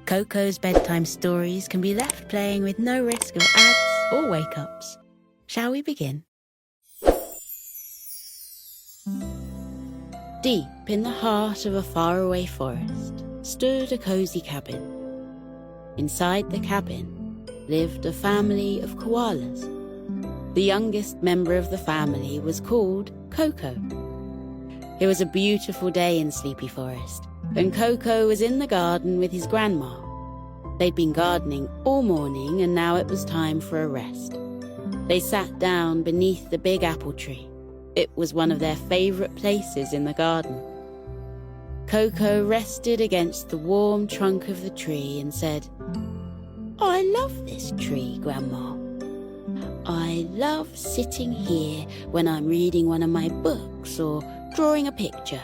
Koko's bedtime stories can be left playing with no risk of ads or wake-ups. Shall we begin? Deep in the heart of a faraway forest stood a cozy cabin. Inside the cabin lived a family of koalas. The youngest member of the family was called Koko. It was a beautiful day in Sleepy Forest, and Koko was in the garden with his grandma. They'd been gardening all morning, and now it was time for a rest. They sat down beneath the big apple tree. It was one of their favourite places in the garden. Koko rested against the warm trunk of the tree and said, "I love this tree, Grandma. I love sitting here when I'm reading one of my books or drawing a picture,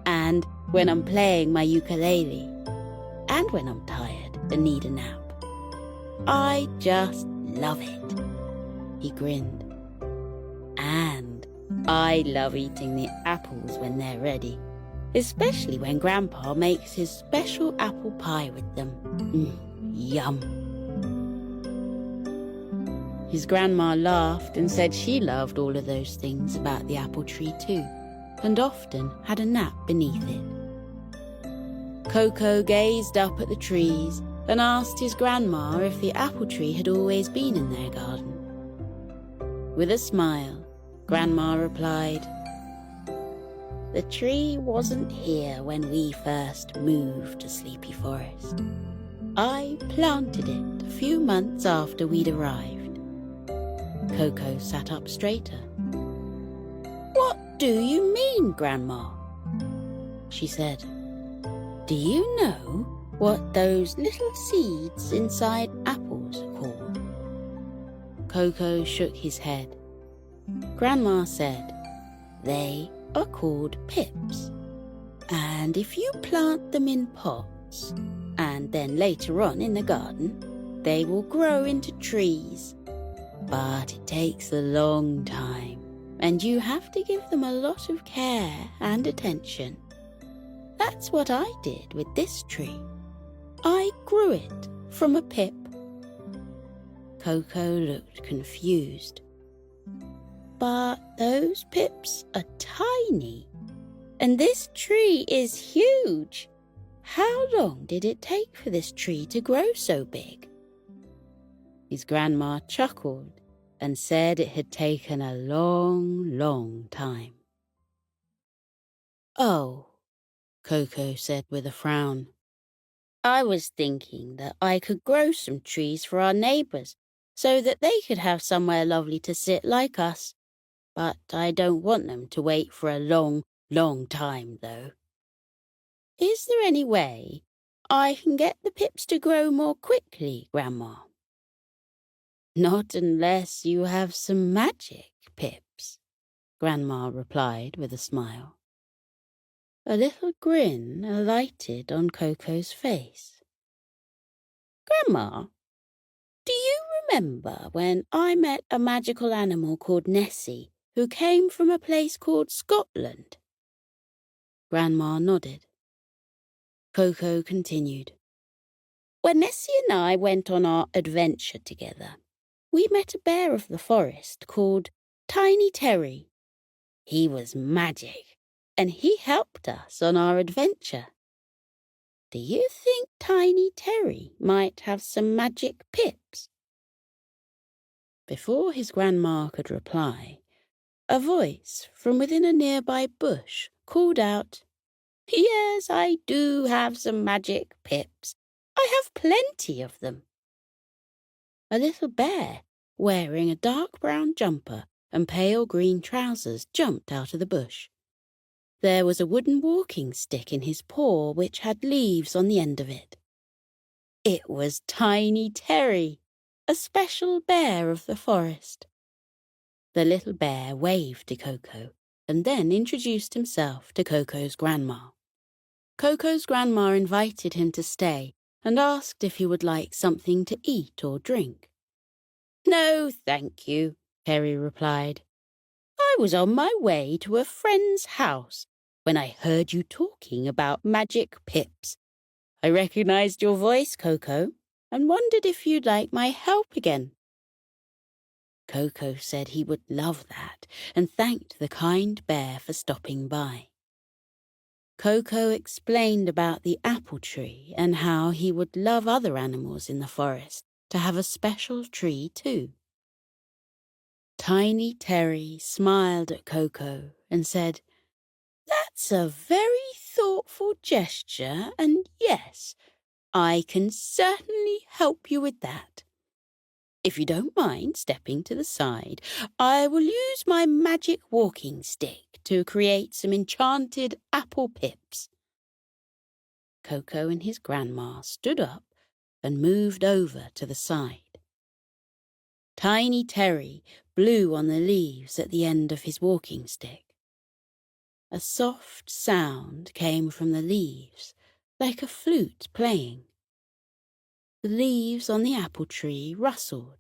and when I'm playing my ukulele, and when I'm tired and need a nap. I just love it." He grinned. "And I love eating the apples when they're ready, especially when Grandpa makes his special apple pie with them. Yum." His grandma laughed and said she loved all of those things about the apple tree too, and often had a nap beneath it. Koko gazed up at the trees and asked his grandma if the apple tree had always been in their garden. With a smile, Grandma replied, "The tree wasn't here when we first moved to Sleepy Forest. I planted it a few months after we'd arrived." Koko sat up straighter. "What do you mean, Grandma?" she said. "Do you know what those little seeds inside apples are called?" Koko shook his head. Grandma said, "They are called pips, and if you plant them in pots, and then later on in the garden, they will grow into trees. But it takes a long time, and you have to give them a lot of care and attention. That's what I did with this tree. I grew it from a pip." Koko looked confused. "But those pips are tiny, and this tree is huge. How long did it take for this tree to grow so big?" His grandma chuckled and said it had taken a long, long time. "Oh," Koko said with a frown. "I was thinking that I could grow some trees for our neighbours so that they could have somewhere lovely to sit like us. But I don't want them to wait for a long, long time, though. Is there any way I can get the pips to grow more quickly, Grandma?" "Not unless you have some magic pips," Grandma replied with a smile. A little grin alighted on Koko's face. "Grandma, do you remember when I met a magical animal called Nessie who came from a place called Scotland?" Grandma nodded. Koko continued. "When Nessie and I went on our adventure together, we met a bear of the forest called Tiny Terry. He was magic, and he helped us on our adventure. Do you think Tiny Terry might have some magic pips?" Before his grandma could reply, a voice from within a nearby bush called out, "Yes, I do have some magic pips. I have plenty of them." A little bear, wearing a dark brown jumper and pale green trousers, jumped out of the bush. There was a wooden walking stick in his paw which had leaves on the end of it. It was Tiny Terry, a special bear of the forest. The little bear waved to Koko and then introduced himself to Koko's grandma. Koko's grandma invited him to stay and asked if he would like something to eat or drink. "No, thank you," Terry replied. "I was on my way to a friend's house when I heard you talking about magic pips. I recognized your voice, Koko, and wondered if you'd like my help again. Koko said he would love that and thanked the kind bear for stopping by. Koko explained about the apple tree and how he would love other animals in the forest to have a special tree too. Tiny Terry smiled at Koko and said, "That's a very thoughtful gesture, and yes, I can certainly help you with that. If you don't mind stepping to the side, I will use my magic walking stick to create some enchanted apple pips." Koko and his grandma stood up and moved over to the side. Tiny Terry blew on the leaves at the end of his walking stick. A soft sound came from the leaves, like a flute playing. The leaves on the apple tree rustled,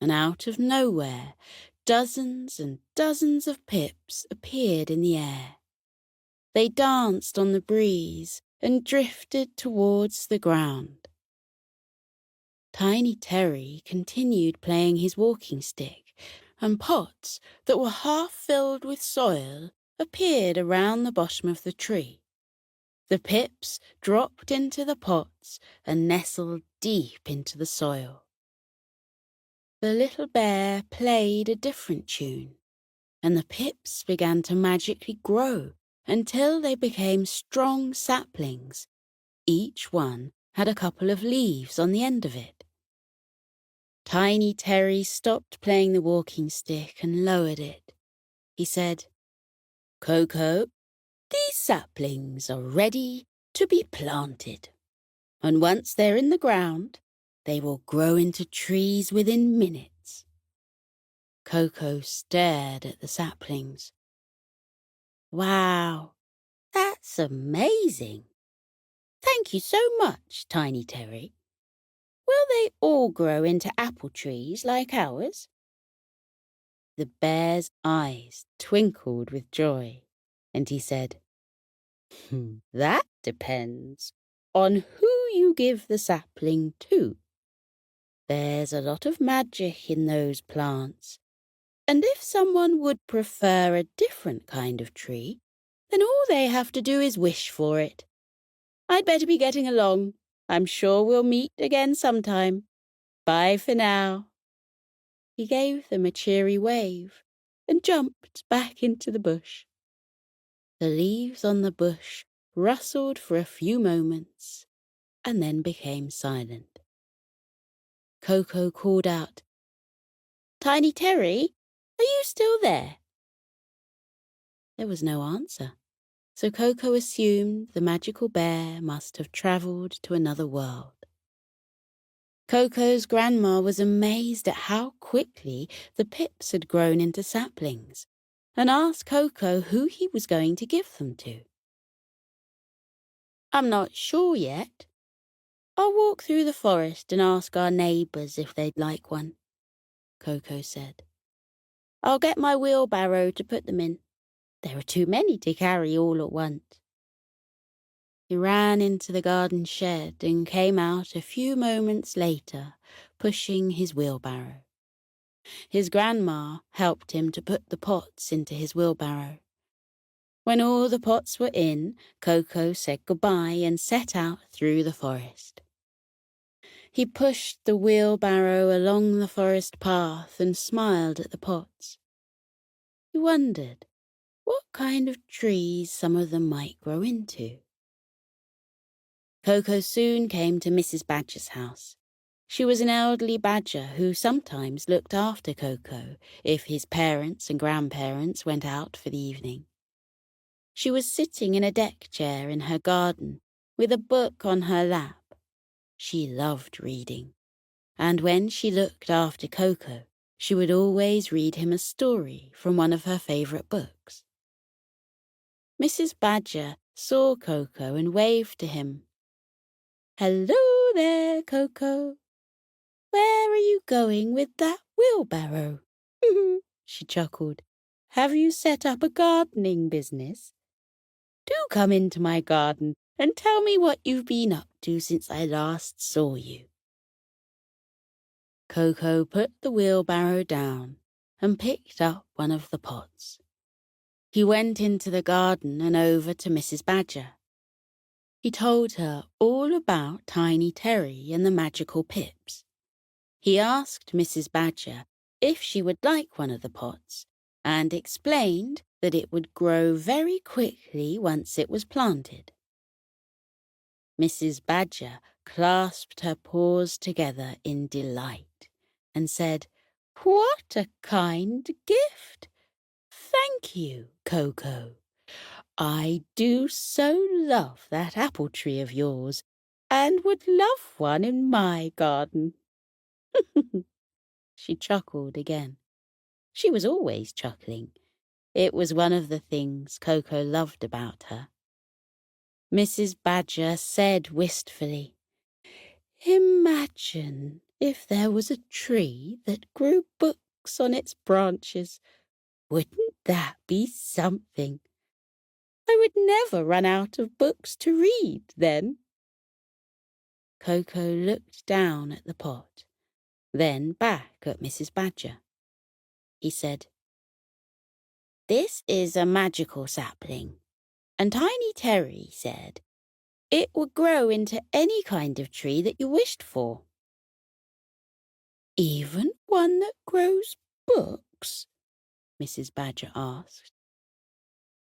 and out of nowhere, dozens and dozens of pips appeared in the air. They danced on the breeze and drifted towards the ground. Tiny Terry continued playing his walking stick, and pots that were half filled with soil appeared around the bottom of the tree. The pips dropped into the pots and nestled deep into the soil. The little bear played a different tune, and the pips began to magically grow until they became strong saplings. Each one had a couple of leaves on the end of it. Tiny Terry stopped playing the walking stick and lowered it. He said, "Koko, these saplings are ready to be planted, and once they're in the ground, they will grow into trees within minutes." Koko stared at the saplings. "Wow, that's amazing. Thank you so much, Tiny Terry. Will they all grow into apple trees like ours?" The bear's eyes twinkled with joy, and he said, "That depends on who you give the sapling to. There's a lot of magic in those plants, and if someone would prefer a different kind of tree, then all they have to do is wish for it. I'd better be getting along. I'm sure we'll meet again sometime. Bye for now." He gave them a cheery wave and jumped back into the bush. The leaves on the bush rustled for a few moments and then became silent. Koko called out, "Tiny Terry, are you still there?" There was no answer, so Koko assumed the magical bear must have travelled to another world. Koko's grandma was amazed at how quickly the pips had grown into saplings and asked Koko who he was going to give them to. "I'm not sure yet. I'll walk through the forest and ask our neighbours if they'd like one," Koko said. "I'll get my wheelbarrow to put them in. There are too many to carry all at once." He ran into the garden shed and came out a few moments later, pushing his wheelbarrow. His grandma helped him to put the pots into his wheelbarrow. When all the pots were in, Koko said goodbye and set out through the forest. He pushed the wheelbarrow along the forest path and smiled at the pots. He wondered what kind of trees some of them might grow into. Koko soon came to Mrs. Badger's house. She was an elderly badger who sometimes looked after Koko if his parents and grandparents went out for the evening. She was sitting in a deck chair in her garden with a book on her lap. She loved reading, and when she looked after Koko, she would always read him a story from one of her favourite books. Mrs. Badger saw Koko and waved to him. "Hello there, Koko. Where are you going with that wheelbarrow?" She chuckled. "Have you set up a gardening business? Do come into my garden and tell me what you've been up to since I last saw you." Koko put the wheelbarrow down and picked up one of the pots. He went into the garden and over to Mrs. Badger. He told her all about Tiny Terry and the magical pips. He asked Mrs. Badger if she would like one of the pots and explained that it would grow very quickly once it was planted. Mrs. Badger clasped her paws together in delight and said, "What a kind gift! Thank you, Koko. I do so love that apple tree of yours and would love one in my garden." She chuckled again. She was always chuckling. It was one of the things Koko loved about her. Mrs. Badger said wistfully, "Imagine if there was a tree that grew books on its branches. Wouldn't that be something? I would never run out of books to read then." Koko looked down at the pot, then back at Mrs. Badger. He said, "This is a magical sapling, and Tiny Terry said it would grow into any kind of tree that you wished for." "Even one that grows books?" Mrs. Badger asked.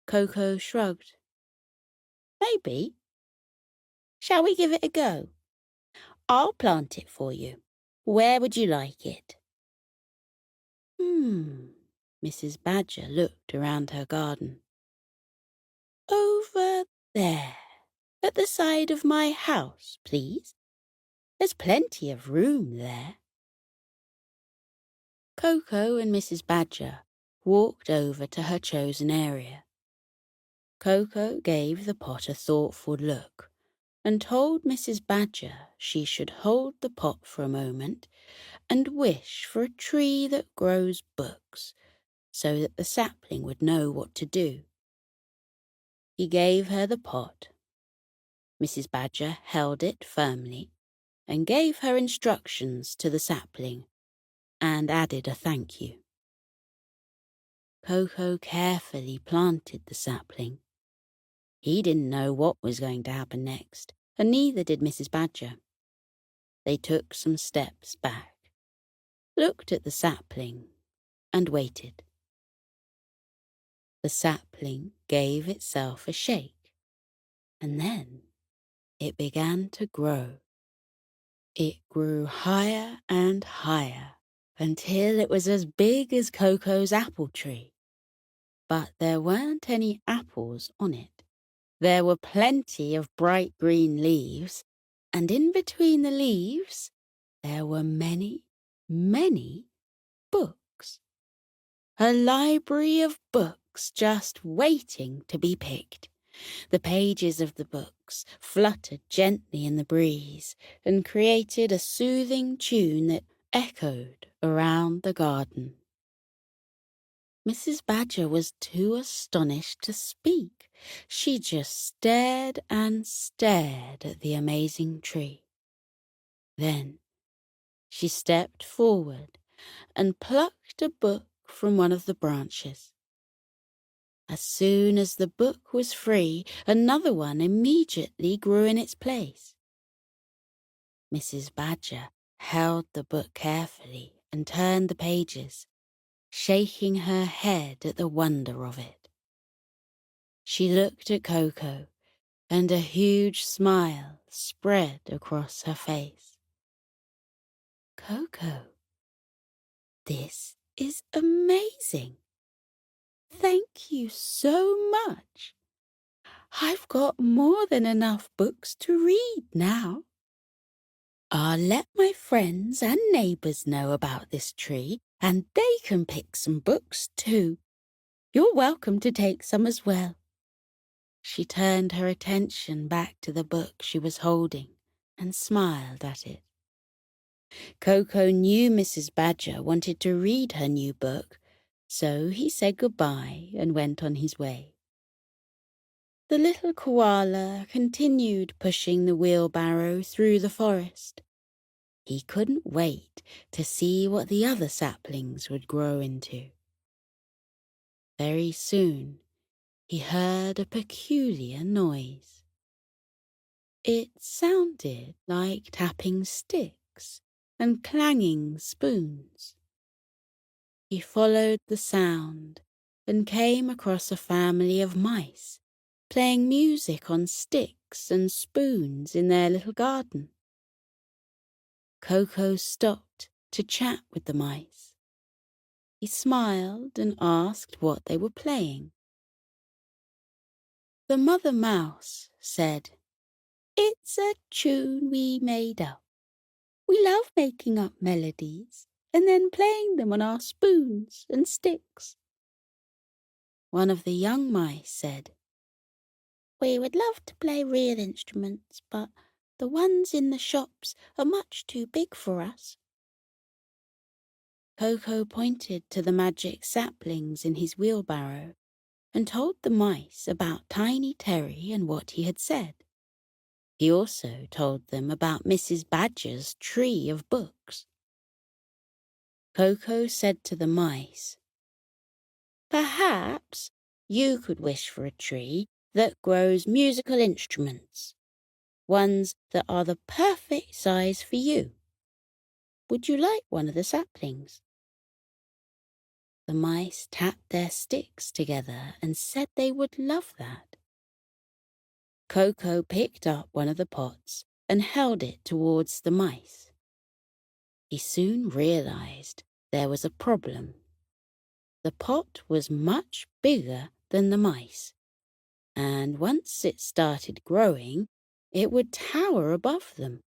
Koko shrugged. "Maybe. Shall we give it a go? I'll plant it for you. Where would you like it?" Mrs. Badger looked around her garden. "Over there, at the side of my house, please. There's plenty of room there." Koko and Mrs. Badger walked over to her chosen area. Koko gave the pot a thoughtful look and told Mrs. Badger she should hold the pot for a moment and wish for a tree that grows books so that the sapling would know what to do. He gave her the pot. Mrs. Badger held it firmly and gave her instructions to the sapling and added a thank you. Koko carefully planted the sapling. He didn't know what was going to happen next, and neither did Mrs. Badger. They took some steps back, looked at the sapling, and waited. The sapling gave itself a shake, and then it began to grow. It grew higher and higher until it was as big as Koko's apple tree. But there weren't any apples on it. There were plenty of bright green leaves, and in between the leaves there were many, many books. A library of books just waiting to be picked. The pages of the books fluttered gently in the breeze and created a soothing tune that echoed around the garden. Mrs. Badger was too astonished to speak. She just stared and stared at the amazing tree. Then she stepped forward and plucked a book from one of the branches. As soon as the book was free, another one immediately grew in its place. Mrs. Badger held the book carefully and turned the pages, shaking her head at the wonder of it. She looked at Koko, and a huge smile spread across her face. "Koko, this is amazing. Thank you so much. I've got more than enough books to read now. I'll let my friends and neighbors know about this tree, and they can pick some books too. You're welcome to take some as well." She turned her attention back to the book she was holding and smiled at it. Koko knew Mrs. Badger wanted to read her new book, so he said goodbye and went on his way. The little koala continued pushing the wheelbarrow through the forest. He couldn't wait to see what the other saplings would grow into. Very soon, he heard a peculiar noise. It sounded like tapping sticks and clanging spoons. He followed the sound and came across a family of mice playing music on sticks and spoons in their little garden. Koko stopped to chat with the mice. He smiled and asked what they were playing. The mother mouse said, "It's a tune we made up. We love making up melodies and then playing them on our spoons and sticks." One of the young mice said, "We would love to play real instruments, but the ones in the shops are much too big for us." Koko pointed to the magic saplings in his wheelbarrow and told the mice about Tiny Terry and what he had said. He also told them about Mrs. Badger's tree of books. Koko said to the mice, "Perhaps you could wish for a tree that grows musical instruments, ones that are the perfect size for you. Would you like one of the saplings?" The mice tapped their sticks together and said they would love that. Koko picked up one of the pots and held it towards the mice. He soon realized there was a problem. The pot was much bigger than the mice, and once it started growing, it would tower above them,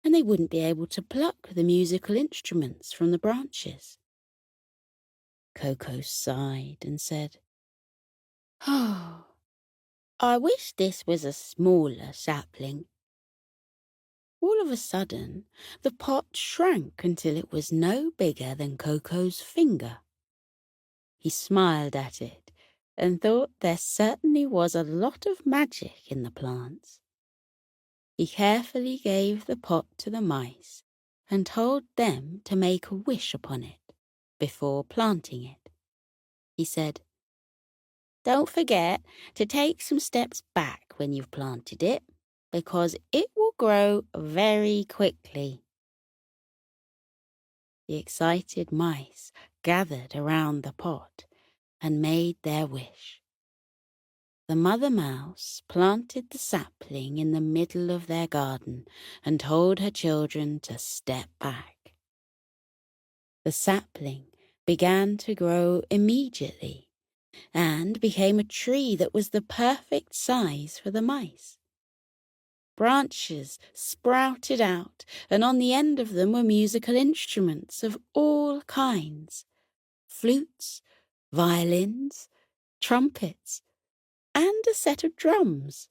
and they wouldn't be able to pluck the musical instruments from the branches. Koko sighed and said, "Oh, I wish this was a smaller sapling." All of a sudden, the pot shrank until it was no bigger than Koko's finger. He smiled at it and thought there certainly was a lot of magic in the plants. He carefully gave the pot to the mice and told them to make a wish upon it before planting it. He said, "Don't forget to take some steps back when you've planted it, because it will grow very quickly." The excited mice gathered around the pot and made their wish. The mother mouse planted the sapling in the middle of their garden and told her children to step back. The sapling began to grow immediately and became a tree that was the perfect size for the mice. Branches sprouted out, and on the end of them were musical instruments of all kinds: flutes, violins, trumpets, and a set of drums,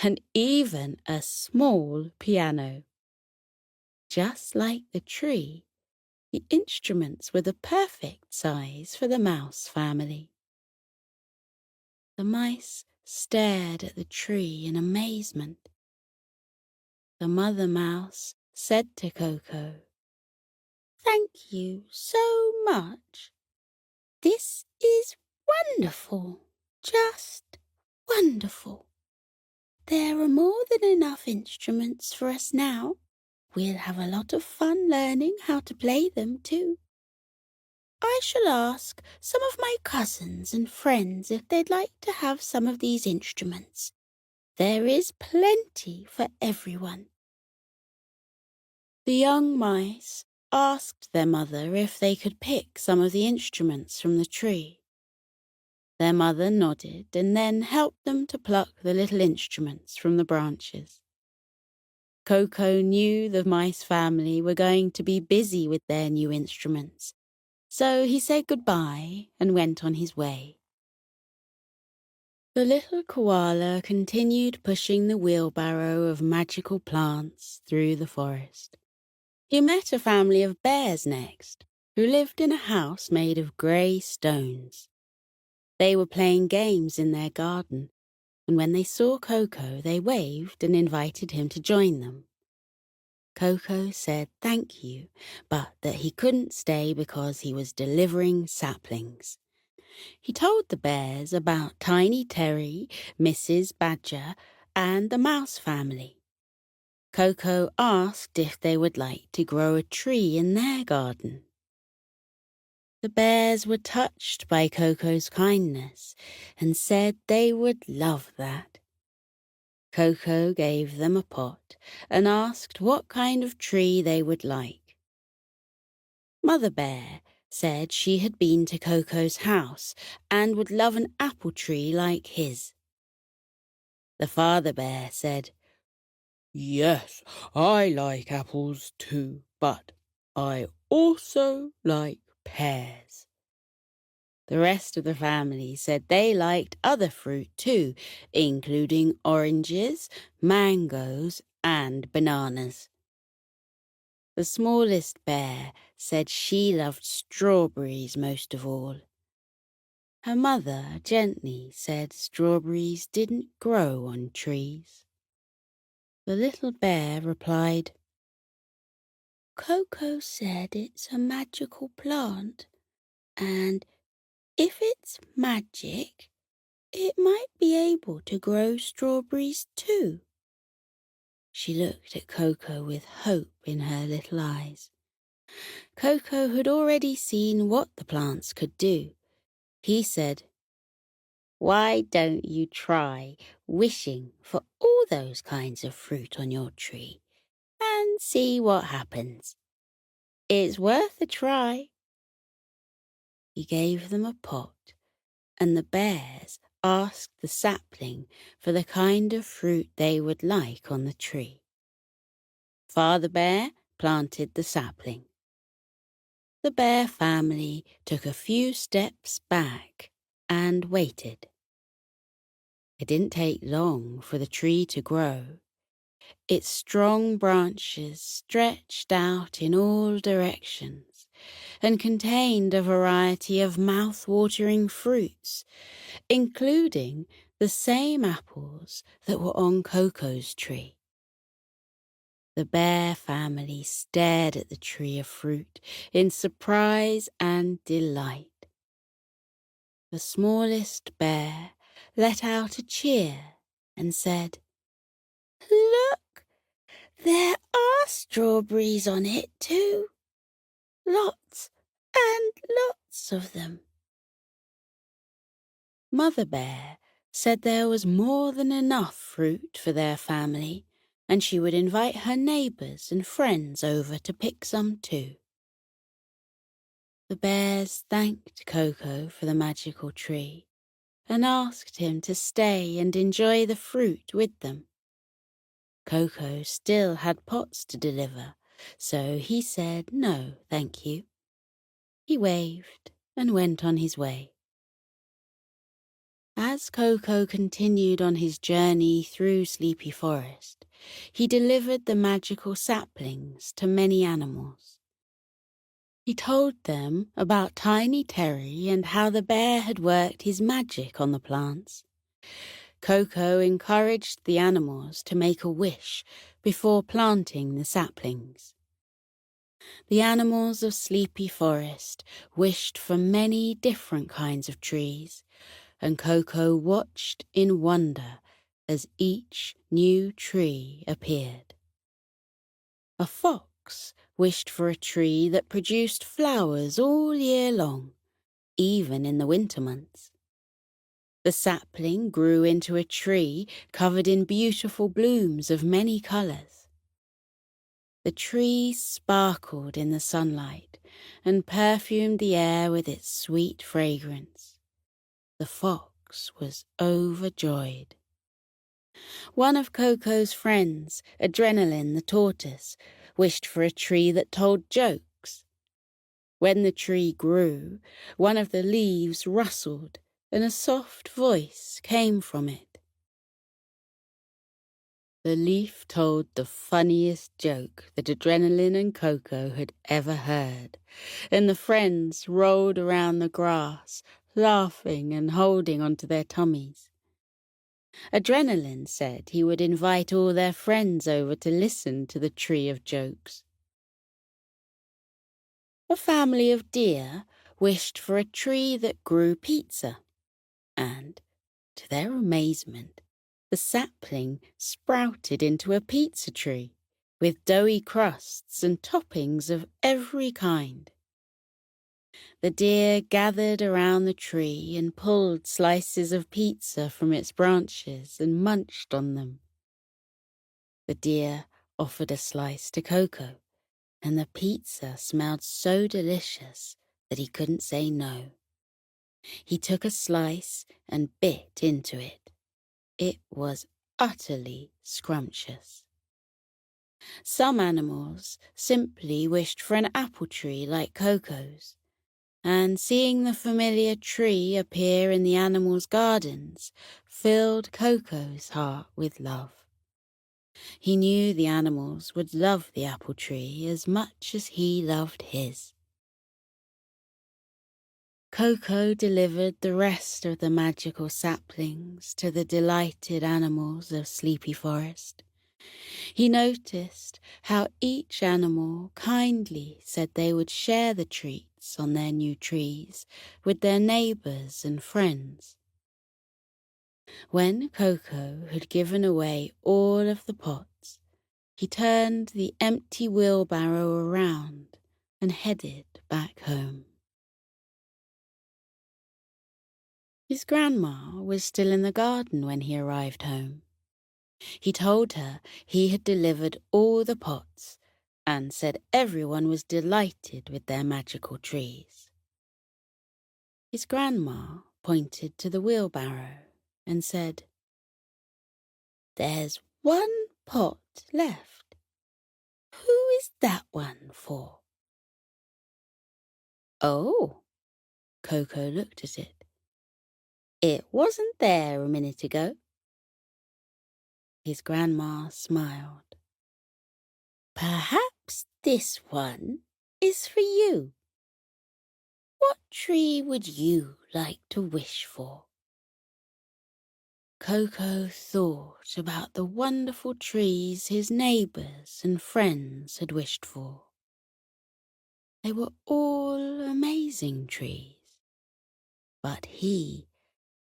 and even a small piano. Just like the tree, the instruments were the perfect size for the mouse family. The mice stared at the tree in amazement. The mother mouse said to Koko, "Thank you so much. This is wonderful, just wonderful. There are more than enough instruments for us now. We'll have a lot of fun learning how to play them too. I shall ask some of my cousins and friends if they'd like to have some of these instruments. There is plenty for everyone." The young mice asked their mother if they could pick some of the instruments from the tree. Their mother nodded and then helped them to pluck the little instruments from the branches. Koko knew the mice family were going to be busy with their new instruments, so he said goodbye and went on his way. The little koala continued pushing the wheelbarrow of magical plants through the forest. He met a family of bears next, who lived in a house made of grey stones. They were playing games in their garden, and when they saw Koko, they waved and invited him to join them. Koko said thank you, but that he couldn't stay because he was delivering saplings. He told the bears about Tiny Terry, Mrs. Badger, and the mouse family. Koko asked if they would like to grow a tree in their garden. The bears were touched by Koko's kindness and said they would love that. Koko gave them a pot and asked what kind of tree they would like. Mother Bear said she had been to Koko's house and would love an apple tree like his. The Father Bear said, "Yes, I like apples too, but I also like pears." The rest of the family said they liked other fruit too, including oranges, mangoes, and bananas. The smallest bear said she loved strawberries most of all. Her mother gently said strawberries didn't grow on trees. The little bear replied, "Koko said it's a magical plant, and if it's magic, it might be able to grow strawberries too." She looked at Koko with hope in her little eyes. Koko had already seen what the plants could do. He said, "Why don't you try wishing for all those kinds of fruit on your tree and see what happens? It's worth a try." He gave them a pot, and the bears asked the sapling for the kind of fruit they would like on the tree. Father Bear planted the sapling. The bear family took a few steps back and waited. It didn't take long for the tree to grow. Its strong branches stretched out in all directions and contained a variety of mouth-watering fruits, including the same apples that were on Koko's tree. The bear family stared at the tree of fruit in surprise and delight. The smallest bear let out a cheer and said, "Look, there are strawberries on it too. Lots and lots of them." Mother Bear said there was more than enough fruit for their family, and she would invite her neighbors and friends over to pick some too. The bears thanked Koko for the magical tree and asked him to stay and enjoy the fruit with them. Koko still had pots to deliver, so he said no, thank you. He waved and went on his way. As Koko continued on his journey through Sleepy Forest, he delivered the magical saplings to many animals. He told them about Tiny Terry and how the bear had worked his magic on the plants. Koko encouraged the animals to make a wish before planting the saplings. The animals of Sleepy Forest wished for many different kinds of trees, and Koko watched in wonder as each new tree appeared. A fox wished for a tree that produced flowers all year long, even in the winter months. The sapling grew into a tree covered in beautiful blooms of many colors. The tree sparkled in the sunlight and perfumed the air with its sweet fragrance. The fox was overjoyed. One of Koko's friends, Adrenaline the tortoise, wished for a tree that told jokes. When the tree grew, one of the leaves rustled and a soft voice came from it. The leaf told the funniest joke that Adrenaline and Koko had ever heard, and the friends rolled around the grass, laughing and holding onto their tummies. Adrenaline said he would invite all their friends over to listen to the tree of jokes. A family of deer wished for a tree that grew pizza, and, to their amazement, the sapling sprouted into a pizza tree with doughy crusts and toppings of every kind. The deer gathered around the tree and pulled slices of pizza from its branches and munched on them. The deer offered a slice to Koko, and the pizza smelled so delicious that he couldn't say no. He took a slice and bit into it. It was utterly scrumptious. Some animals simply wished for an apple tree like Koko's, and seeing the familiar tree appear in the animals' gardens filled Koko's heart with love. He knew the animals would love the apple tree as much as he loved his. Koko delivered the rest of the magical saplings to the delighted animals of Sleepy Forest. He noticed how each animal kindly said they would share the treats on their new trees with their neighbors and friends. When Koko had given away all of the pots, he turned the empty wheelbarrow around and headed back home. His grandma was still in the garden when he arrived home. He told her he had delivered all the pots and said everyone was delighted with their magical trees. His grandma pointed to the wheelbarrow and said, "There's one pot left. Who is that one for?" "Oh," Koko looked at it. "It wasn't there a minute ago." His grandma smiled. "Perhaps this one is for you. What tree would you like to wish for?" Koko thought about the wonderful trees his neighbors and friends had wished for. They were all amazing trees, but he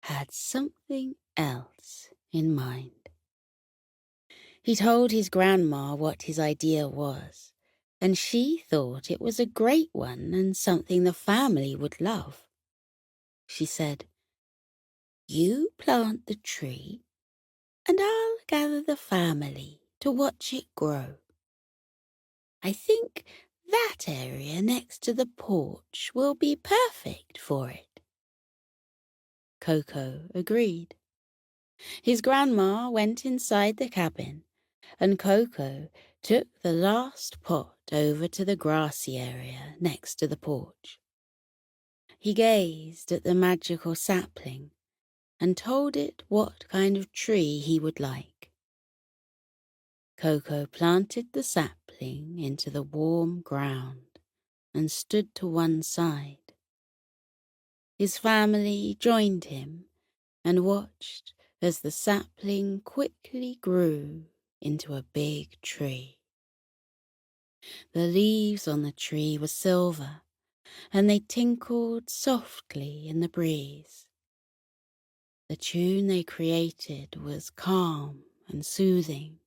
had something else in mind. He told his grandma what his idea was, and she thought it was a great one and something the family would love. She said, "You plant the tree, and I'll gather the family to watch it grow. I think that area next to the porch will be perfect for it." Koko agreed. His grandma went inside the cabin, and Koko took the last pot over to the grassy area next to the porch. He gazed at the magical sapling and told it what kind of tree he would like. Koko planted the sapling into the warm ground and stood to one side. His family joined him and watched as the sapling quickly grew into a big tree. The leaves on the tree were silver, and they tinkled softly in the breeze. The tune they created was calm and soothing.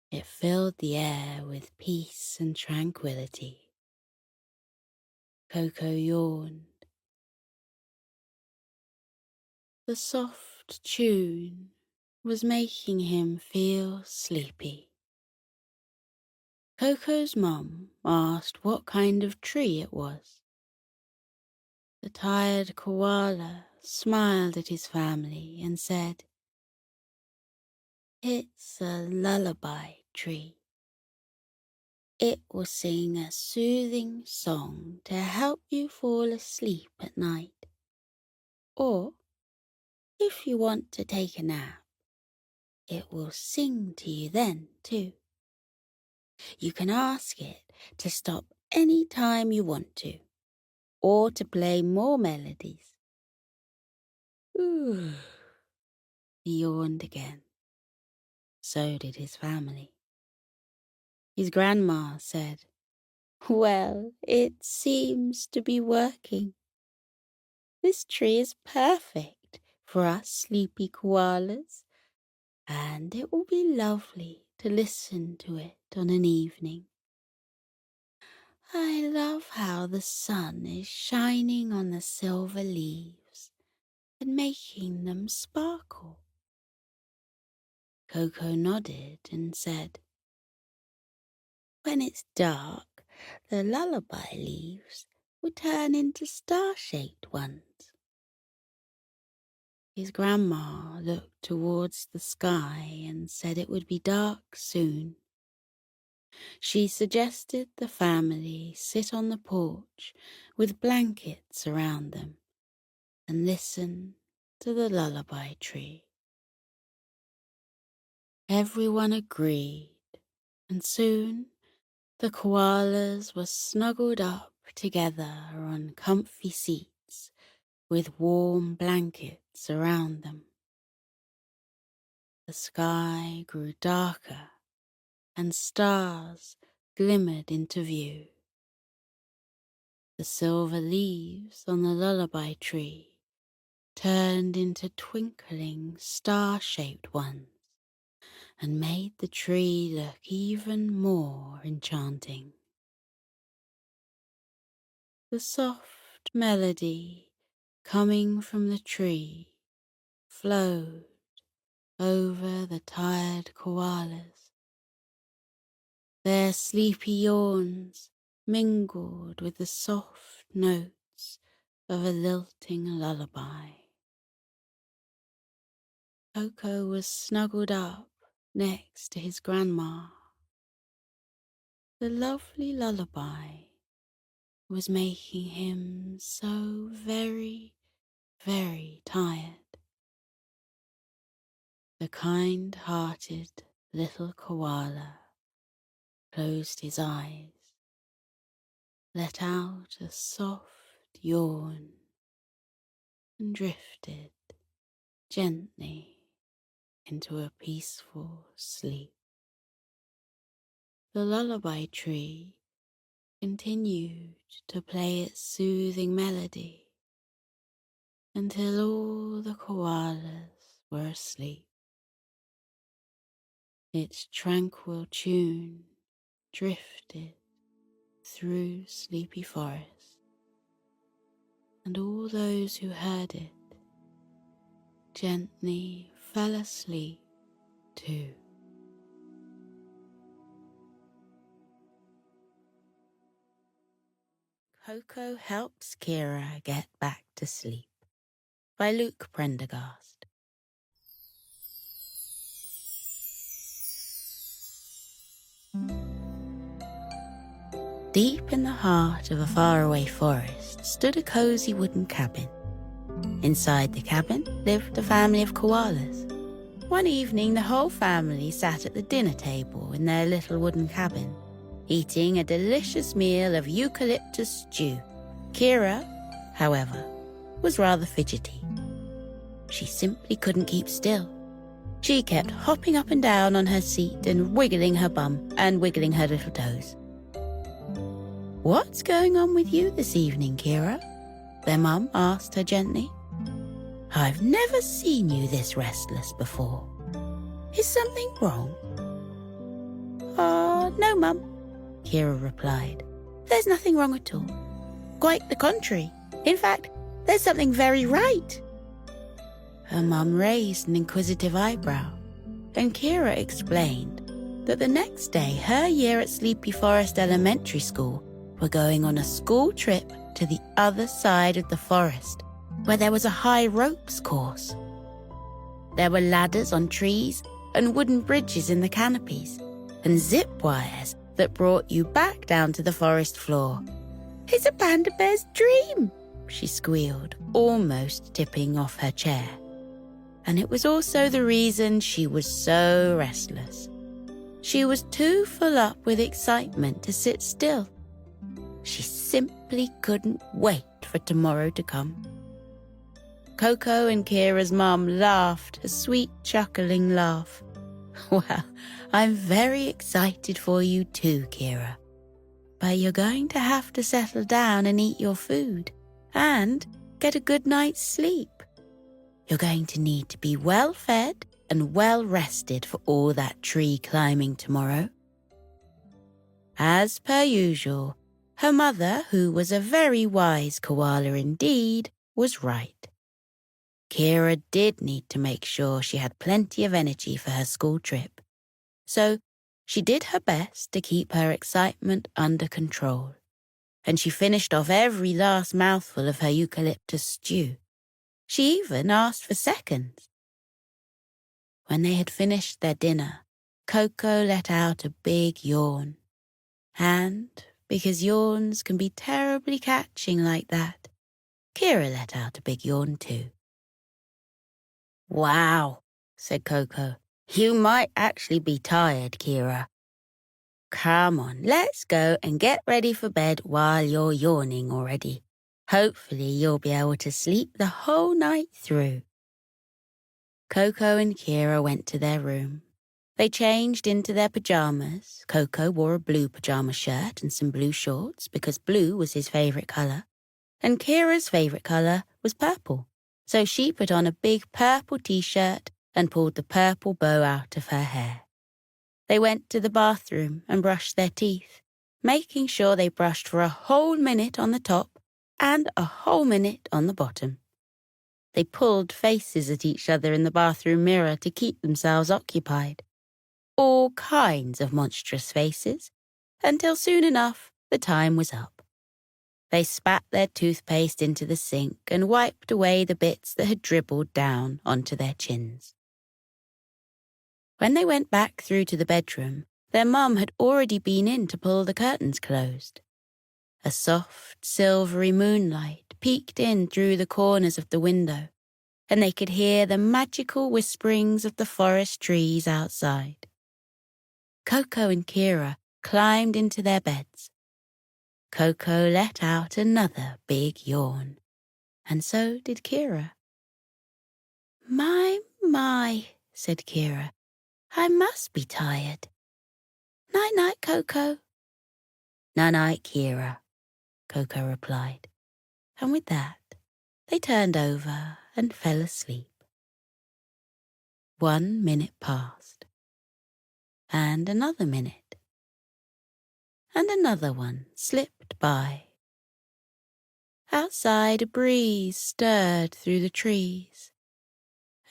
It filled the air with peace and tranquility. Koko yawned. The soft tune was making him feel sleepy. Koko's mum asked what kind of tree it was. The tired koala smiled at his family and said, "It's a lullaby tree. It will sing a soothing song to help you fall asleep at night. Or, if you want to take a nap, it will sing to you then, too. You can ask it to stop any time you want to, or to play more melodies." Ooh, he yawned again. So did his family. His grandma said, "Well, it seems to be working. This tree is perfect for us sleepy koalas, and it will be lovely to listen to it on an evening. I love how the sun is shining on the silver leaves and making them sparkle." Koko nodded and said, "When it's dark, the lullaby leaves will turn into star-shaped ones." His grandma looked towards the sky and said it would be dark soon. She suggested the family sit on the porch with blankets around them and listen to the lullaby tree. Everyone agreed, and soon the koalas were snuggled up together on comfy seats with warm blankets around them. The sky grew darker and stars glimmered into view. The silver leaves on the lullaby tree turned into twinkling star-shaped ones and made the tree look even more enchanting. The soft melody coming from the tree flowed over the tired koalas. Their sleepy yawns mingled with the soft notes of a lilting lullaby. Koko was snuggled up next to his grandma. The lovely lullaby was making him so very, very tired. The kind-hearted little koala closed his eyes, let out a soft yawn, and drifted gently into a peaceful sleep. The lullaby tree continued to play its soothing melody until all the koalas were asleep. Its tranquil tune drifted through sleepy forests, and all those who heard it gently fell asleep too. Koko Helps Kira Get Back to Sleep by Luke Prendergast. Deep in the heart of a faraway forest stood a cozy wooden cabin. Inside the cabin lived a family of koalas. One evening, the whole family sat at the dinner table in their little wooden cabin, eating a delicious meal of eucalyptus stew. Kira, however, was rather fidgety. She simply couldn't keep still. She kept hopping up and down on her seat and wiggling her bum and wiggling her little toes. "What's going on with you this evening, Kira?" their mum asked her gently. "I've never seen you this restless before. Is something wrong?" "Oh, no, Mum," Kira replied. "There's nothing wrong at all. Quite the contrary. In fact, there's something very right." Her mum raised an inquisitive eyebrow, and Kira explained that the next day her year at Sleepy Forest Elementary School were going on a school trip to the other side of the forest, where there was a high ropes course. There were ladders on trees and wooden bridges in the canopies, and zip wires that brought you back down to the forest floor. "It's a panda bear's dream," she squealed, almost tipping off her chair. And it was also the reason she was so restless. She was too full up with excitement to sit still. She simply couldn't wait for tomorrow to come. Koko and Kira's mum laughed a sweet, chuckling laugh. Well, I'm very excited for you too, Kira. But you're going to have to settle down and eat your food and get a good night's sleep. You're going to need to be well fed and well rested for all that tree climbing tomorrow. As per usual, her mother, who was a very wise koala indeed, was right. Kira did need to make sure she had plenty of energy for her school trip, so she did her best to keep her excitement under control, and she finished off every last mouthful of her eucalyptus stew. She even asked for seconds. When they had finished their dinner, Koko let out a big yawn. And, because yawns can be terribly catching like that, Kira let out a big yawn too. Wow, said Koko. You might actually be tired, Kira. Come on, let's go and get ready for bed while you're yawning already. Hopefully you'll be able to sleep the whole night through. Koko and Kira went to their room. They changed into their pajamas. Koko wore a blue pajama shirt and some blue shorts because blue was his favourite colour. And Kira's favourite colour was purple. So she put on a big purple t-shirt and pulled the purple bow out of her hair. They went to the bathroom and brushed their teeth, making sure they brushed for a whole minute on the top and a whole minute on the bottom. They pulled faces at each other in the bathroom mirror to keep themselves occupied. All kinds of monstrous faces, until soon enough the time was up. They spat their toothpaste into the sink and wiped away the bits that had dribbled down onto their chins. When they went back through to the bedroom, their mum had already been in to pull the curtains closed. A soft, silvery moonlight peeked in through the corners of the window, and they could hear the magical whisperings of the forest trees outside. Koko and Kira climbed into their beds. Koko let out another big yawn, and so did Kira. My, said Kira, I must be tired. Night-night, Koko. Night-night, Kira, Koko replied, and with that, they turned over and fell asleep. 1 minute passed, and another minute, and another one slipped by. Outside, a breeze stirred through the trees,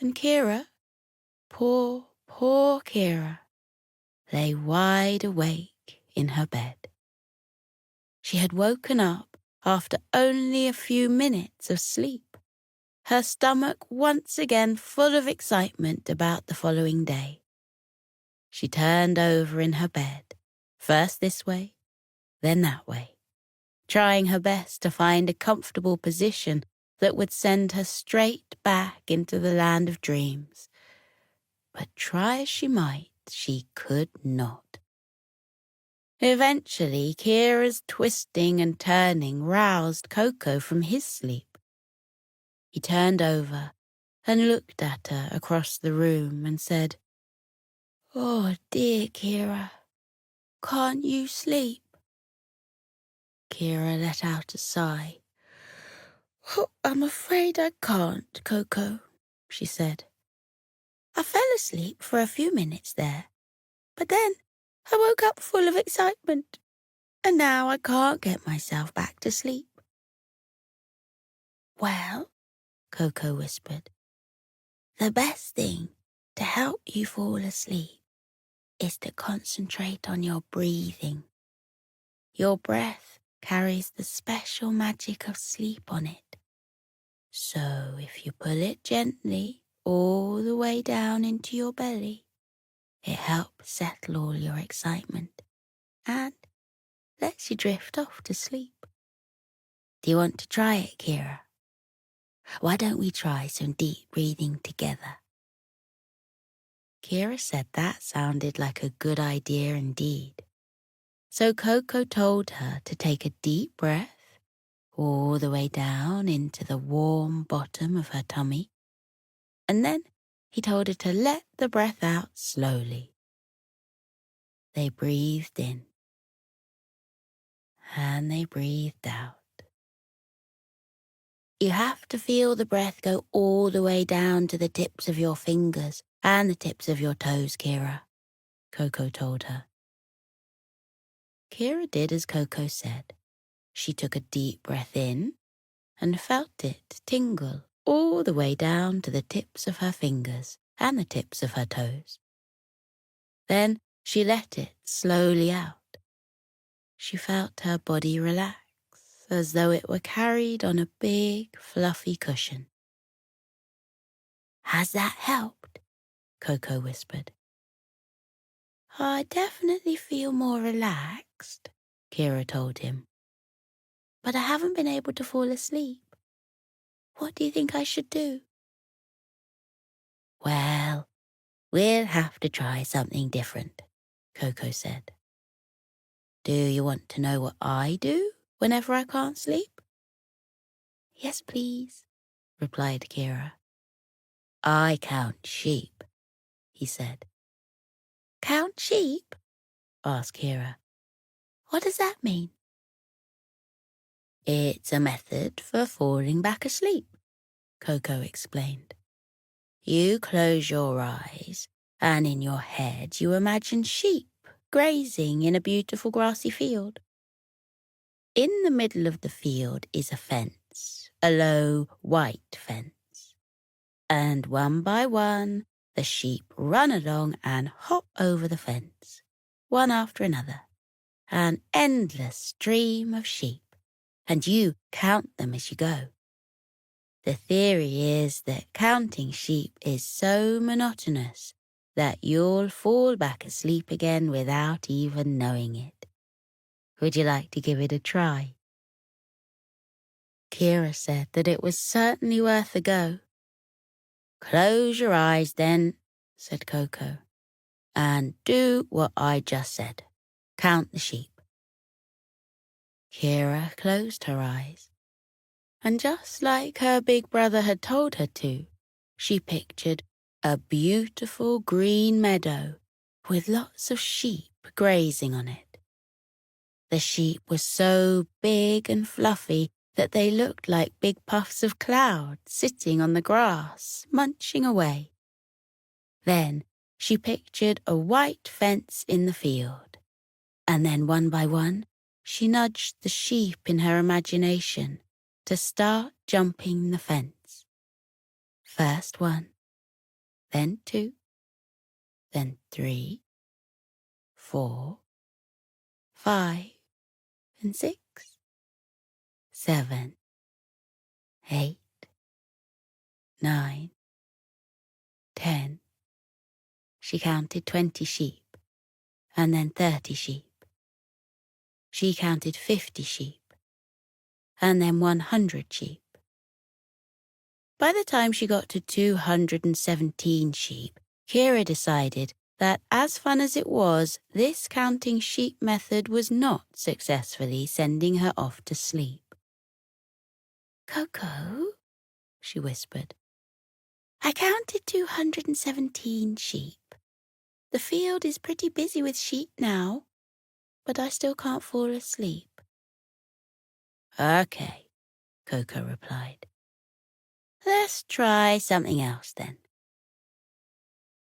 and Kira, poor Kira, lay wide awake in her bed. She had woken up after only a few minutes of sleep, her stomach once again full of excitement about the following day. She turned over in her bed, first this way, then that way, trying her best to find a comfortable position that would send her straight back into the land of dreams. But try as she might, she could not. Eventually, Kira's twisting and turning roused Koko from his sleep. He turned over and looked at her across the room and said, Oh dear, Kira, can't you sleep? Kira let out a sigh. Oh, I'm afraid I can't, Koko, she said. I fell asleep for a few minutes there, but then I woke up full of excitement, and now I can't get myself back to sleep. Well, Koko whispered, the best thing to help you fall asleep is to concentrate on your breathing. Your breath carries the special magic of sleep on it. So if you pull it gently all the way down into your belly, it helps settle all your excitement and lets you drift off to sleep. Do you want to try it, Kira? Why don't we try some deep breathing together? Kira said that sounded like a good idea indeed. So Koko told her to take a deep breath, all the way down into the warm bottom of her tummy, and then he told her to let the breath out slowly. They breathed in, and they breathed out. You have to feel the breath go all the way down to the tips of your fingers and the tips of your toes, Kira, Koko told her. Kira did as Koko said. She took a deep breath in and felt it tingle all the way down to the tips of her fingers and the tips of her toes. Then she let it slowly out. She felt her body relax as though it were carried on a big, fluffy cushion. Has that helped? Koko whispered. I definitely feel more relaxed, Kira told him. But I haven't been able to fall asleep. What do you think I should do? Well, we'll have to try something different, Koko said. Do you want to know what I do whenever I can't sleep? Yes, please, replied Kira. I count sheep, he said. Count sheep? Asked Kira. What does that mean? It's a method for falling back asleep, Koko explained. You close your eyes, and in your head you imagine sheep grazing in a beautiful grassy field. In the middle of the field is a fence, a low white fence. And one by one, the sheep run along and hop over the fence, one after another, an endless stream of sheep, and you count them as you go. The theory is that counting sheep is so monotonous that you'll fall back asleep again without even knowing it. Would you like to give it a try? Kira said that it was certainly worth a go. Close your eyes then, said Koko, and do what I just said. Count the sheep. Kira closed her eyes, and just like her big brother had told her to, she pictured a beautiful green meadow with lots of sheep grazing on it. The sheep were so big and fluffy that they looked like big puffs of cloud sitting on the grass, munching away. Then she pictured a white fence in the field, and then one by one she nudged the sheep in her imagination to start jumping the fence. First one, then two, then 3, 4, 5, and 6, 7, 8, 9, 10. She counted 20 sheep, and then 30 sheep. She counted 50 sheep, and then 100 sheep. By the time she got to 217 sheep, Kira decided that as fun as it was, this counting sheep method was not successfully sending her off to sleep. Koko, she whispered, I counted 217 sheep. The field is pretty busy with sheep now, but I still can't fall asleep. Okay, Koko replied. Let's try something else then.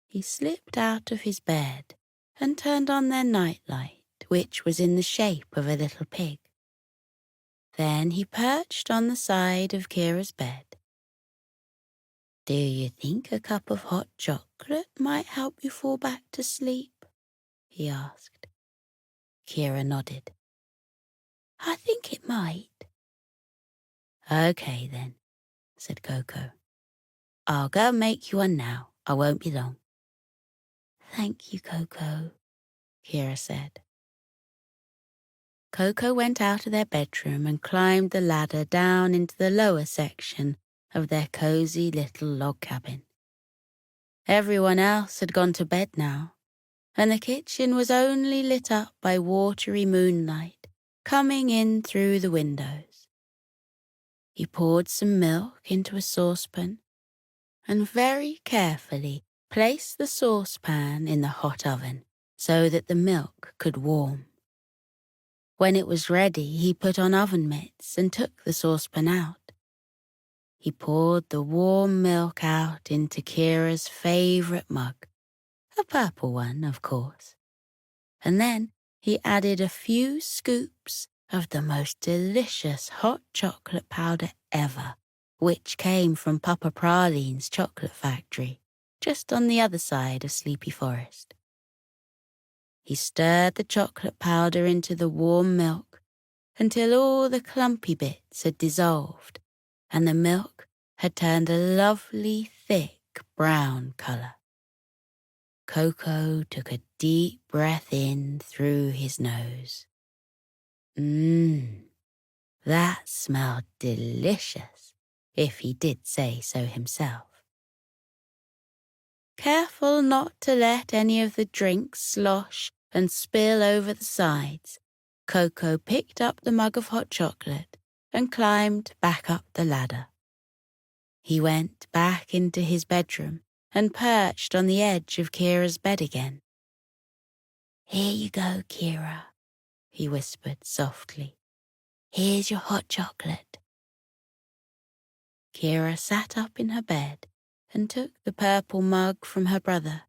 He slipped out of his bed and turned on their nightlight, which was in the shape of a little pig. Then he perched on the side of Kira's bed. Do you think a cup of hot chocolate might help you fall back to sleep? He asked. Kira nodded. I think it might. Okay then, said Koko. I'll go and make you one now. I won't be long. Thank you, Koko, Kira said. Koko went out of their bedroom and climbed the ladder down into the lower section of their cozy little log cabin. Everyone else had gone to bed now, and the kitchen was only lit up by watery moonlight coming in through the windows. He poured some milk into a saucepan and very carefully placed the saucepan in the hot oven so that the milk could warm. When it was ready, he put on oven mitts and took the saucepan out. He poured the warm milk out into Kira's favourite mug, a purple one, of course. And then he added a few scoops of the most delicious hot chocolate powder ever, which came from Papa Praline's chocolate factory, just on the other side of Sleepy Forest. He stirred the chocolate powder into the warm milk until all the clumpy bits had dissolved and the milk had turned a lovely, thick brown colour. Koko took a deep breath in through his nose. That smelled delicious, if he did say so himself. Careful not to let any of the drink slosh and spill over the sides, Koko picked up the mug of hot chocolate and climbed back up the ladder. He went back into his bedroom and perched on the edge of Kira's bed again. "Here you go, Kira," he whispered softly. "Here's your hot chocolate." Kira sat up in her bed and took the purple mug from her brother.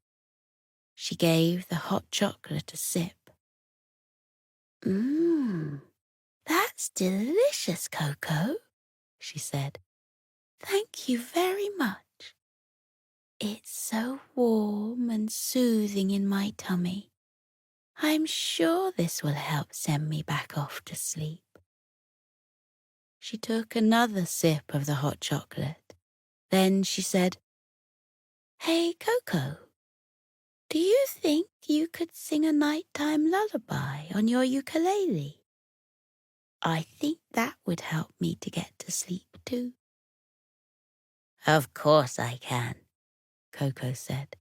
She gave the hot chocolate a sip. That's delicious, Koko," she said. "Thank you very much. It's so warm and soothing in my tummy. I'm sure this will help send me back off to sleep." She took another sip of the hot chocolate. Then she said, "Hey, Koko, do you think you could sing a nighttime lullaby on your ukulele? I think that would help me to get to sleep too." "Of course I can," Koko said,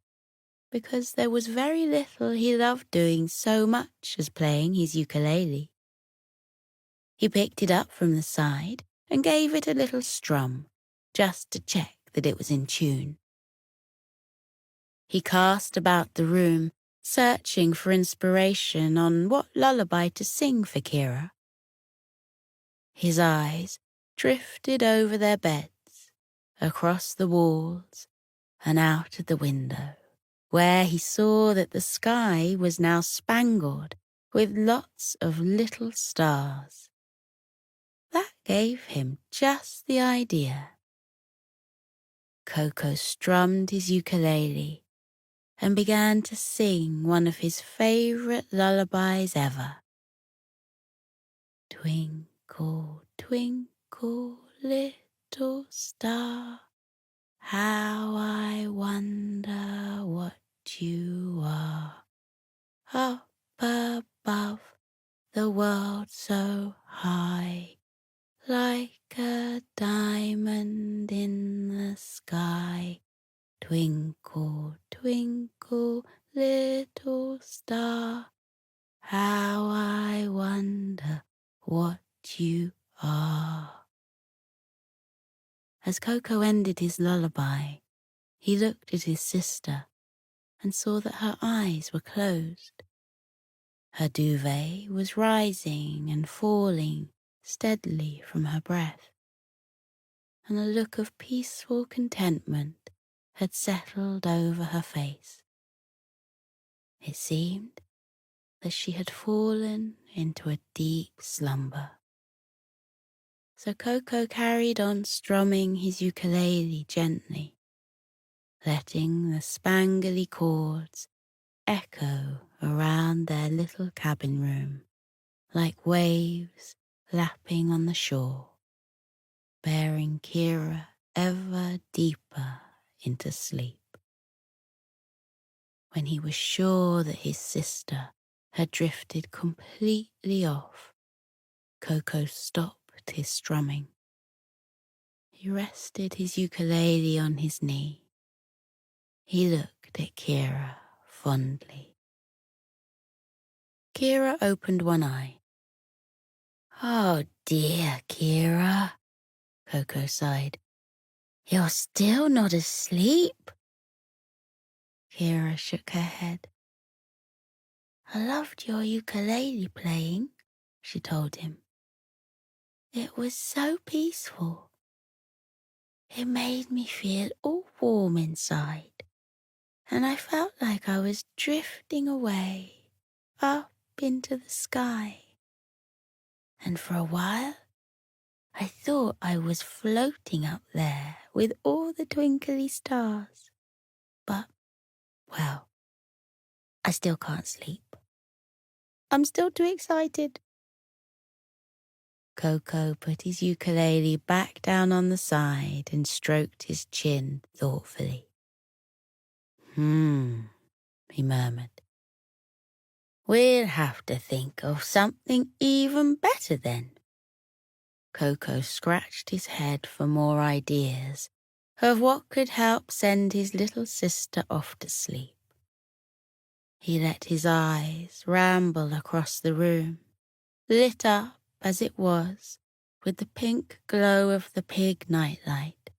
because there was very little he loved doing so much as playing his ukulele. He picked it up from the side and gave it a little strum, just to check that it was in tune. He cast about the room, searching for inspiration on what lullaby to sing for Kira. His eyes drifted over their beds, across the walls, and out of the window, where he saw that the sky was now spangled with lots of little stars. That gave him just the idea. Koko strummed his ukulele and began to sing one of his favourite lullabies ever. "Twinkle, twinkle, little star, how I wonder what you are. Up above the world so high, like a diamond in the sky. Twinkle, twinkle, little star, how I wonder what you are." As Koko ended his lullaby, he looked at his sister and saw that her eyes were closed. Her duvet was rising and falling steadily from her breath, and a look of peaceful contentment had settled over her face. It seemed that she had fallen into a deep slumber. So Koko carried on strumming his ukulele gently, letting the spangly chords echo around their little cabin room like waves lapping on the shore, bearing Kira ever deeper into sleep. When he was sure that his sister had drifted completely off, Koko stopped his strumming. He rested his ukulele on his knee. He looked at Kira fondly. Kira opened one eye. "Oh dear, Kira," Koko sighed. You're still not asleep? Kira shook her head. I loved your ukulele playing, she told him. It was so peaceful. It made me feel all warm inside, and I felt like I was drifting away, up into the sky. And for a while, I thought I was floating up there with all the twinkly stars. But, well, I still can't sleep. I'm still too excited. Koko put his ukulele back down on the side and stroked his chin thoughtfully. He murmured. We'll have to think of something even better then. Koko scratched his head for more ideas of what could help send his little sister off to sleep. He let his eyes ramble across the room, lit up as it was with the pink glow of the pig nightlight.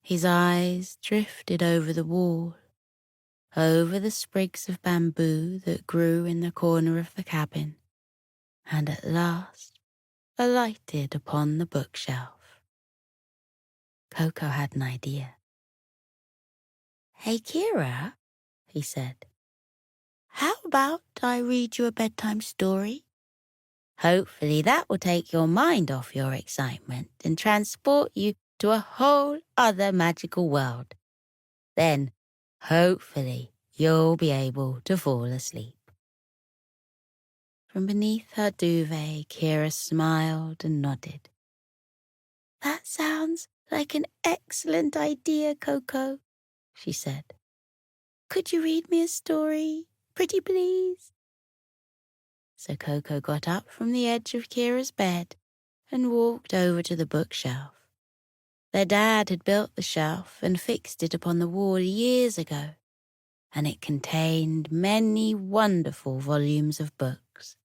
His eyes drifted over the wall, over the sprigs of bamboo that grew in the corner of the cabin, and at last alighted upon the bookshelf. Koko had an idea. Hey, Kira, he said, how about I read you a bedtime story? Hopefully that will take your mind off your excitement and transport you to a whole other magical world. Then, hopefully, you'll be able to fall asleep. From beneath her duvet, Kira smiled and nodded. That sounds like an excellent idea, Koko, she said. Could you read me a story, pretty please? So Koko got up from the edge of Kira's bed and walked over to the bookshelf. Their dad had built the shelf and fixed it upon the wall years ago, and it contained many wonderful volumes of books.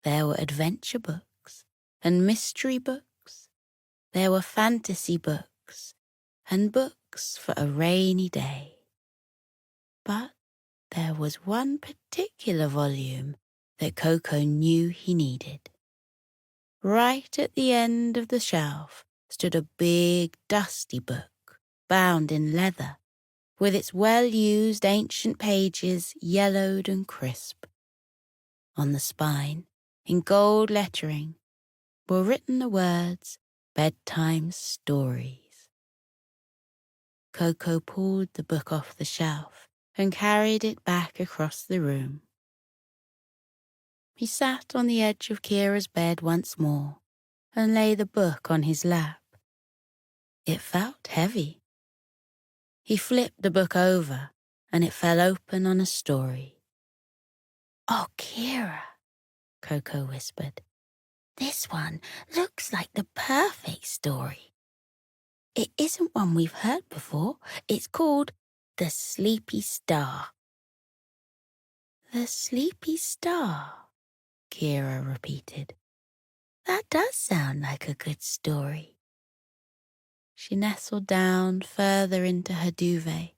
There were adventure books and mystery books. There were fantasy books and books for a rainy day. But there was one particular volume that Koko knew he needed. Right at the end of the shelf stood a big, dusty book, bound in leather, with its well-used ancient pages yellowed and crisp. On the spine, in gold lettering, were written the words, Bedtime Stories. Koko pulled the book off the shelf and carried it back across the room. He sat on the edge of Kira's bed once more and lay the book on his lap. It felt heavy. He flipped the book over and it fell open on a story. Oh, Kira, Koko whispered. This one looks like the perfect story. It isn't one we've heard before. It's called The Sleepy Star. The Sleepy Star, Kira repeated. That does sound like a good story. She nestled down further into her duvet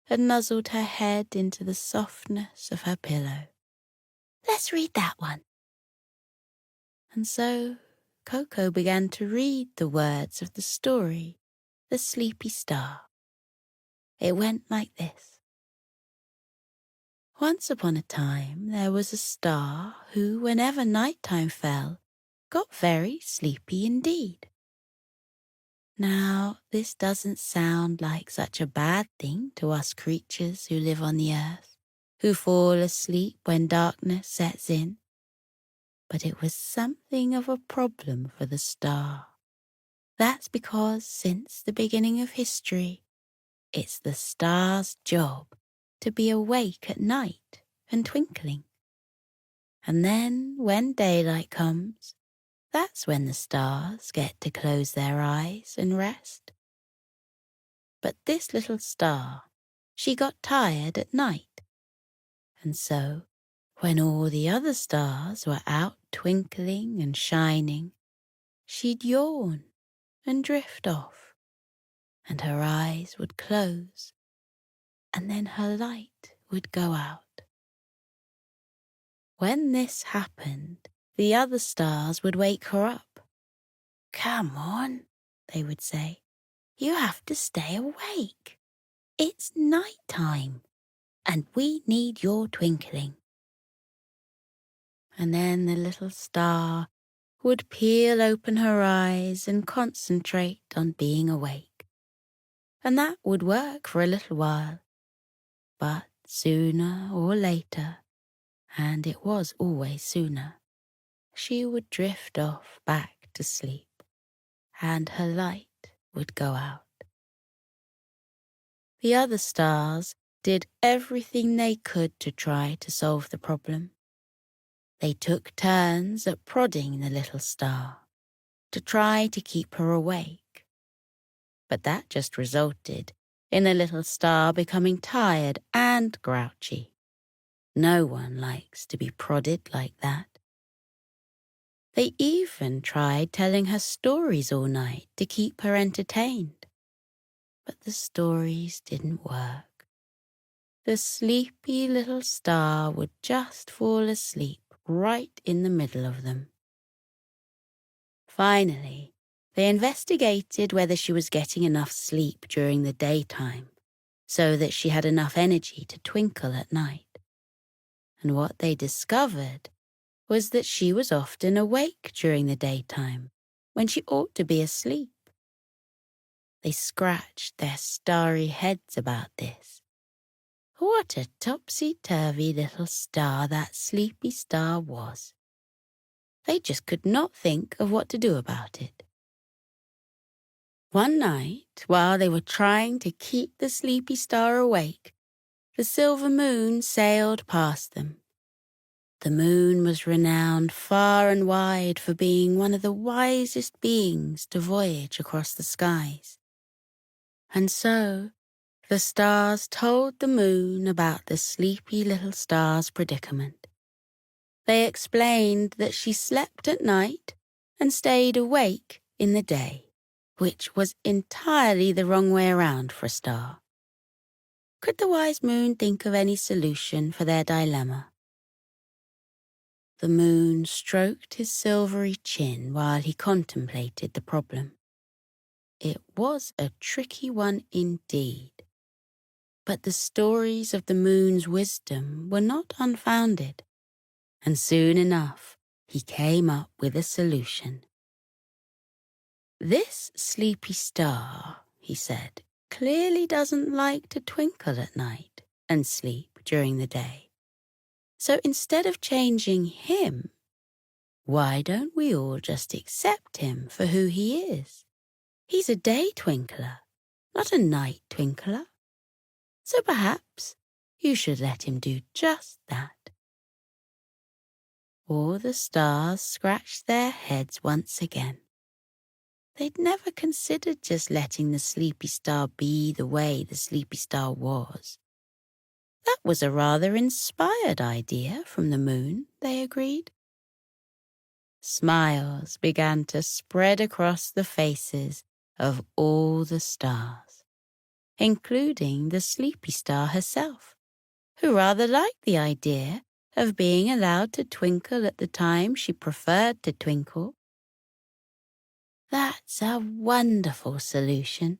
and nuzzled her head into the softness of her pillow. Let's read that one. And so Koko began to read the words of the story, The Sleepy Star. It went like this. Once upon a time there was a star who, whenever nighttime fell, got very sleepy indeed. Now, this doesn't sound like such a bad thing to us creatures who live on the earth, who fall asleep when darkness sets in. But it was something of a problem for the star. That's because since the beginning of history, it's the star's job to be awake at night and twinkling. And then when daylight comes, that's when the stars get to close their eyes and rest. But this little star, she got tired at night. And so, when all the other stars were out twinkling and shining, she'd yawn and drift off, and her eyes would close, and then her light would go out. When this happened, the other stars would wake her up. "Come on," they would say. "You have to stay awake. It's night time, and we need your twinkling." And then the little star would peel open her eyes and concentrate on being awake. And that would work for a little while. But sooner or later, and it was always sooner, she would drift off back to sleep, and her light would go out. The other stars did everything they could to try to solve the problem. They took turns at prodding the little star to try to keep her awake. But that just resulted in the little star becoming tired and grouchy. No one likes to be prodded like that. They even tried telling her stories all night to keep her entertained. But the stories didn't work. The sleepy little star would just fall asleep right in the middle of them. Finally, they investigated whether she was getting enough sleep during the daytime so that she had enough energy to twinkle at night. And what they discovered was that she was often awake during the daytime when she ought to be asleep. They scratched their starry heads about this. What a topsy-turvy little star that sleepy star was. They just could not think of what to do about it. One night, while they were trying to keep the sleepy star awake, the silver moon sailed past them. The moon was renowned far and wide for being one of the wisest beings to voyage across the skies. And so, the stars told the moon about the sleepy little star's predicament. They explained that she slept at night and stayed awake in the day, which was entirely the wrong way around for a star. Could the wise moon think of any solution for their dilemma? The moon stroked his silvery chin while he contemplated the problem. It was a tricky one indeed. But the stories of the moon's wisdom were not unfounded, and soon enough he came up with a solution. "This sleepy star," he said, "clearly doesn't like to twinkle at night and sleep during the day. So instead of changing him, why don't we all just accept him for who he is? He's a day twinkler, not a night twinkler. So perhaps you should let him do just that." All the stars scratched their heads once again. They'd never considered just letting the sleepy star be the way the sleepy star was. That was a rather inspired idea from the moon, they agreed. Smiles began to spread across the faces of all the stars, including the sleepy star herself, who rather liked the idea of being allowed to twinkle at the time she preferred to twinkle. "That's a wonderful solution,"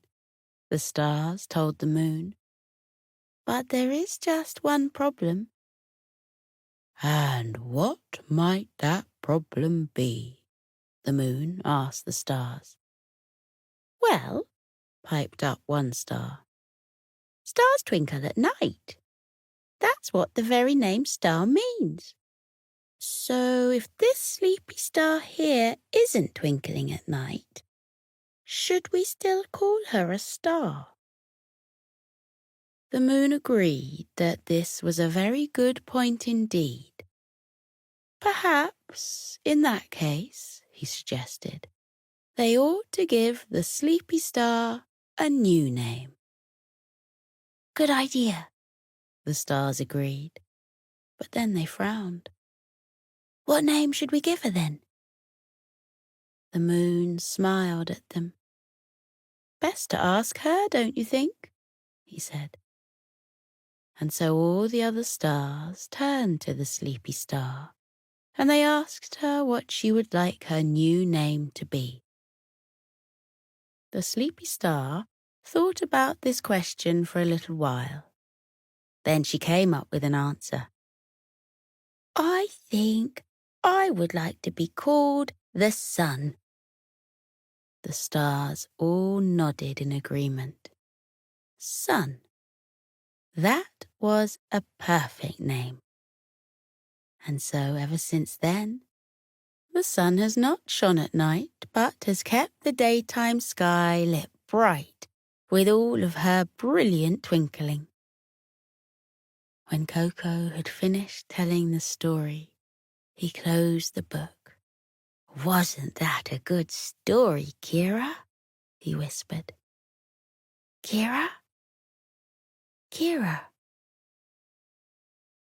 the stars told the moon. "But there is just one problem." "And what might that problem be?" the moon asked the stars. "Well," piped up one star, "stars twinkle at night. That's what the very name star means. So if this sleepy star here isn't twinkling at night, should we still call her a star?" The moon agreed that this was a very good point indeed. "Perhaps, in that case," he suggested, "they ought to give the sleepy star a new name." "Good idea," the stars agreed, but then they frowned. "What name should we give her then?" The moon smiled at them Best to ask her, don't you think? He said. And so all the other stars turned to the sleepy star, and they asked her what she would like her new name to be. The sleepy star thought about this question for a little while. Then she came up with an answer. I think I would like to be called the sun. The stars all nodded in agreement. Sun. That was a perfect name. And so ever since then, the sun has not shone at night, but has kept the daytime sky lit bright with all of her brilliant twinkling. When Koko had finished telling the story, he closed the book. Wasn't that a good story, Kira? He whispered. Kira? Kira?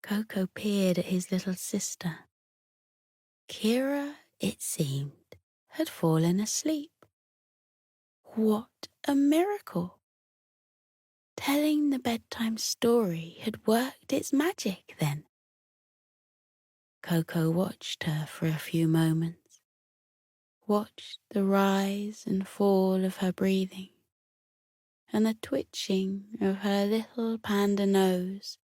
Koko peered at his little sister. Kira, it seemed, had fallen asleep. What a miracle! Telling the bedtime story had worked its magic then. Koko watched her for a few moments, watched the rise and fall of her breathing, and the twitching of her little panda nose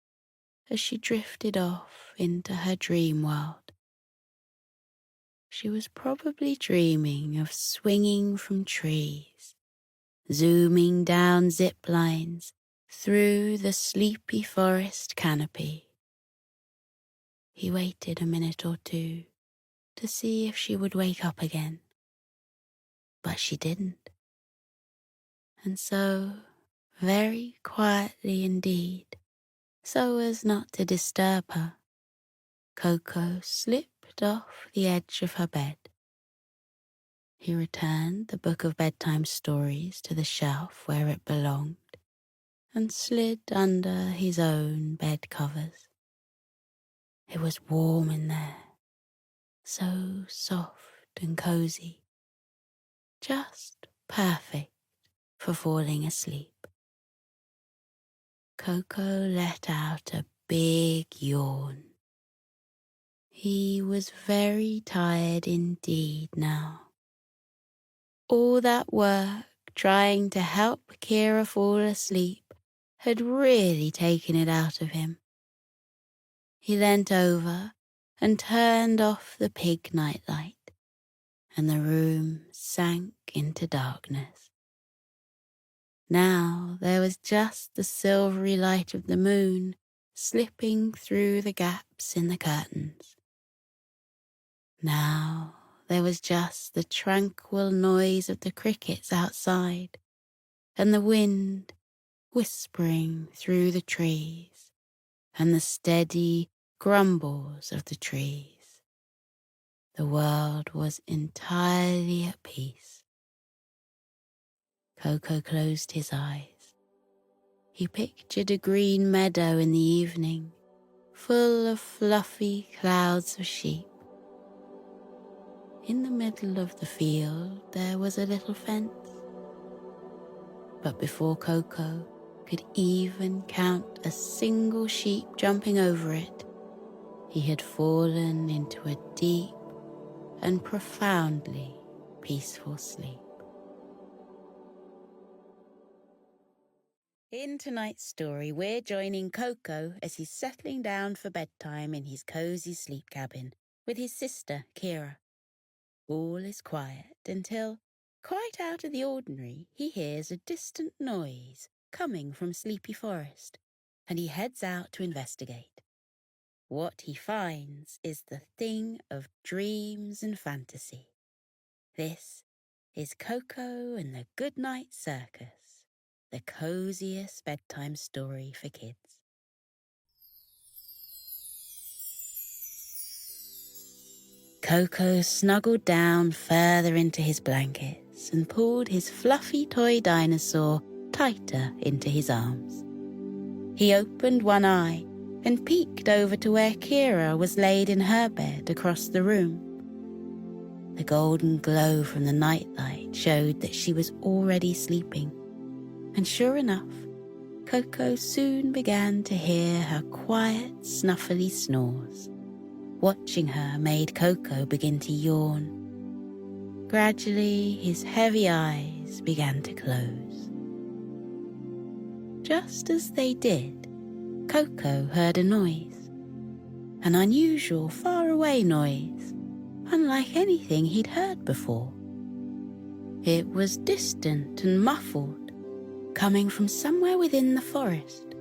as she drifted off into her dream world. She was probably dreaming of swinging from trees, zooming down zip lines through the sleepy forest canopy. He waited a minute or two to see if she would wake up again, but she didn't. And so, very quietly indeed, so as not to disturb her, Koko slipped off the edge of her bed. He returned the book of bedtime stories to the shelf where it belonged and slid under his own bed covers. It was warm in there, so soft and cozy, just perfect for falling asleep. Koko let out a big yawn. He was very tired indeed now. All that work trying to help Kira fall asleep had really taken it out of him. He leant over and turned off the pig nightlight, and the room sank into darkness. Now there was just the silvery light of the moon slipping through the gaps in the curtains. Now there was just the tranquil noise of the crickets outside, and the wind whispering through the trees, and the steady grumbles of the trees. The world was entirely at peace. Koko closed his eyes. He pictured a green meadow in the evening, full of fluffy clouds of sheep. In the middle of the field there was a little fence. But before Koko could even count a single sheep jumping over it, he had fallen into a deep and profoundly peaceful sleep. In tonight's story, we're joining Koko as he's settling down for bedtime in his cozy sleep cabin with his sister, Kira. All is quiet until, quite out of the ordinary, he hears a distant noise coming from Sleepy Forest, and he heads out to investigate. What he finds is the thing of dreams and fantasy. This is Koko and the Goodnight Circus, the coziest bedtime story for kids. Koko snuggled down further into his blankets and pulled his fluffy toy dinosaur tighter into his arms. He opened one eye and peeked over to where Kira was laid in her bed across the room. The golden glow from the nightlight showed that she was already sleeping, And sure enough, Koko soon began to hear her quiet, snuffly snores. Watching her made Koko begin to yawn. Gradually, his heavy eyes began to close. Just as they did, Koko heard a noise. An unusual, far-away noise, unlike anything he'd heard before. It was distant and muffled, coming from somewhere within the forest.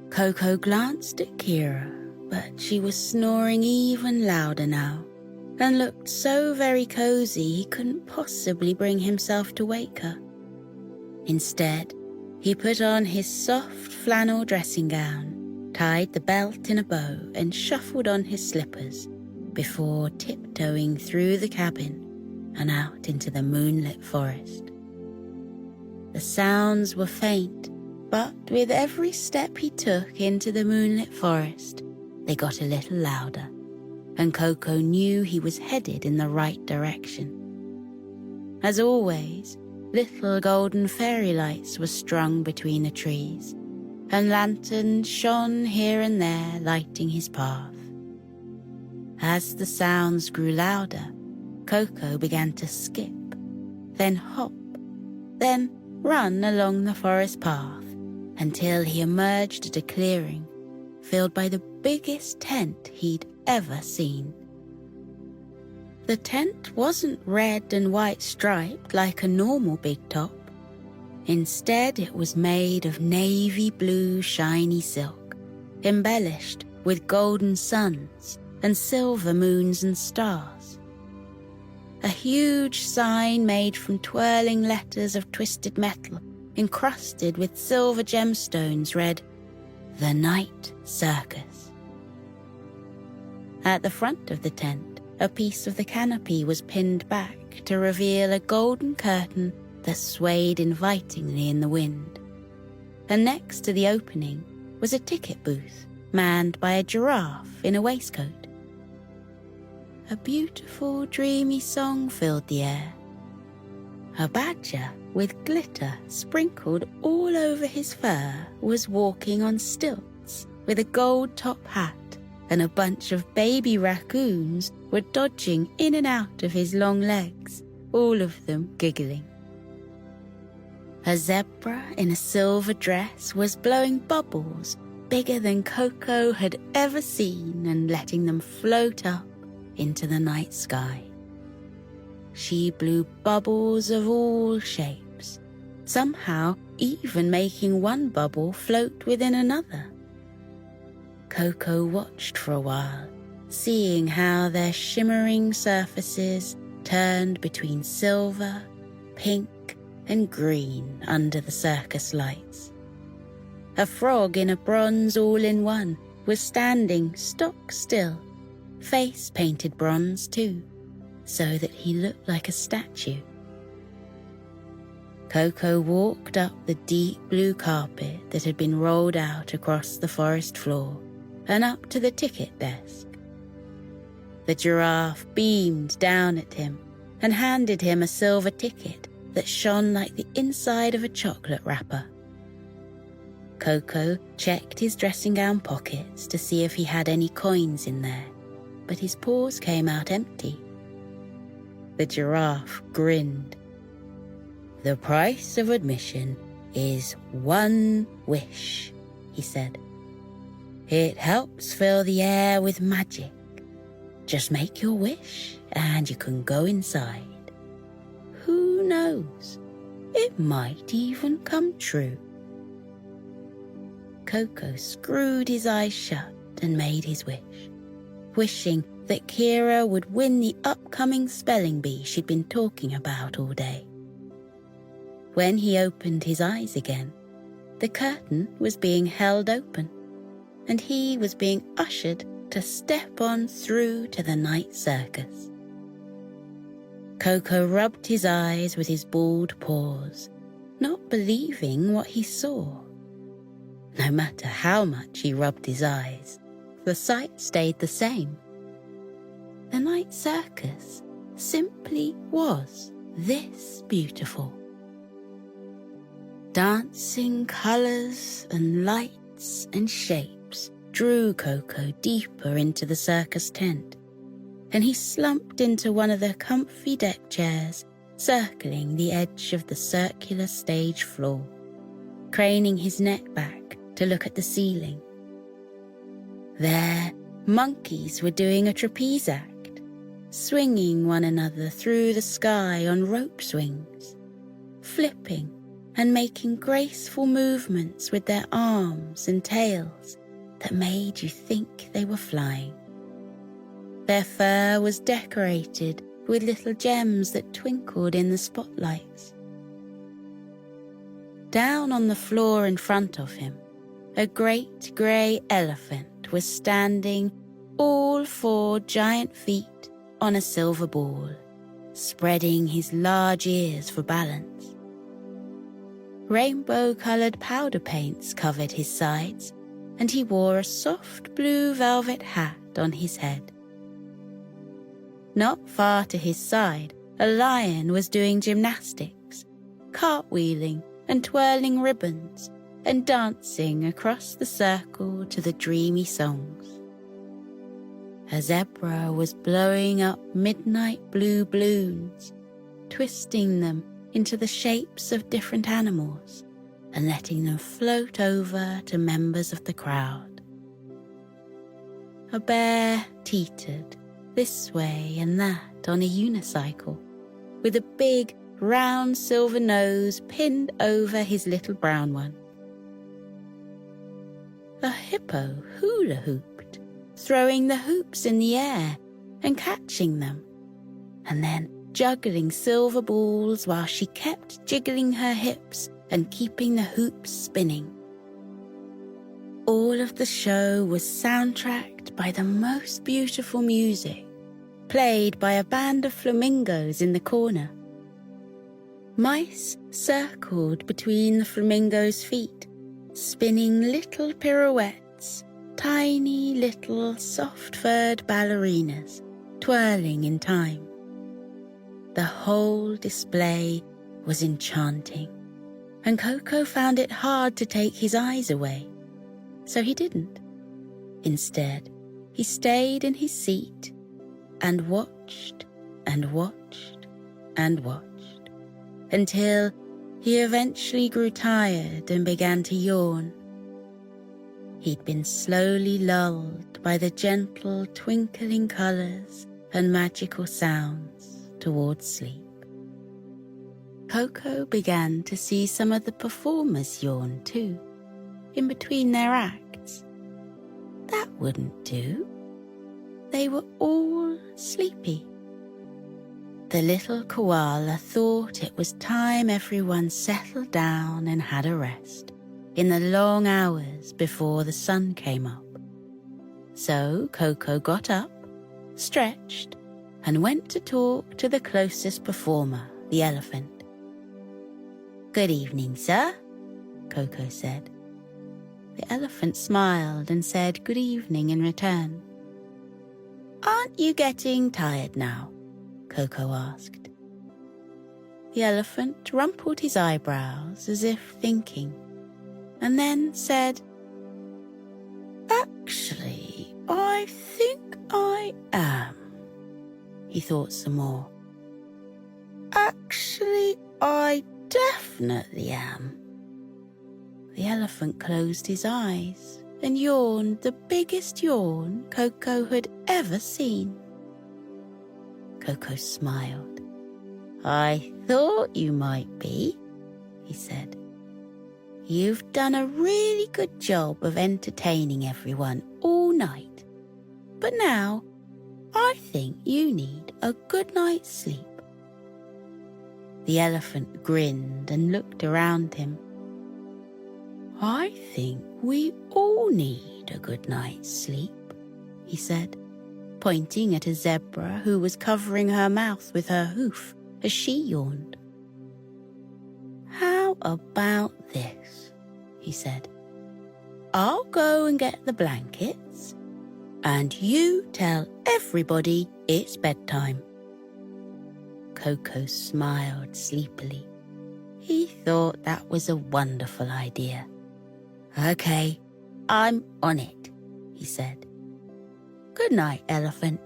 Koko glanced at Kira, but she was snoring even louder now, and looked so very cozy he couldn't possibly bring himself to wake her. Instead, he put on his soft flannel dressing gown, tied the belt in a bow, and shuffled on his slippers before tiptoeing through the cabin and out into the moonlit forest. The sounds were faint, but with every step he took into the moonlit forest, they got a little louder, and Koko knew he was headed in the right direction. As always, little golden fairy lights were strung between the trees, and lanterns shone here and there, lighting his path. As the sounds grew louder, Koko began to skip, then hop, then run along the forest path until he emerged at a clearing filled by the biggest tent he'd ever seen. The tent wasn't red and white striped like a normal big top. Instead, it was made of navy blue shiny silk, embellished with golden suns and silver moons and stars. A huge sign made from twirling letters of twisted metal, encrusted with silver gemstones, read, "The Night Circus." At the front of the tent, a piece of the canopy was pinned back to reveal a golden curtain that swayed invitingly in the wind. And next to the opening was a ticket booth manned by a giraffe in a waistcoat. A beautiful, dreamy song filled the air. A badger with glitter sprinkled all over his fur was walking on stilts with a gold top hat, and a bunch of baby raccoons were dodging in and out of his long legs, all of them giggling. A zebra in a silver dress was blowing bubbles bigger than Koko had ever seen and letting them float up into the night sky. She blew bubbles of all shapes, somehow even making one bubble float within another. Koko watched for a while, seeing how their shimmering surfaces turned between silver, pink, and green under the circus lights. A frog in a bronze all-in-one was standing stock still, face painted bronze too, so that he looked like a statue. Koko walked up the deep blue carpet that had been rolled out across the forest floor and up to the ticket desk. The giraffe beamed down at him and handed him a silver ticket that shone like the inside of a chocolate wrapper. Koko checked his dressing gown pockets to see if he had any coins in there, but his paws came out empty. The giraffe grinned. "The price of admission is 1 wish," he said. "It helps fill the air with magic. Just make your wish and you can go inside. Who knows? It might even come true." Koko screwed his eyes shut and made his wish, wishing that Kira would win the upcoming spelling bee she'd been talking about all day. When he opened his eyes again, the curtain was being held open, and he was being ushered to step on through to the night circus. Koko rubbed his eyes with his bald paws, not believing what he saw. No matter how much he rubbed his eyes, the sight stayed the same. The night circus simply was this beautiful. Dancing colours and lights and shapes drew Koko deeper into the circus tent, and he slumped into one of the comfy deck chairs circling the edge of the circular stage floor, craning his neck back to look at the ceiling. There, monkeys were doing a trapeze act, swinging one another through the sky on rope swings, flipping and making graceful movements with their arms and tails that made you think they were flying. Their fur was decorated with little gems that twinkled in the spotlights. Down on the floor in front of him, a great grey elephant was standing, all 4 giant feet on a silver ball, spreading his large ears for balance. Rainbow-coloured powder paints covered his sides, and he wore a soft blue velvet hat on his head. Not far to his side, a lion was doing gymnastics, cartwheeling and twirling ribbons, and dancing across the circle to the dreamy songs. A zebra was blowing up midnight blue balloons, twisting them into the shapes of different animals and letting them float over to members of the crowd. A bear teetered this way and that on a unicycle, with a big round silver nose pinned over his little brown one. A hippo hula hooped, throwing the hoops in the air and catching them, and then juggling silver balls while she kept jiggling her hips and keeping the hoops spinning. All of the show was soundtracked by the most beautiful music, played by a band of flamingos in the corner. Mice circled between the flamingos' feet, spinning little pirouettes, tiny little soft-furred ballerinas, twirling in time. The whole display was enchanting, and Koko found it hard to take his eyes away, so he didn't. Instead, he stayed in his seat and watched and watched and watched, until he eventually grew tired and began to yawn. He'd been slowly lulled by the gentle twinkling colours and magical sounds towards sleep. Koko began to see some of the performers yawn too, in between their acts. That wouldn't do. They were all sleepy. The little koala thought it was time everyone settled down and had a rest in the long hours before the sun came up. So Koko got up, stretched, and went to talk to the closest performer, the elephant. "Good evening, sir," Koko said. The elephant smiled and said good evening in return. "Aren't you getting tired now?" Koko asked. The elephant rumpled his eyebrows as if thinking, and then said, "Actually, I think I am." He thought some more. "Actually, I definitely am." The elephant closed his eyes and yawned the biggest yawn Koko had ever seen. Koko smiled. "I thought you might be," he said. "You've done a really good job of entertaining everyone all night. But now, I think you need a good night's sleep." The elephant grinned and looked around him. "I think we all need a good night's sleep," he said, pointing at a zebra who was covering her mouth with her hoof as she yawned. "How about this?" he said. "I'll go and get the blankets, and you tell everybody it's bedtime." Koko smiled sleepily. He thought that was a wonderful idea. "Okay, I'm on it," he said. "Good night, Elephant."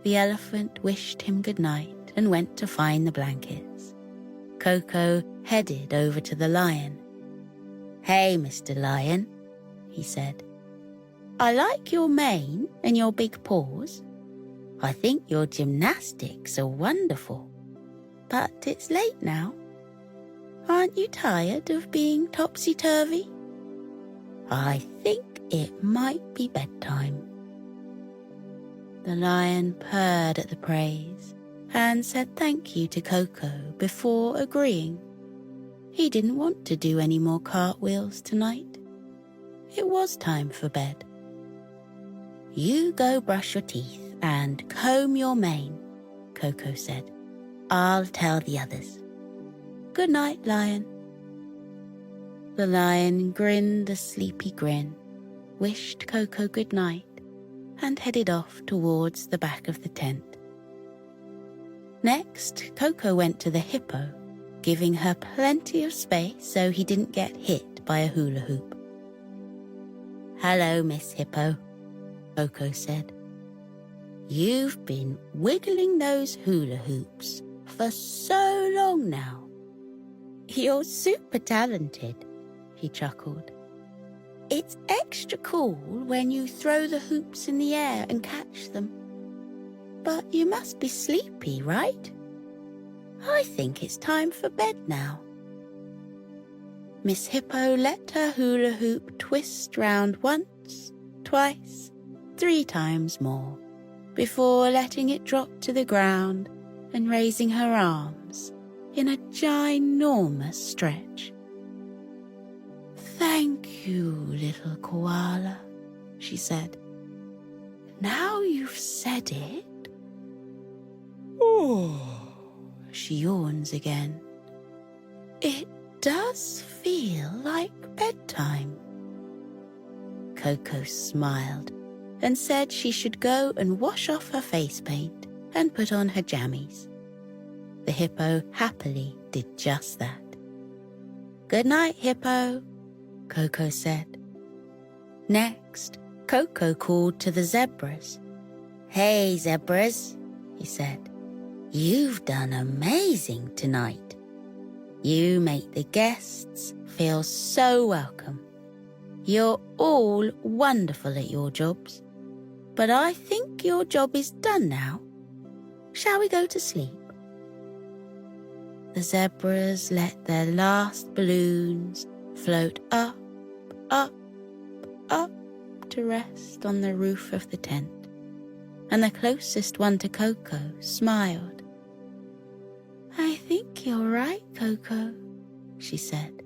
The elephant wished him good night and went to find the blankets. Koko headed over to the lion. "Hey, Mr. Lion," he said. "I like your mane and your big paws. I think your gymnastics are wonderful. But it's late now. Aren't you tired of being topsy-turvy? I think it might be bedtime." The lion purred at the praise and said thank you to Koko before agreeing. He didn't want to do any more cartwheels tonight. It was time for bed. "You go brush your teeth and comb your mane," Koko said. "I'll tell the others. Good night, Lion." The lion grinned a sleepy grin, wished Koko good night, and headed off towards the back of the tent. Next, Koko went to the hippo, giving her plenty of space so he didn't get hit by a hula hoop. "Hello, Miss Hippo," Koko said. "You've been wiggling those hula hoops for so long now." "You're super talented," he chuckled. "It's extra cool when you throw the hoops in the air and catch them. But you must be sleepy, right? I think it's time for bed now." Miss Hippo let her hula hoop twist round once, twice, 3 times more, before letting it drop to the ground and raising her arms in a ginormous stretch. "Thank you, little koala," she said. "Now you've said it." "Oh," she yawns again. "It does feel like bedtime." Koko smiled and said she should go and wash off her face paint and put on her jammies. The hippo happily did just that. "Good night, Hippo," Koko said. Next, Koko called to the zebras. "Hey, zebras," he said. "You've done amazing tonight. You make the guests feel so welcome. You're all wonderful at your jobs, but I think your job is done now. Shall we go to sleep?" The zebras let their last balloons float up, up, up to rest on the roof of the tent, and the closest one to Koko smiled. "I think you're right, Koko," she said.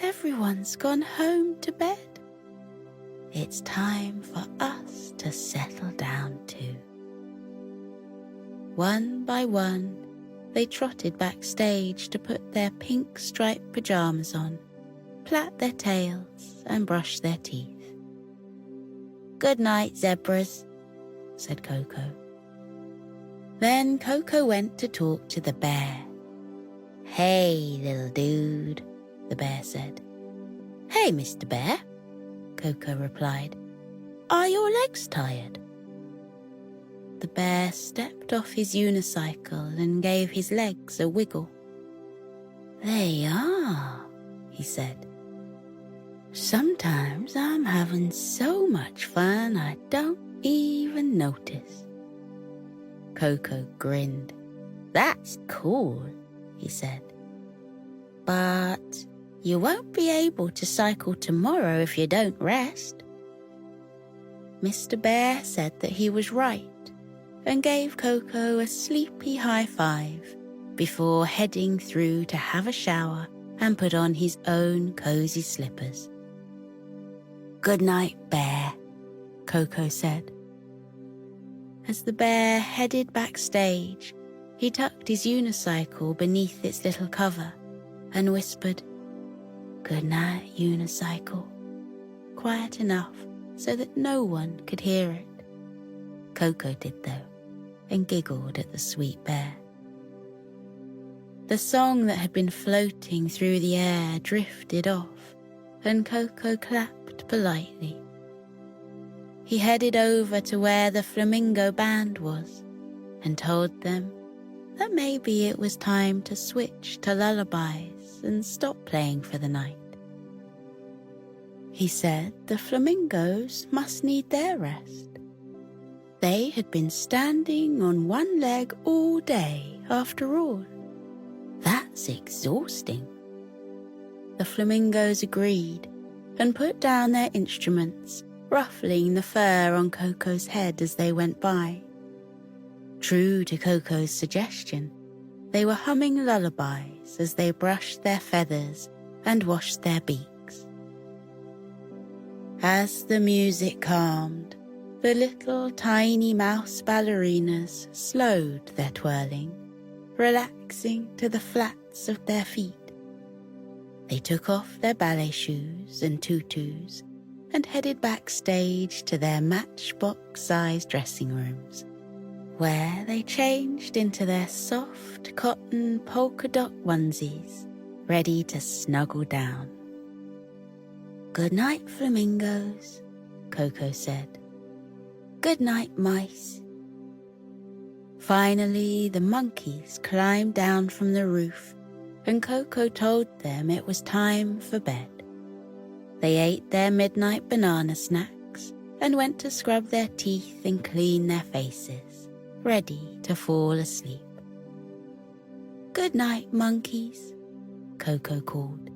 "Everyone's gone home to bed. It's time for us to settle down too." One by one, they trotted backstage to put their pink striped pajamas on, plait their tails, and brush their teeth. "Good night, zebras," said Koko. Then Koko went to talk to the bear. "Hey, little dude," the bear said. "Hey, Mr. Bear," Koko replied. "Are your legs tired?" The bear stepped off his unicycle and gave his legs a wiggle. "They are," he said. "Sometimes I'm having so much fun I don't even notice." Koko grinned. "That's cool," he said. "But you won't be able to cycle tomorrow if you don't rest." Mr. Bear said that he was right and gave Koko a sleepy high five before heading through to have a shower and put on his own cozy slippers. "Good night, Bear," Koko said. As the bear headed backstage, he tucked his unicycle beneath its little cover and whispered, "Good night, unicycle," quiet enough so that no one could hear it. Koko did though, and giggled at the sweet bear. The song that had been floating through the air drifted off, and Koko clapped politely. He headed over to where the flamingo band was and told them that maybe it was time to switch to lullabies and stop playing for the night. He said the flamingos must need their rest. They had been standing on one leg all day after all. That's exhausting. The flamingos agreed and put down their instruments, ruffling the fur on Koko's head as they went by. True to Koko's suggestion, they were humming lullabies as they brushed their feathers and washed their beaks. As the music calmed, the little tiny mouse ballerinas slowed their twirling, relaxing to the flats of their feet. They took off their ballet shoes and tutus and headed backstage to their matchbox-sized dressing rooms, where they changed into their soft cotton polka dot onesies, ready to snuggle down. "Good night, flamingos," Koko said. "Good night, mice." Finally, the monkeys climbed down from the roof, and Koko told them it was time for bed. They ate their midnight banana snacks and went to scrub their teeth and clean their faces, ready to fall asleep. "Good night, monkeys," Koko called.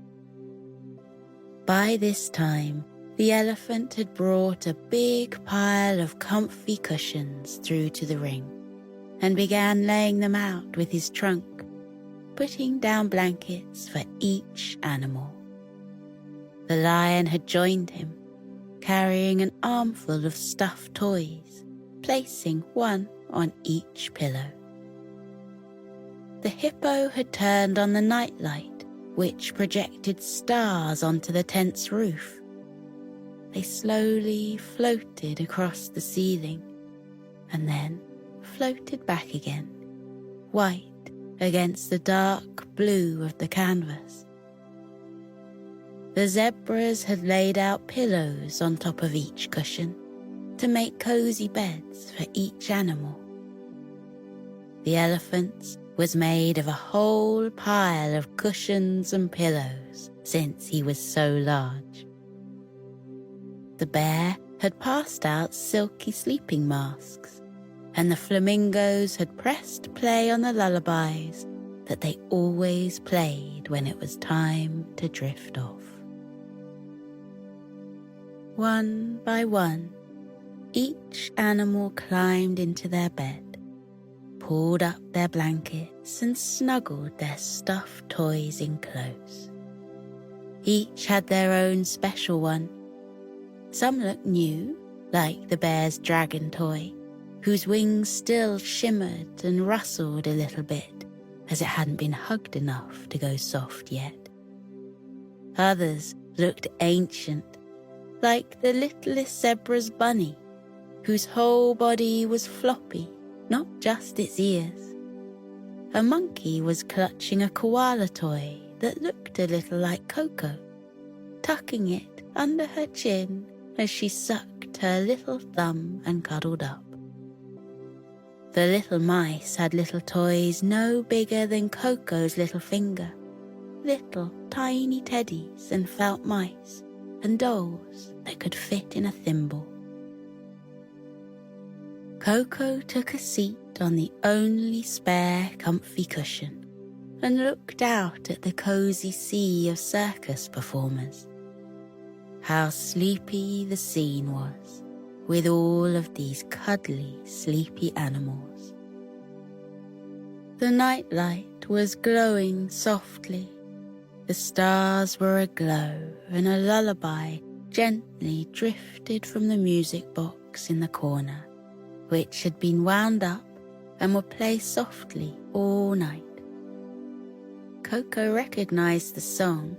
By this time, the elephant had brought a big pile of comfy cushions through to the ring and began laying them out with his trunk, putting down blankets for each animal. The lion had joined him, carrying an armful of stuffed toys, placing one on each pillow. The hippo had turned on the nightlight, which projected stars onto the tent's roof. They slowly floated across the ceiling and then floated back again, white against the dark blue of the canvas. The zebras had laid out pillows on top of each cushion to make cozy beds for each animal. The elephant's was made of a whole pile of cushions and pillows since he was so large. The bear had passed out silky sleeping masks, and the flamingos had pressed play on the lullabies that they always played when it was time to drift off. One by one, each animal climbed into their bed, pulled up their blankets and snuggled their stuffed toys in close. Each had their own special one. Some looked new, like the bear's dragon toy, whose wings still shimmered and rustled a little bit, as it hadn't been hugged enough to go soft yet. Others looked ancient, like the littlest zebra's bunny, whose whole body was floppy, not just its ears. A monkey was clutching a koala toy that looked a little like Koko, tucking it under her chin as she sucked her little thumb and cuddled up. The little mice had little toys no bigger than Koko's little finger, little tiny teddies and felt mice and dolls that could fit in a thimble. Koko took a seat on the only spare comfy cushion and looked out at the cozy sea of circus performers. How sleepy the scene was, with all of these cuddly, sleepy animals. The nightlight was glowing softly. The stars were aglow, and a lullaby gently drifted from the music box in the corner, which had been wound up and would play softly all night. Koko recognized the song.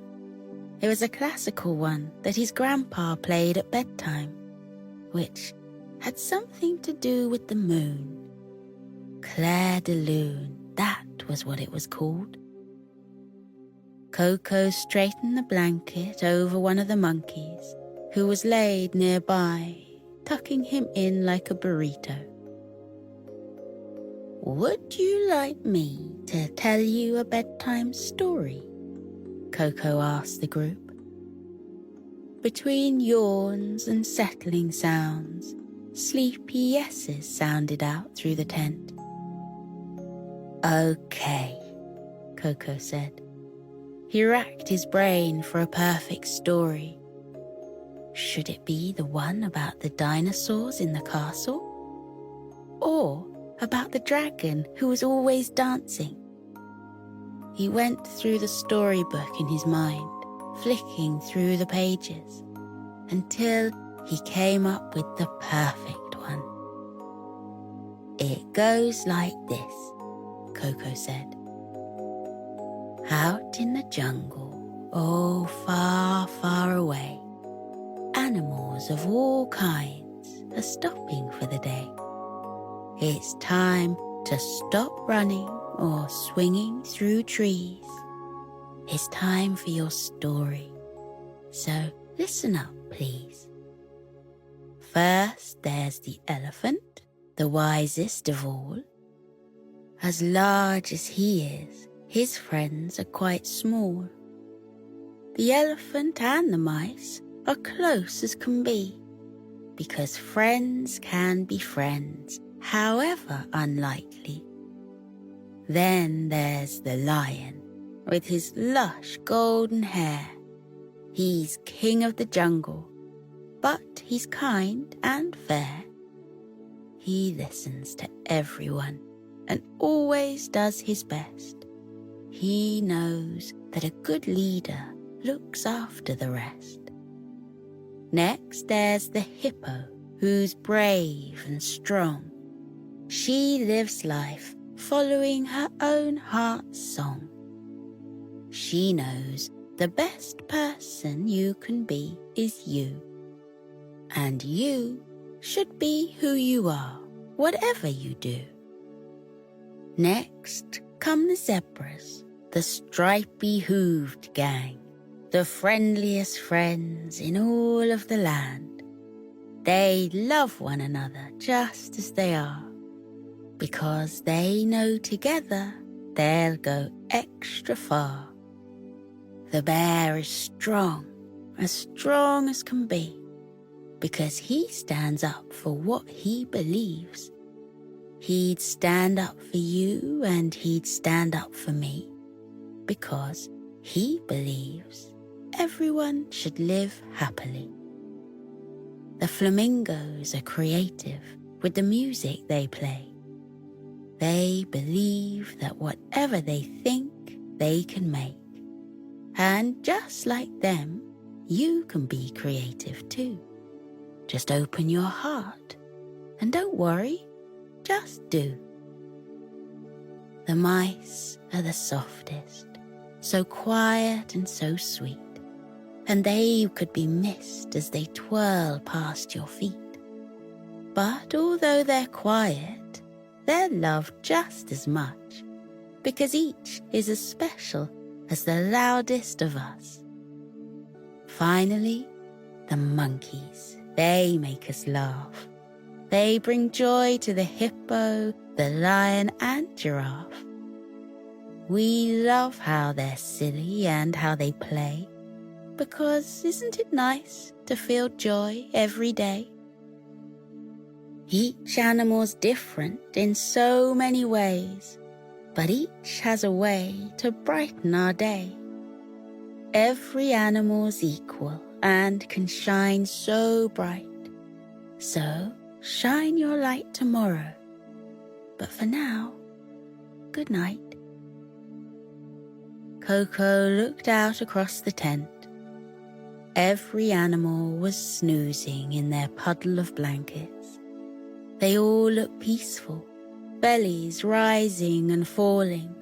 It was a classical one that his grandpa played at bedtime, which had something to do with the moon. Clair de Lune, that was what it was called, Koko straightened the blanket over one of the monkeys, who was laid nearby, tucking him in like a burrito. "Would you like me to tell you a bedtime story?" Koko asked the group. Between yawns and settling sounds, sleepy yeses sounded out through the tent. "Okay," Koko said. He racked his brain for a perfect story. Should it be the one about the dinosaurs in the castle? Or about the dragon who was always dancing? He went through the storybook in his mind, flicking through the pages, until he came up with the perfect one. "It goes like this," Koko said. "Out in the jungle, oh far, far away, animals of all kinds are stopping for the day. It's time to stop running or swinging through trees. It's time for your story, so listen up, please. First, there's the elephant, the wisest of all. As large as he is, his friends are quite small. The elephant and the mice are close as can be, because friends can be friends, however unlikely. Then there's the lion, with his lush golden hair. He's king of the jungle, but he's kind and fair. He listens to everyone and always does his best. He knows that a good leader looks after the rest. Next, there's the hippo, who's brave and strong. She lives life following her own heart's song. She knows the best person you can be is you. And you should be who you are, whatever you do. Next come the zebras, the stripy hooved gang, the friendliest friends in all of the land. They love one another just as they are, because they know together they'll go extra far. The bear is strong as can be, because he stands up for what he believes. He'd stand up for you and he'd stand up for me, because he believes everyone should live happily. The flamingos are creative with the music they play. They believe that whatever they think, they can make. And just like them, you can be creative too. Just open your heart and don't worry, just do. The mice are the softest, so quiet and so sweet, and they could be missed as they twirl past your feet. But although they're quiet, they're loved just as much, because each is as special as the loudest of us. Finally, the monkeys, they make us laugh. They bring joy to the hippo, the lion, and giraffe. We love how they're silly and how they play, because isn't it nice to feel joy every day? Each animal's different in so many ways, but each has a way to brighten our day. Every animal's equal and can shine so bright. So shine your light tomorrow. But for now, good night. Koko looked out across the tent. Every animal was snoozing in their puddle of blankets. They all looked peaceful, bellies rising and falling,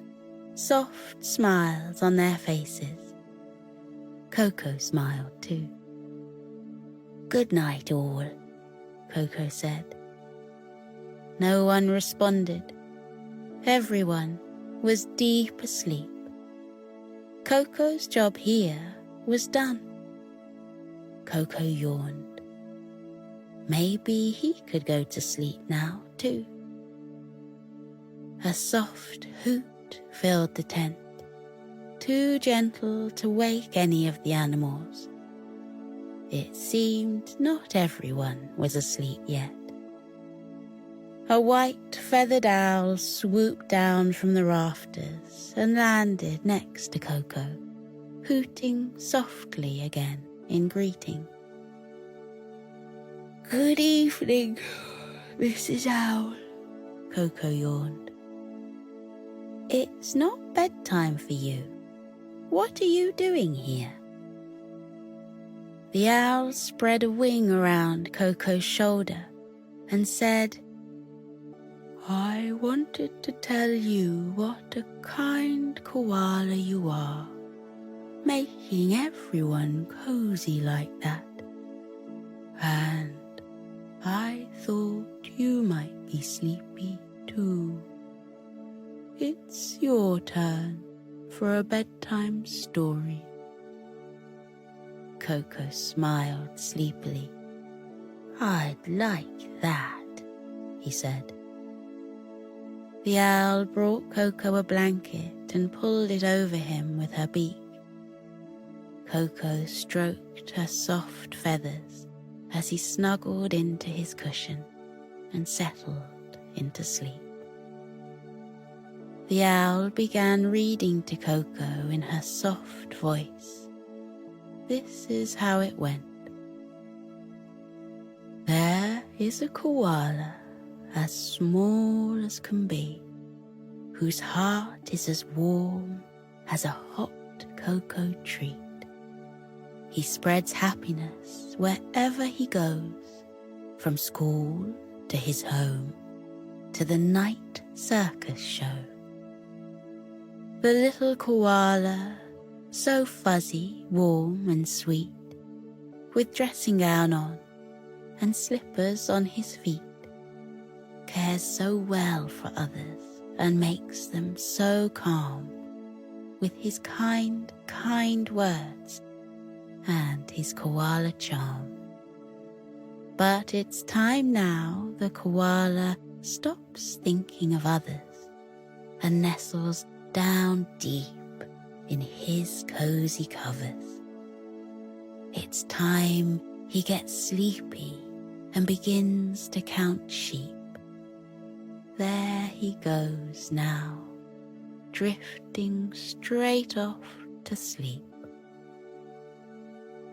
soft smiles on their faces. Koko smiled too. Good night all, Koko said. No one responded. Everyone was deep asleep. Koko's job here was done. Koko yawned. Maybe he could go to sleep now, too. A soft hoot filled the tent, too gentle to wake any of the animals. It seemed not everyone was asleep yet. A white feathered owl swooped down from the rafters and landed next to Koko, hooting softly again in greeting. "Good evening, Mrs. Owl," Koko yawned. "It's not bedtime for you. What are you doing here?" The owl spread a wing around Koko's shoulder and said, "I wanted to tell you what a kind koala you are, making everyone cozy like that. And I thought you might be sleepy too. It's your turn for a bedtime story." Koko smiled sleepily. "I'd like that," he said. The owl brought Koko a blanket and pulled it over him with her beak. Koko stroked her soft feathers as he snuggled into his cushion and settled into sleep. The owl began reading to Koko in her soft voice. This is how it went. "There is a koala as small as can be, whose heart is as warm as a hot cocoa treat. He spreads happiness wherever he goes, from school to his home, to the night circus show. The little koala, so fuzzy, warm and sweet, with dressing gown on and slippers on his feet, cares so well for others and makes them so calm with his kind, kind words and his koala charm. But it's time now the koala stops thinking of others and nestles down deep in his cozy covers. It's time he gets sleepy and begins to count sheep. There he goes now, drifting straight off to sleep."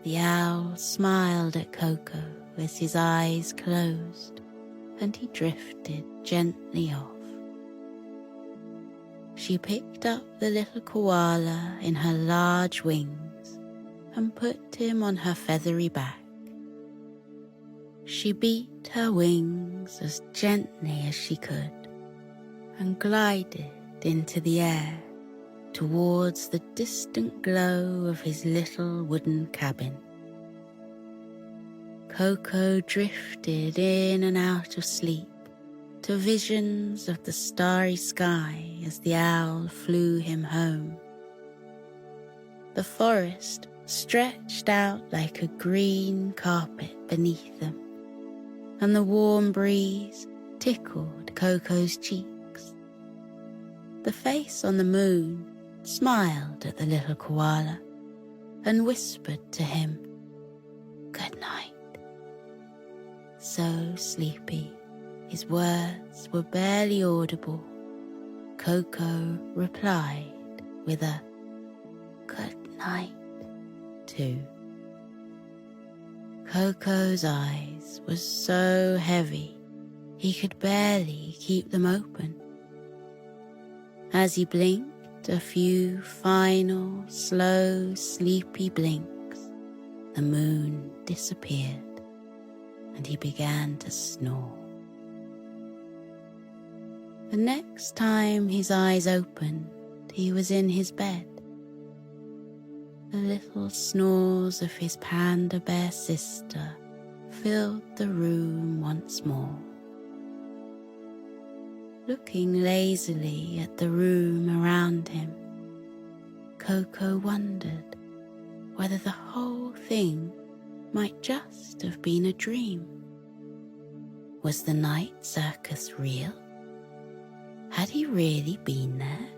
The owl smiled at Koko as his eyes closed and he drifted gently off. She picked up the little koala in her large wings and put him on her feathery back. She beat her wings as gently as she could and glided into the air towards the distant glow of his little wooden cabin. Koko drifted in and out of sleep to visions of the starry sky as the owl flew him home. The forest stretched out like a green carpet beneath them, and the warm breeze tickled Koko's cheeks. The face on the moon smiled at the little koala and whispered to him, "Good night." So sleepy, his words were barely audible. Koko replied with a "Good night" too. Koko's eyes were so heavy he could barely keep them open. As he blinked a few final, slow, sleepy blinks, the moon disappeared and he began to snore. The next time his eyes opened, he was in his bed. The little snores of his panda bear sister filled the room once more. Looking lazily at the room around him, Koko wondered whether the whole thing might just have been a dream. Was the night circus real? Had he really been there?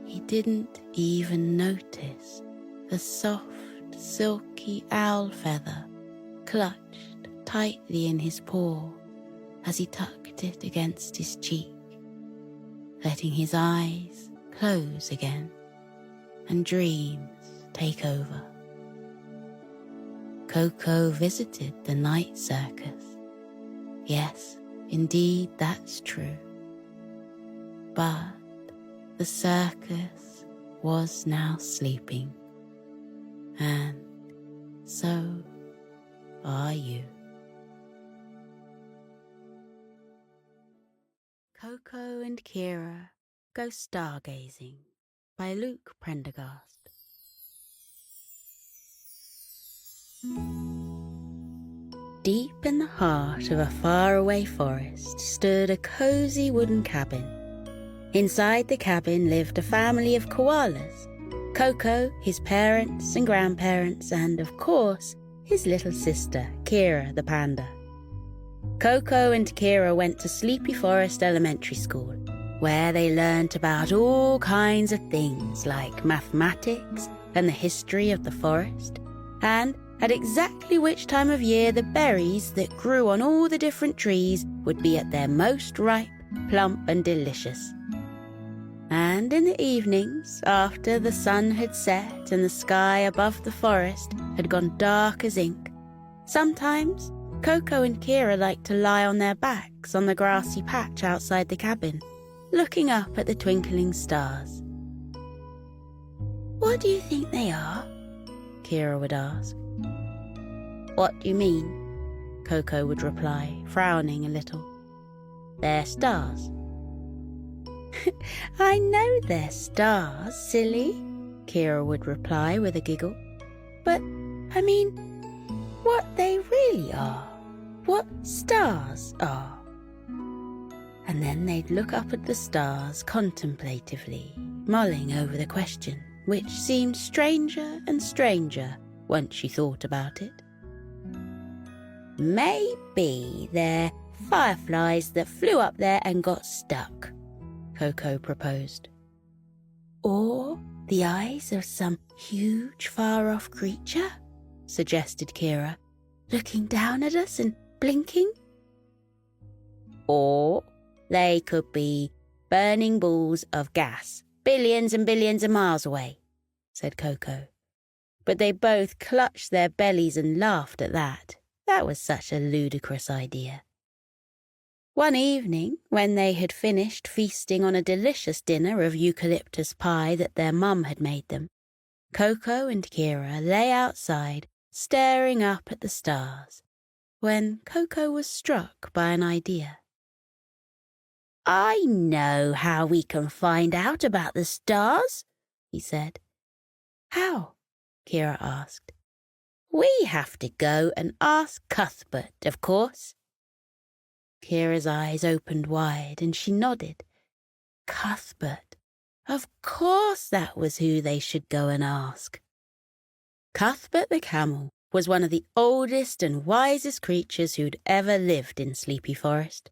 He didn't even notice the soft, silky owl feather clutched tightly in his paw as he tucked it against his cheek, letting his eyes close again and dreams take over. Koko visited the night circus. Yes, indeed, that's true. But the circus was now sleeping, and so are you. Koko and Kira Go Stargazing by Luke Prendergast. Deep in the heart of a faraway forest stood a cozy wooden cabin. Inside the cabin lived a family of koalas: Koko, his parents and grandparents, and, of course, his little sister, Kira the panda. Koko and Kira went to Sleepy Forest Elementary School, where they learnt about all kinds of things like mathematics and the history of the forest, and at exactly which time of year the berries that grew on all the different trees would be at their most ripe, plump and delicious. And in the evenings, after the sun had set and the sky above the forest had gone dark as ink, sometimes Koko and Kira liked to lie on their backs on the grassy patch outside the cabin, looking up at the twinkling stars. "What do you think they are?" Kira would ask. "What do you mean?" Koko would reply, frowning a little. "They're stars." "I know they're stars, silly," Kira would reply with a giggle. "But, I mean, what they really are, what stars are." And then they'd look up at the stars contemplatively, mulling over the question, which seemed stranger and stranger once she thought about it. "Maybe they're fireflies that flew up there and got stuck," Koko proposed. "Or the eyes of some huge far-off creature," suggested Kira, "looking down at us and blinking." "Or they could be burning balls of gas billions and billions of miles away," said Koko. But they both clutched their bellies and laughed at that. That was such a ludicrous idea. One evening, when they had finished feasting on a delicious dinner of eucalyptus pie that their mum had made them, Koko and Kira lay outside, staring up at the stars, when Koko was struck by an idea. "I know how we can find out about the stars," he said. "How?" Kira asked. "We have to go and ask Cuthbert, of course." Kira's eyes opened wide and she nodded. Cuthbert. Of course that was who they should go and ask. Cuthbert the camel was one of the oldest and wisest creatures who'd ever lived in Sleepy Forest.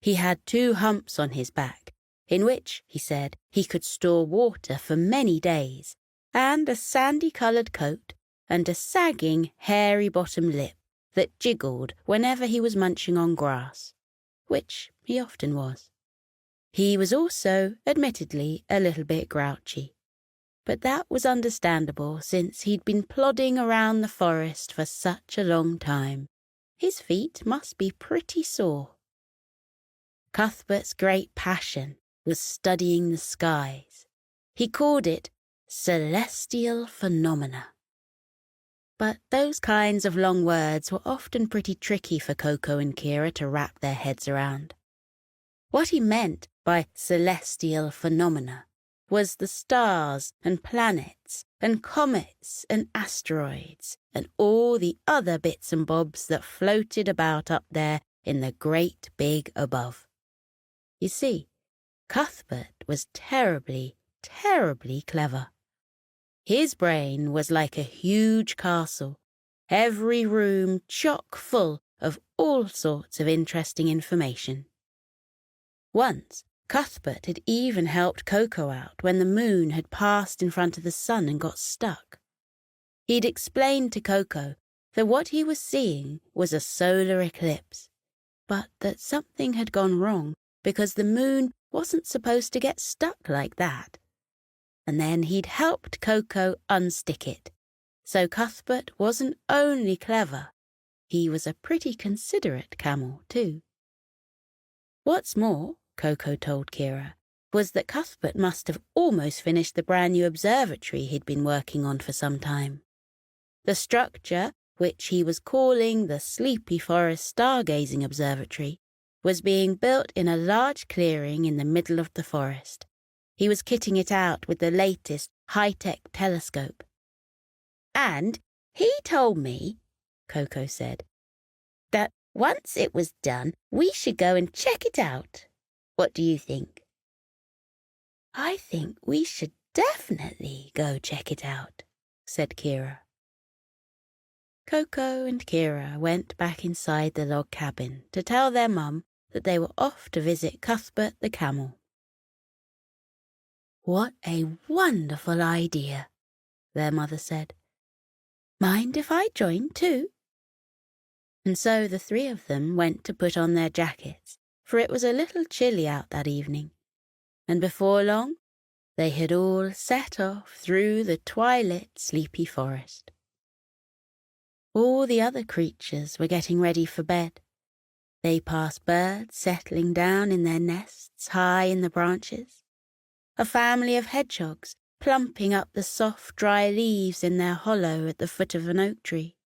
He had 2 humps on his back, in which, he said, he could store water for many days, and a sandy-coloured coat, and a sagging, hairy-bottomed lip that jiggled whenever he was munching on grass, which he often was. He was also, admittedly, a little bit grouchy, but that was understandable since he'd been plodding around the forest for such a long time. His feet must be pretty sore. Cuthbert's great passion was studying the skies. He called it celestial phenomena. But those kinds of long words were often pretty tricky for Koko and Kira to wrap their heads around. What he meant by celestial phenomena was the stars and planets and comets and asteroids and all the other bits and bobs that floated about up there in the great big above. You see, Cuthbert was terribly, terribly clever. His brain was like a huge castle, every room chock full of all sorts of interesting information. Once, Cuthbert had even helped Koko out when the moon had passed in front of the sun and got stuck. He'd explained to Koko that what he was seeing was a solar eclipse, but that something had gone wrong because the moon wasn't supposed to get stuck like that. And then he'd helped Koko unstick it, so Cuthbert wasn't only clever, he was a pretty considerate camel too. What's more, Koko told Kira, was that Cuthbert must have almost finished the brand new observatory he'd been working on for some time. The structure, which he was calling the Sleepy Forest Stargazing Observatory, was being built in a large clearing in the middle of the forest. He was kitting it out with the latest high-tech telescope. "And he told me," Koko said, "that once it was done, we should go and check it out. What do you think?" "I think we should definitely go check it out," said Kira. Koko and Kira went back inside the log cabin to tell their mum that they were off to visit Cuthbert the camel. "What a wonderful idea," their mother said. "Mind if I join too?" And so the three of them went to put on their jackets, for it was a little chilly out that evening, and before long they had all set off through the twilit sleepy forest. All the other creatures were getting ready for bed. They passed birds settling down in their nests high in the branches, a family of hedgehogs plumping up the soft dry leaves in their hollow at the foot of an oak tree,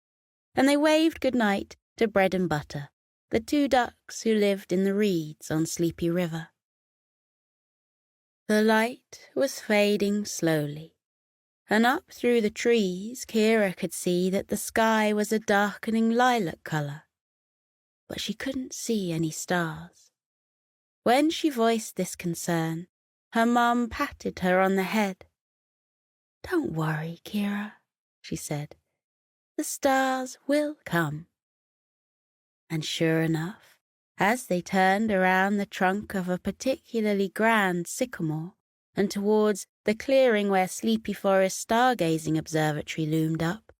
and they waved good-night to Bread and Butter, the two ducks who lived in the reeds on Sleepy River. The light was fading slowly, and up through the trees Kira could see that the sky was a darkening lilac colour, but she couldn't see any stars. When she voiced this concern, her mum patted her on the head. "Don't worry, Kira," she said. "The stars will come." And sure enough, as they turned around the trunk of a particularly grand sycamore and towards the clearing where Sleepy Forest Stargazing Observatory loomed up,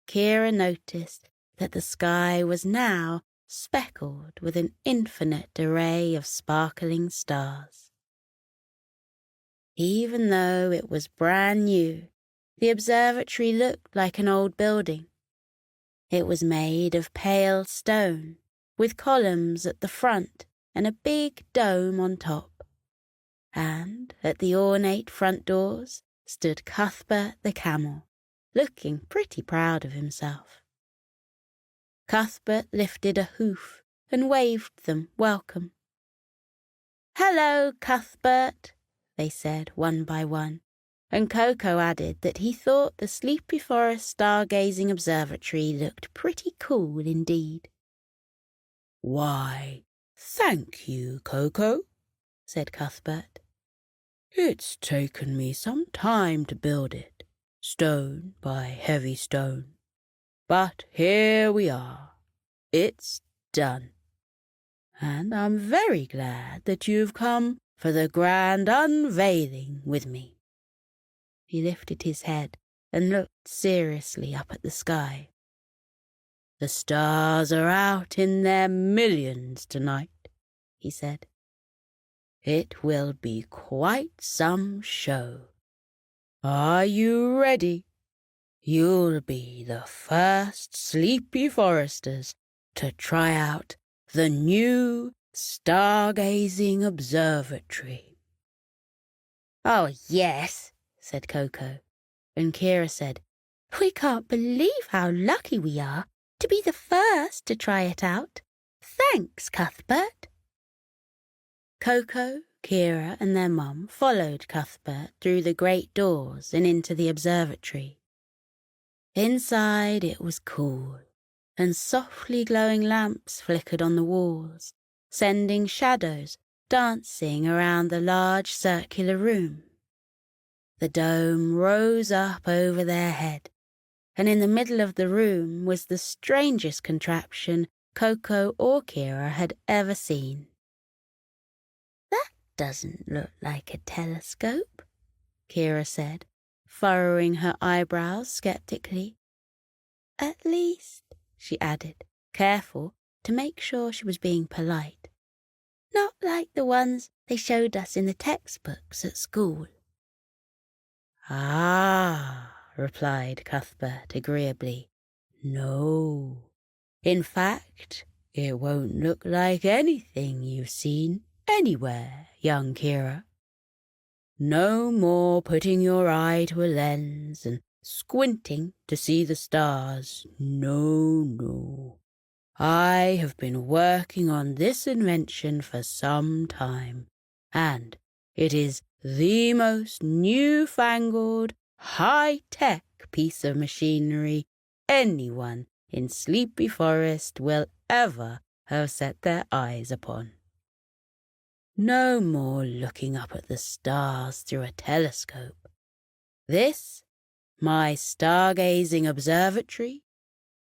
Kira noticed that the sky was now speckled with an infinite array of sparkling stars. Even though it was brand new, the observatory looked like an old building. It was made of pale stone, with columns at the front and a big dome on top. And at the ornate front doors stood Cuthbert the camel, looking pretty proud of himself. Cuthbert lifted a hoof and waved them welcome. "Hello, Cuthbert," they said one by one, and Koko added that he thought the Sleepy Forest Stargazing Observatory looked pretty cool indeed. "Why, thank you, Koko," said Cuthbert. "It's taken me some time to build it, stone by heavy stone. But here we are. It's done. And I'm very glad that you've come for the grand unveiling with me." He lifted his head and looked seriously up at the sky. "The stars are out in their millions tonight," he said. "It will be quite some show. Are you ready? You'll be the first Sleepy Foresters to try out the new Stargazing Observatory." "Oh, yes," said Koko, and Kira said, "We can't believe how lucky we are to be the first to try it out. Thanks, Cuthbert." Koko, Kira and their mum followed Cuthbert through the great doors and into the observatory. Inside it was cool, and softly glowing lamps flickered on the walls, sending shadows dancing around the large circular room. The dome rose up over their head, and in the middle of the room was the strangest contraption Koko or Kira had ever seen. "That doesn't look like a telescope," Kira said, furrowing her eyebrows skeptically. "At least," she added, careful to make sure she was being polite, "not like the ones they showed us in the textbooks at school." "Ah," replied Cuthbert agreeably. "No. In fact, it won't look like anything you've seen anywhere, young Kira. No more putting your eye to a lens and squinting to see the stars. No, no. I have been working on this invention for some time, and it is the most newfangled, high-tech piece of machinery anyone in Sleepy Forest will ever have set their eyes upon. No more looking up at the stars through a telescope. This, my stargazing observatory,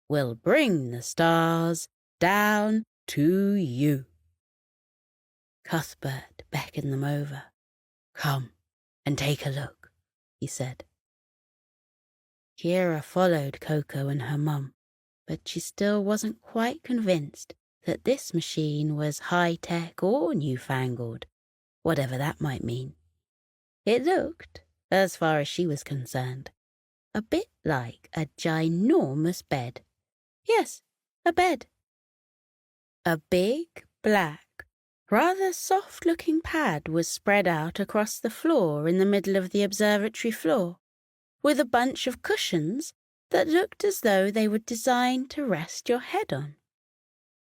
will bring the stars down to you." Cuthbert beckoned them over. "Come and take a look," he said. Kira followed Koko and her mum, but she still wasn't quite convinced that this machine was high-tech or newfangled, whatever that might mean. It looked, as far as she was concerned, a bit like a ginormous bed. Yes, a bed. A big, black, rather soft-looking pad was spread out across the floor in the middle of the observatory floor, with a bunch of cushions that looked as though they were designed to rest your head on.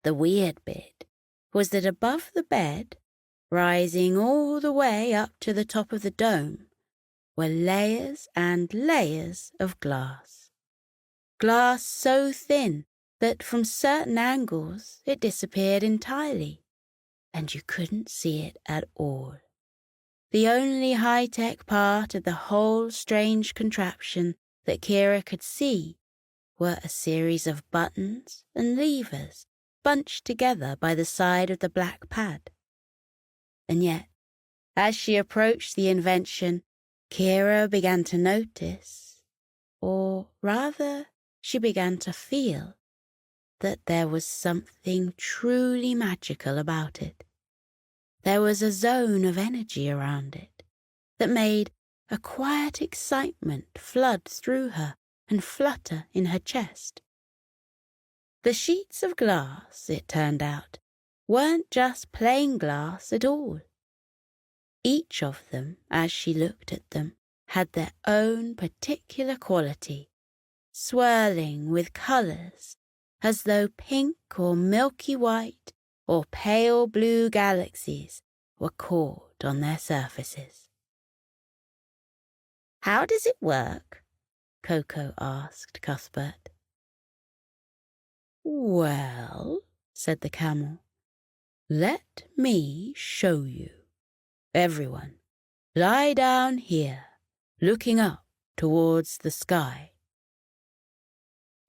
The weird bit was that above the bed, rising all the way up to the top of the dome, were layers and layers of glass. Glass so thin that from certain angles it disappeared entirely, and you couldn't see it at all. The only high-tech part of the whole strange contraption that Kira could see were a series of buttons and levers bunched together by the side of the black pad. And yet, as she approached the invention, Kira began to notice, or rather, she began to feel, that there was something truly magical about it. There was a zone of energy around it that made a quiet excitement flood through her and flutter in her chest. The sheets of glass, it turned out, weren't just plain glass at all. Each of them, as she looked at them, had their own particular quality, swirling with colours as though pink or milky white or pale blue galaxies were caught on their surfaces. "How does it work?" Koko asked Cuthbert. "Well," said the camel, "let me show you. Everyone, lie down here, looking up towards the sky."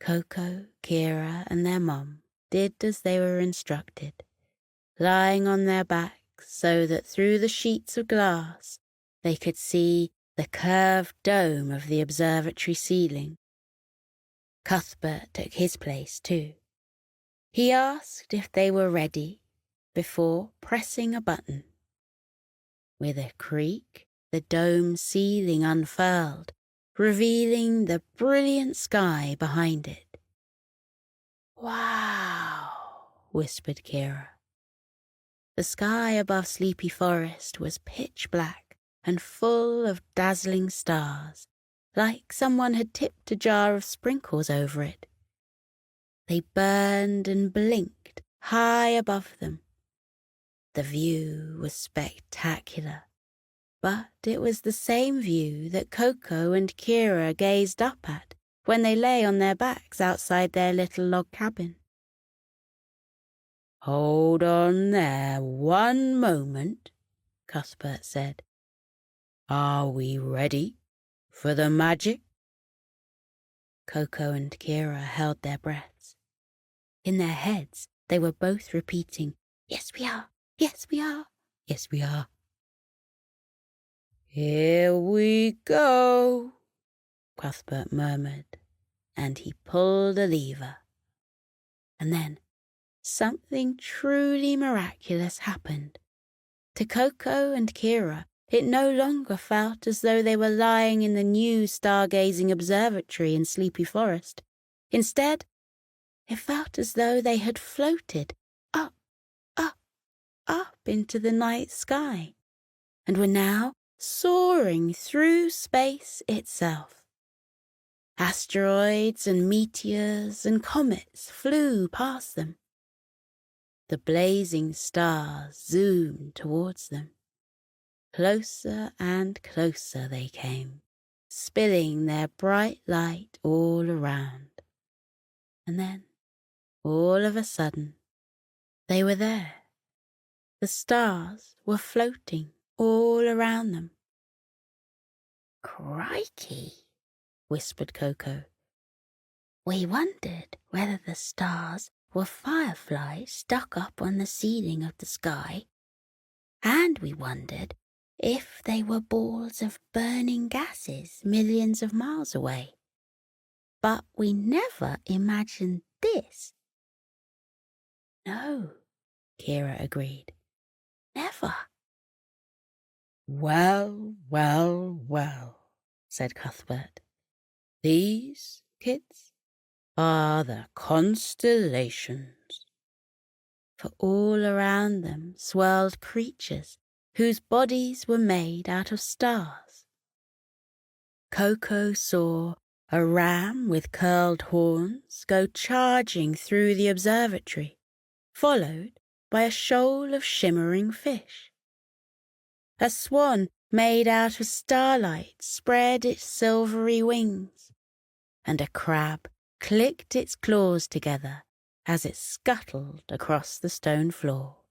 Koko, Kira, and their mum did as they were instructed, lying on their backs so that through the sheets of glass they could see the curved dome of the observatory ceiling. Cuthbert took his place too. He asked if they were ready before pressing a button. With a creak, the dome ceiling unfurled, revealing the brilliant sky behind it. "Wow," whispered Kira. The sky above Sleepy Forest was pitch black and full of dazzling stars, like someone had tipped a jar of sprinkles over it. They burned and blinked high above them. The view was spectacular, but it was the same view that Koko and Kira gazed up at when they lay on their backs outside their little log cabin. "Hold on there 1 moment," Cuthbert said. Are we ready for the magic? Koko and Kira held their breaths. In their heads, they were both repeating, "Yes, we are. Yes, we are. Yes, we are." "Here we go," Cuthbert murmured, and he pulled a lever. And then something truly miraculous happened. To Koko and Kira, it no longer felt as though they were lying in the new stargazing observatory in Sleepy Forest. Instead, it felt as though they had floated up, up, up into the night sky, and were now soaring through space itself. Asteroids and meteors and comets flew past them. The blazing stars zoomed towards them. Closer and closer they came, spilling their bright light all around. And then, all of a sudden, they were there. The stars were floating all around them. "Crikey," whispered Koko. "We wondered whether the stars were fireflies stuck up on the ceiling of the sky, and we wondered if they were balls of burning gases millions of miles away. But we never imagined this." "No," Kira agreed. "Never." "Well, well, well," said Cuthbert. "These, kids, are the constellations." For all around them swirled creatures whose bodies were made out of stars. Koko saw a ram with curled horns go charging through the observatory, followed by a shoal of shimmering fish. A swan made out of starlight spread its silvery wings, and a crab clicked its claws together as it scuttled across the stone floor.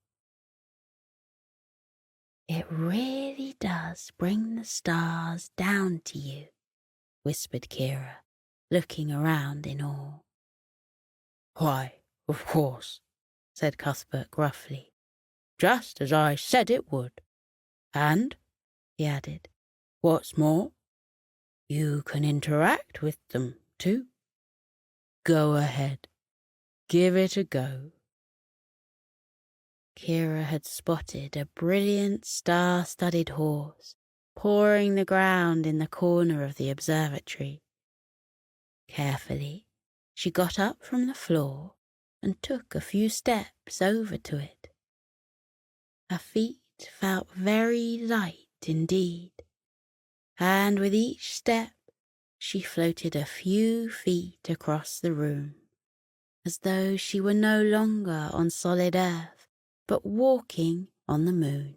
"It really does bring the stars down to you," whispered Kira, looking around in awe. "Why, of course," said Cuthbert gruffly, "just as I said it would. And," he added, "what's more, you can interact with them too. Go ahead, give it a go." Kira had spotted a brilliant star-studded horse pawing the ground in the corner of the observatory. Carefully, she got up from the floor and took a few steps over to it. Her feet felt very light indeed, and with each step she floated a few feet across the room, as though she were no longer on solid earth, but walking on the moon.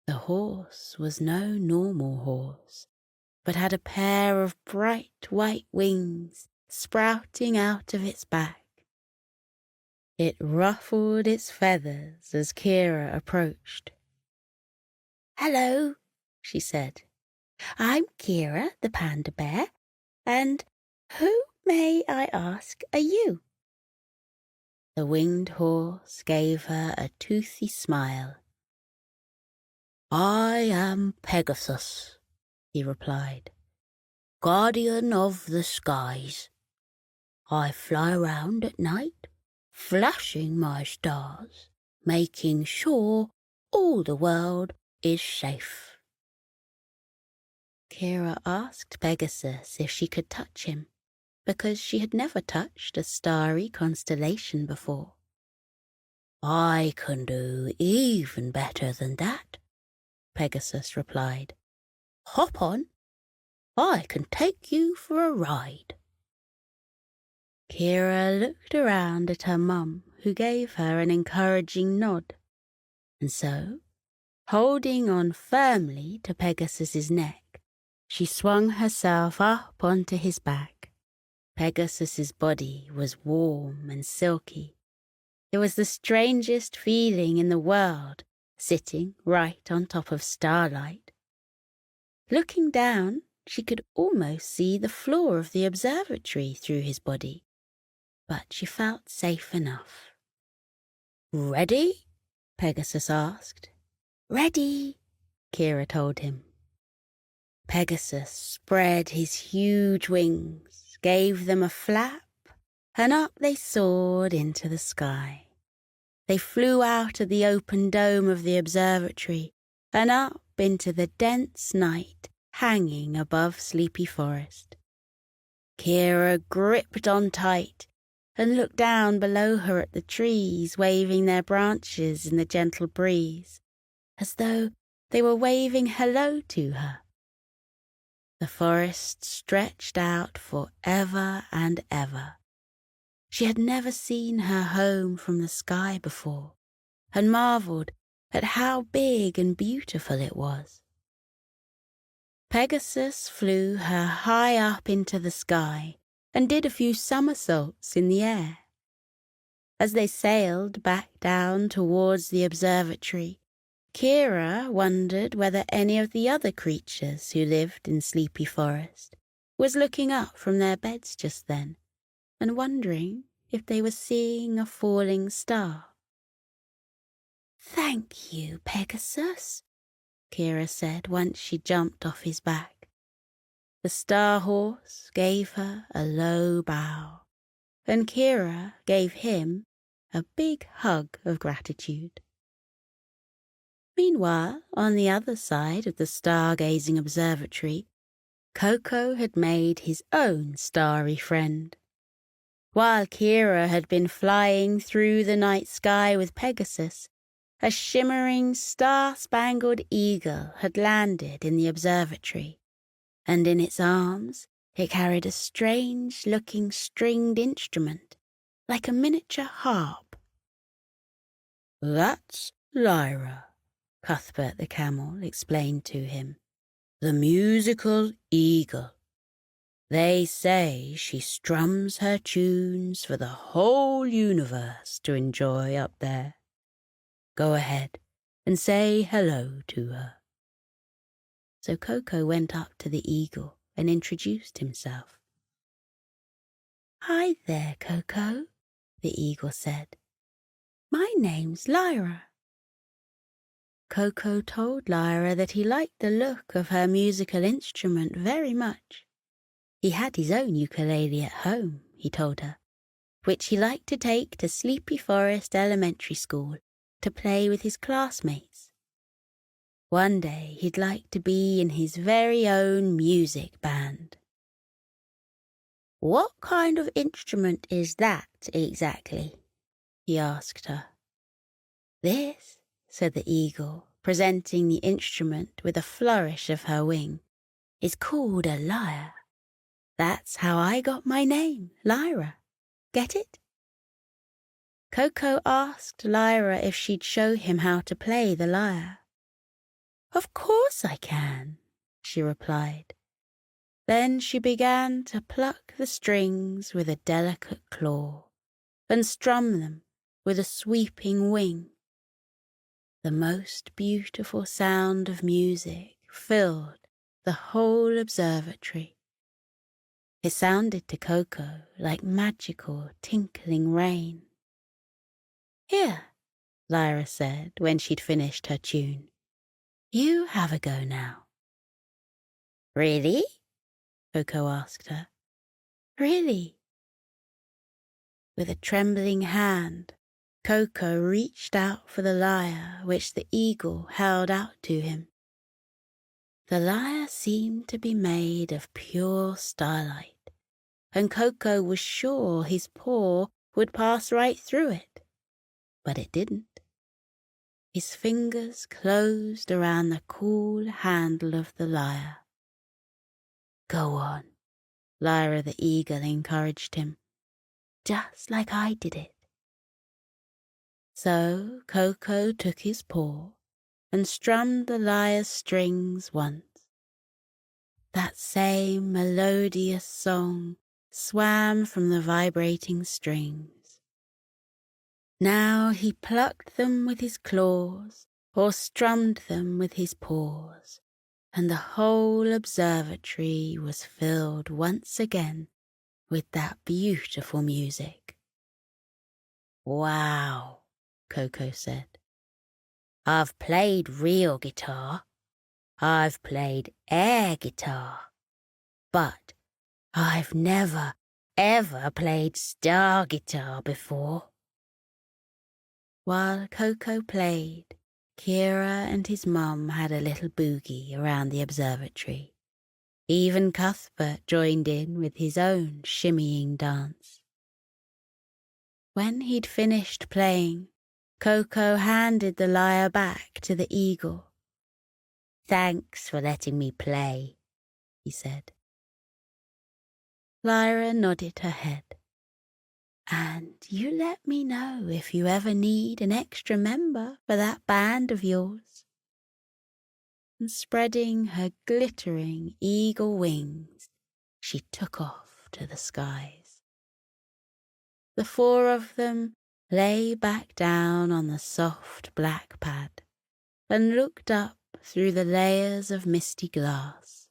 The horse was no normal horse, but had a pair of bright white wings sprouting out of its back. It ruffled its feathers as Kira approached. "Hello," she said. "I'm Kira, the panda bear, and who, may I ask, are you?" The winged horse gave her a toothy smile. "I am Pegasus," he replied, "guardian of the skies. I fly around at night, flashing my stars, making sure all the world is safe." Kira asked Pegasus if she could touch him, because she had never touched a starry constellation before. "I can do even better than that," Pegasus replied. "Hop on. I can take you for a ride." Kira looked around at her mum, who gave her an encouraging nod, and so, holding on firmly to Pegasus's neck, she swung herself up onto his back. Pegasus's body was warm and silky. It was the strangest feeling in the world, sitting right on top of starlight, Looking down, she could almost see the floor of the observatory through his body, but she felt safe enough. "Ready?" Pegasus asked. "Ready," Kira told him. Pegasus spread his huge wings, gave them a flap, and up they soared into the sky. They flew out of the open dome of the observatory and up into the dense night hanging above Sleepy Forest. Kira gripped on tight and looked down below her at the trees waving their branches in the gentle breeze, as though they were waving hello to her. The forest stretched out for ever and ever. She had never seen her home from the sky before, and marveled at how big and beautiful it was. Pegasus flew her high up into the sky and did a few somersaults in the air. As they sailed back down towards the observatory, Kira wondered whether any of the other creatures who lived in Sleepy Forest was looking up from their beds just then and wondering if they were seeing a falling star. "Thank you, Pegasus," Kira said once she jumped off his back. The star horse gave her a low bow, and Kira gave him a big hug of gratitude. Meanwhile, on the other side of the stargazing observatory, Koko had made his own starry friend. While Kira had been flying through the night sky with Pegasus, a shimmering star-spangled eagle had landed in the observatory, and in its arms it carried a strange-looking stringed instrument, like a miniature harp. "That's Lyra," Cuthbert the camel explained to him. "The musical eagle. They say she strums her tunes for the whole universe to enjoy up there. Go ahead and say hello to her." So Koko went up to the eagle and introduced himself. "Hi there, Koko," the eagle said. "My name's Lyra." Koko told Lyra that he liked the look of her musical instrument very much. He had his own ukulele at home, he told her, which he liked to take to Sleepy Forest Elementary School to play with his classmates. One day he'd like to be in his very own music band. "What kind of instrument is that exactly?" he asked her. "This," said the eagle, presenting the instrument with a flourish of her wing, "is called a lyre. That's how I got my name, Lyra. Get it?" Koko asked Lyra if she'd show him how to play the lyre. "Of course I can," she replied. Then she began to pluck the strings with a delicate claw and strum them with a sweeping wing. The most beautiful sound of music filled the whole observatory. It sounded to Koko like magical tinkling rain. "Here," Lyra said when she'd finished her tune. "You have a go now." "Really?" Koko asked her. "Really." With a trembling hand, Koko reached out for the lyre which the eagle held out to him. The lyre seemed to be made of pure starlight, and Koko was sure his paw would pass right through it. But it didn't. His fingers closed around the cool handle of the lyre. "Go on," Lyra the eagle encouraged him, "just like I did it." So Koko took his paw and strummed the lyre's strings once. That same melodious song swam from the vibrating strings. Now he plucked them with his claws or strummed them with his paws, and the whole observatory was filled once again with that beautiful music. "Wow," Koko said. "I've played real guitar. I've played air guitar. But I've never, ever played star guitar before." While Koko played, Kira and his mum had a little boogie around the observatory. Even Cuthbert joined in with his own shimmying dance. When he'd finished playing, Koko handed the lyre back to the eagle. "Thanks for letting me play," he said. Lyra nodded her head. "And you let me know if you ever need an extra member for that band of yours." And spreading her glittering eagle wings, she took off to the skies. The four of them lay back down on the soft black pad and looked up through the layers of misty glass.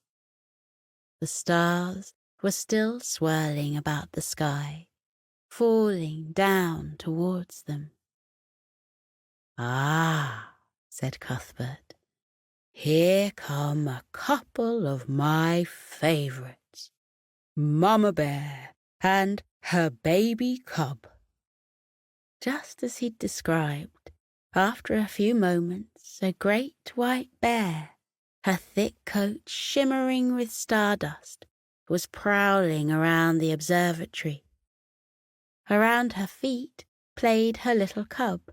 The stars were still swirling about the sky, falling down towards them. "Ah," said Cuthbert, "here come a couple of my favourites, Mama Bear and her baby cub." Just as he'd described, after a few moments a great white bear, her thick coat shimmering with stardust, was prowling around the observatory. Around her feet played her little cub,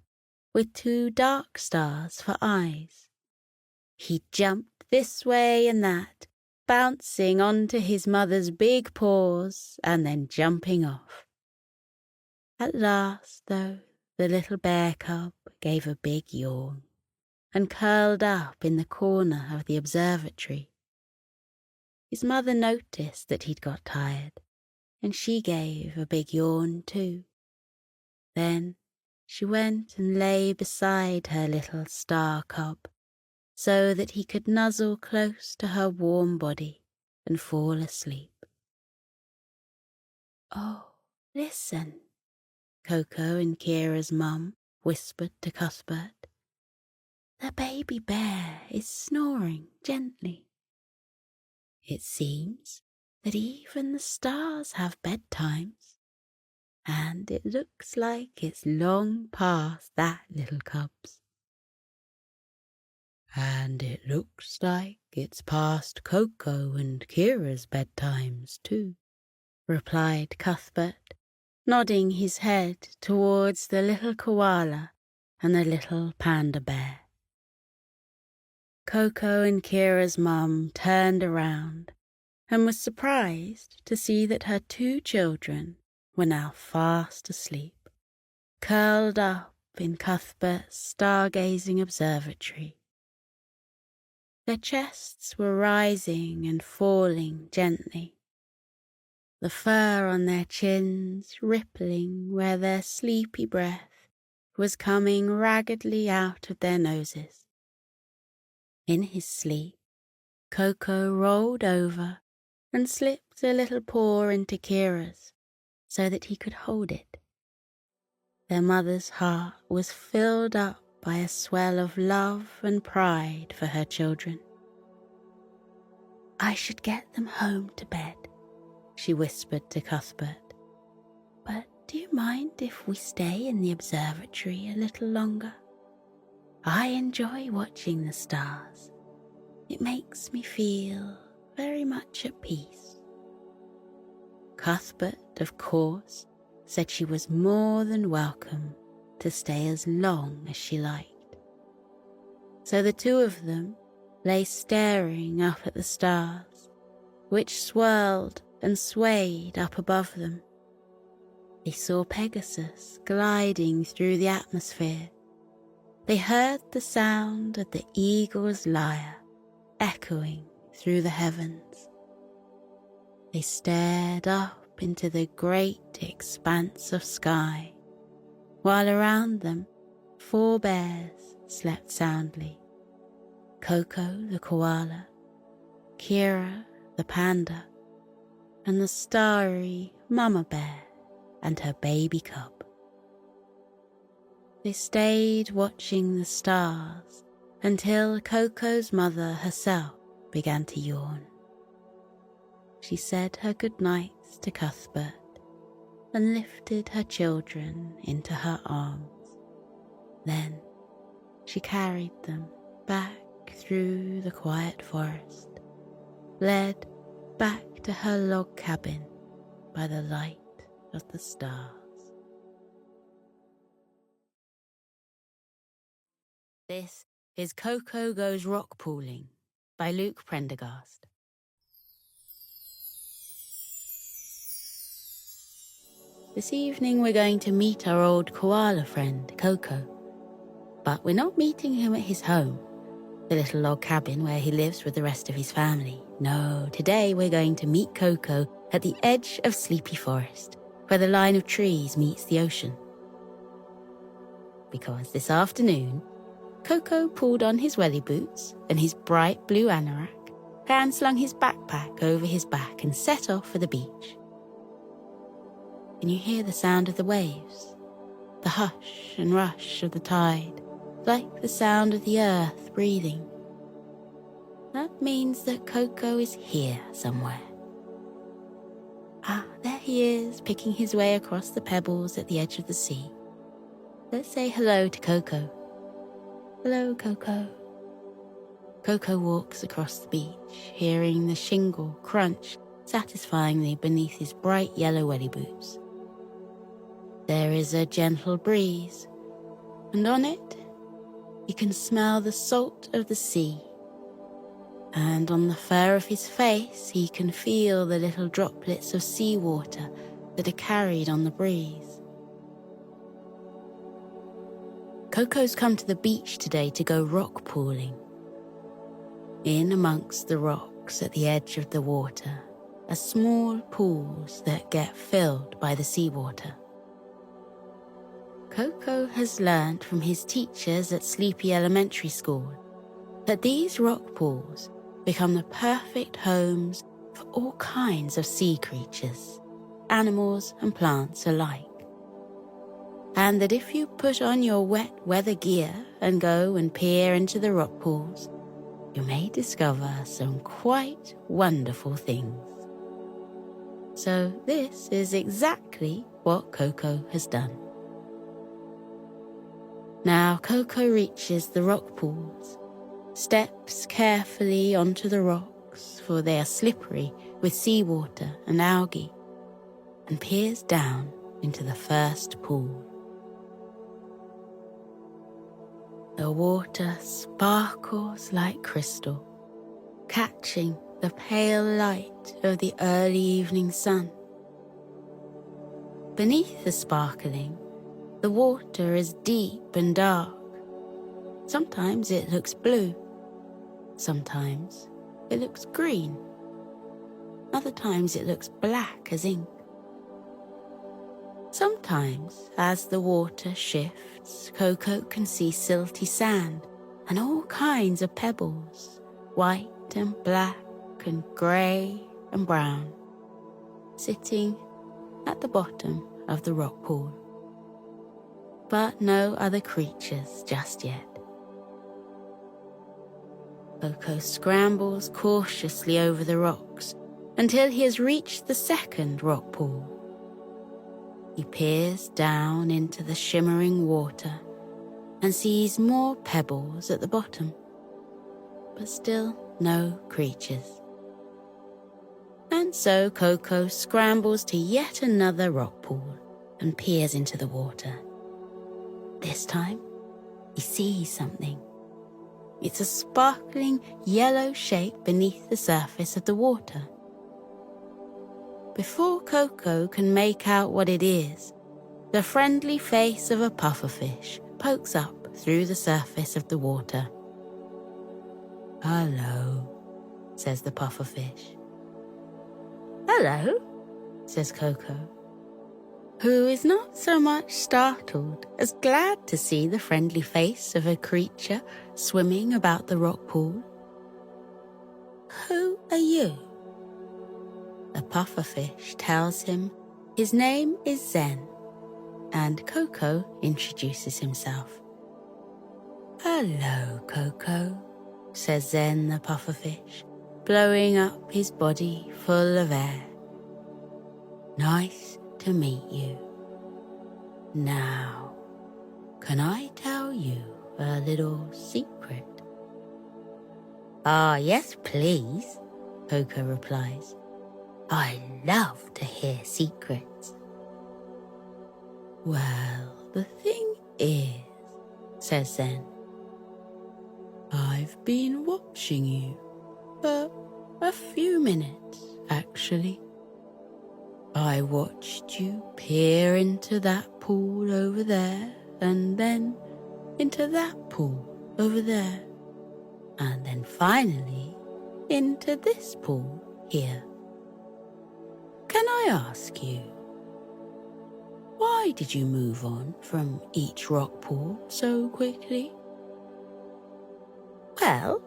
with 2 dark stars for eyes. He jumped this way and that, bouncing onto his mother's big paws and then jumping off. At last, though, the little bear cub gave a big yawn and curled up in the corner of the observatory. His mother noticed that he'd got tired, and she gave a big yawn too. Then she went and lay beside her little star cub, so that he could nuzzle close to her warm body and fall asleep. "Oh, listen," Koko and Kira's mum whispered to Cuthbert. "The baby bear is snoring gently. It seems that even the stars have bedtimes, and it looks like it's long past that little cub's." "And it looks like it's past Koko and Kira's bedtimes too," replied Cuthbert, nodding his head towards the little koala and the little panda bear. Koko and Kira's mum turned around and was surprised to see that her 2 children were now fast asleep, curled up in Cuthbert's stargazing observatory. Their chests were rising and falling gently, the fur on their chins rippling where their sleepy breath was coming raggedly out of their noses. In his sleep, Koko rolled over and slipped a little paw into Kira's so that he could hold it. Their mother's heart was filled up by a swell of love and pride for her children. "I should get them home to bed," she whispered to Cuthbert. "But do you mind if we stay in the observatory a little longer? I enjoy watching the stars. It makes me feel very much at peace." Cuthbert, of course, said she was more than welcome to stay as long as she liked. So the 2 of them lay staring up at the stars, which swirled and swayed up above them. They saw Pegasus gliding through the atmosphere. They heard the sound of the eagle's lyre echoing through the heavens. They stared up into the great expanse of sky, while around them 4 bears slept soundly: Koko the koala, Kira the panda, and the starry mama bear and her baby cub. They stayed watching the stars until Koko's mother herself began to yawn. She said her goodnights to Cuthbert and lifted her children into her arms. Then she carried them back through the quiet forest, led back to her log cabin by the light of the stars. This is Koko Goes Rock Pooling by Luke Prendergast. This evening we're going to meet our old koala friend, Koko. But we're not meeting him at his home, the little log cabin where he lives with the rest of his family. No, today we're going to meet Koko at the edge of Sleepy Forest, where the line of trees meets the ocean. Because this afternoon, Koko pulled on his welly boots and his bright blue anorak and slung his backpack over his back and set off for the beach. Can you hear the sound of the waves? The hush and rush of the tide, like the sound of the earth breathing. That means that Koko is here somewhere. Ah, there he is, picking his way across the pebbles at the edge of the sea. Let's say hello to Koko. Hello, Koko. Koko walks across the beach, hearing the shingle crunch satisfyingly beneath his bright yellow welly boots. There is a gentle breeze, and on it, you can smell the salt of the sea. And on the fur of his face, he can feel the little droplets of seawater that are carried on the breeze. Koko's come to the beach today to go rock pooling. In amongst the rocks at the edge of the water are small pools that get filled by the seawater. Koko has learnt from his teachers at Sleepy Elementary School that these rock pools become the perfect homes for all kinds of sea creatures, animals and plants alike. And that if you put on your wet weather gear and go and peer into the rock pools, you may discover some quite wonderful things. So this is exactly what Koko has done. Now Koko reaches the rock pools, steps carefully onto the rocks, for they are slippery with seawater and algae, and peers down into the first pool. The water sparkles like crystal, catching the pale light of the early evening sun. Beneath the sparkling, the water is deep and dark. Sometimes it looks blue. Sometimes it looks green. Other times it looks black as ink. Sometimes, as the water shifts, Koko can see silty sand and all kinds of pebbles, white and black and grey and brown, sitting at the bottom of the rock pool. But no other creatures just yet. Koko scrambles cautiously over the rocks until he has reached the second rock pool. He peers down into the shimmering water and sees more pebbles at the bottom, but still no creatures. And so Koko scrambles to yet another rock pool and peers into the water. This time, he sees something. It's a sparkling yellow shape beneath the surface of the water. Before Koko can make out what it is, the friendly face of a pufferfish pokes up through the surface of the water. "Hello," says the pufferfish. "Hello," says Koko, who is not so much startled as glad to see the friendly face of a creature swimming about the rock pool. who are you? The pufferfish tells him his name is Zen, and Koko introduces himself. Hello, Koko, says Zen the pufferfish, blowing up his body full of air. Nice to meet you. Now, can I tell you a little secret? Ah, yes, please, Koko replies. I love to hear secrets. Well, the thing is, says Zen, I've been watching you for a few minutes, actually. I watched you peer into that pool over there, and then into that pool over there, and then finally into this pool here. Can I ask you, why did you move on from each rock pool so quickly? Well,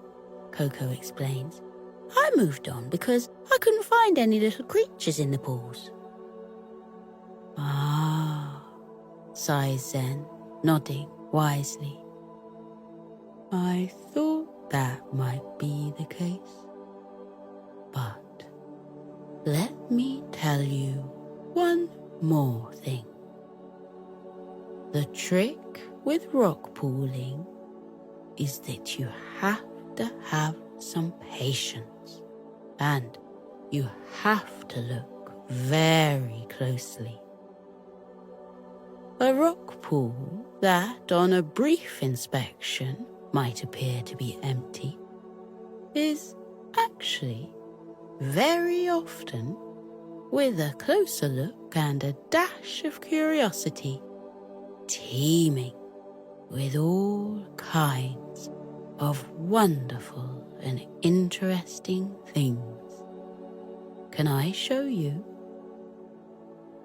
Koko explains, I moved on because I couldn't find any little creatures in the pools. Ah, sighs Zen, nodding wisely. I thought that might be the case. But let me tell you one more thing. The trick with rock pooling is that you have to have some patience, and you have to look very closely. A rock pool that on a brief inspection might appear to be empty is actually very often, with a closer look and a dash of curiosity, teeming with all kinds of wonderful and interesting things. Can I show you?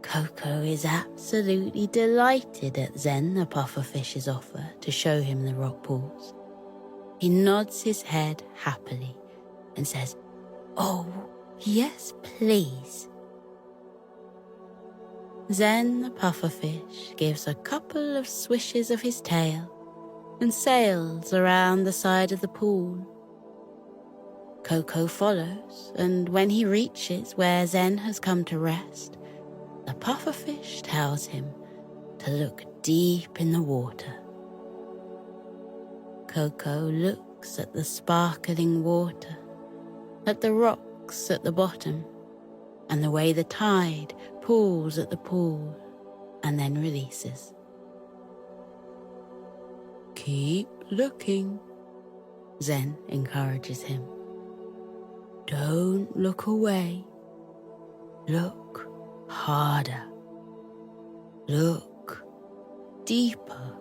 Koko is absolutely delighted at Zen the pufferfish's offer to show him the rock pools. He nods his head happily and says, Oh, yes, please. Zen the pufferfish gives a couple of swishes of his tail and sails around the side of the pool. Koko follows, and when he reaches where Zen has come to rest, the pufferfish tells him to look deep in the water. Koko looks at the sparkling water, at the rocks at the bottom, and the way the tide pulls at the pool and then releases. Keep looking, Zen encourages him. Don't look away. Look harder. Look deeper.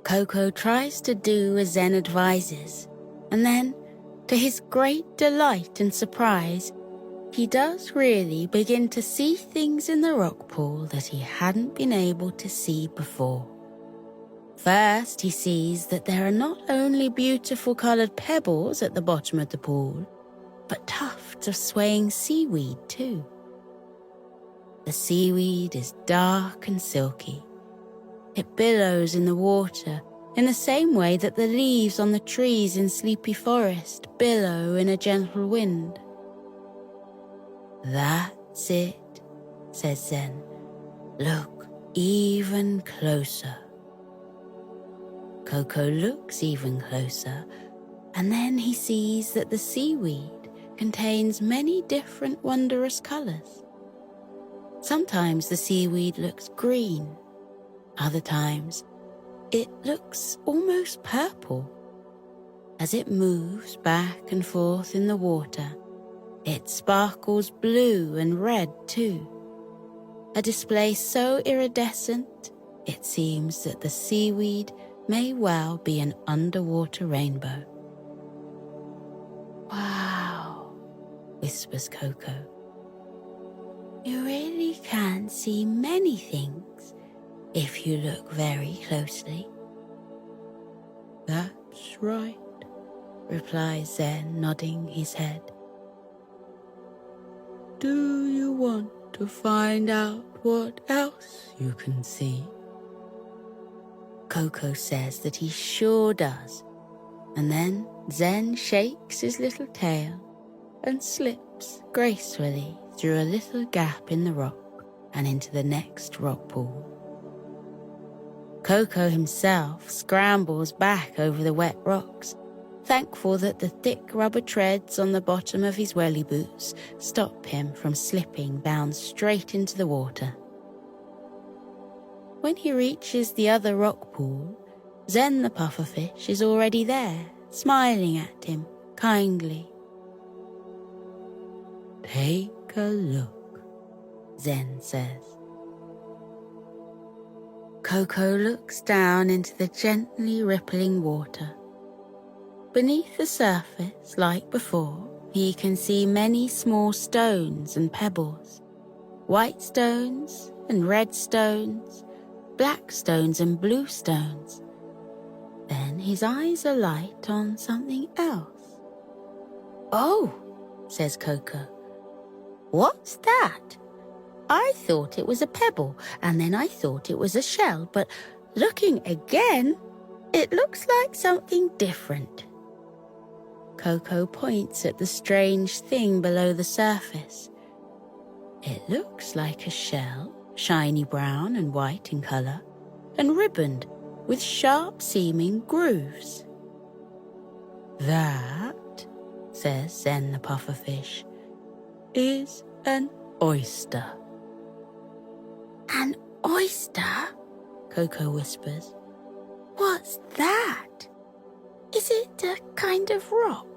Koko tries to do as Zen advises, and then, to his great delight and surprise, he does really begin to see things in the rock pool that he hadn't been able to see before. First, he sees that there are not only beautiful coloured pebbles at the bottom of the pool, but tufts of swaying seaweed too. The seaweed is dark and silky. It billows in the water in the same way that the leaves on the trees in Sleepy Forest billow in a gentle wind. That's it, says Zen. Look even closer. Koko looks even closer, and then he sees that the seaweed contains many different wondrous colours. Sometimes the seaweed looks green. Other times, it looks almost purple. As it moves back and forth in the water, it sparkles blue and red too. A display so iridescent, it seems that the seaweed may well be an underwater rainbow. Wow, whispers Koko. You really can see many things if you look very closely. That's right, replies Zen, nodding his head. Do you want to find out what else you can see? Koko says that he sure does, and then Zen shakes his little tail and slips gracefully through a little gap in the rock and into the next rock pool. Koko himself scrambles back over the wet rocks, thankful that the thick rubber treads on the bottom of his welly boots stop him from slipping down straight into the water. When he reaches the other rock pool, Zen the pufferfish is already there, smiling at him kindly. Take a look, Zen says. Koko looks down into the gently rippling water. Beneath the surface, like before, he can see many small stones and pebbles, white stones and red stones, black stones and blue stones. Then his eyes alight on something else. Oh, says Koko. What's that? I thought it was a pebble, and then I thought it was a shell, but looking again, it looks like something different. Koko points at the strange thing below the surface. It looks like a shell, shiny brown and white in colour, and ribboned with sharp-seeming grooves. That, says Zen the pufferfish, is an oyster. An oyster? Koko whispers. What's that? Is it a kind of rock?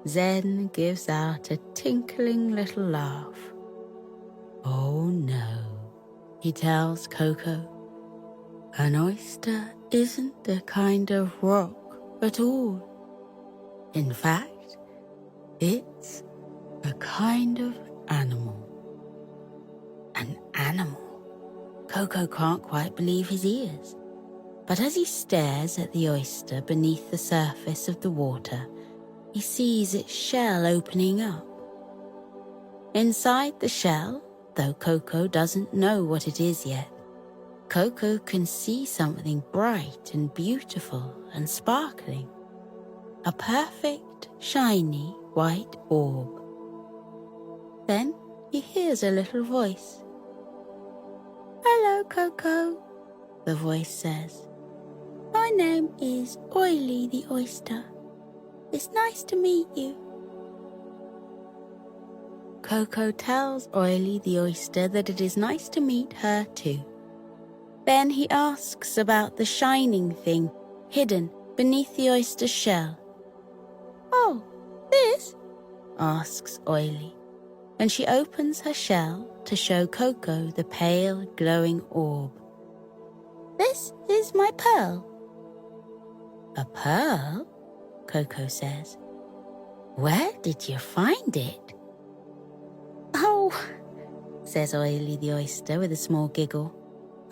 Zen gives out a tinkling little laugh. Oh no, he tells Koko. An oyster isn't a kind of rock at all. In fact, it's a kind of animal. An animal? Koko can't quite believe his ears. But as he stares at the oyster beneath the surface of the water, he sees its shell opening up. Inside the shell, though Koko doesn't know what it is yet, Koko can see something bright and beautiful and sparkling. A perfect, shiny, white orb. Then he hears a little voice. Hello, Koko, the voice says. My name is Oily the Oyster. It's nice to meet you. Koko tells Oily the Oyster that it is nice to meet her too. Then he asks about the shining thing hidden beneath the oyster's shell. Oh, this? Asks Oily, and she opens her shell to show Koko the pale, glowing orb. This is my pearl. A pearl? Koko says. Where did you find it? Oh, says Oily the Oyster with a small giggle.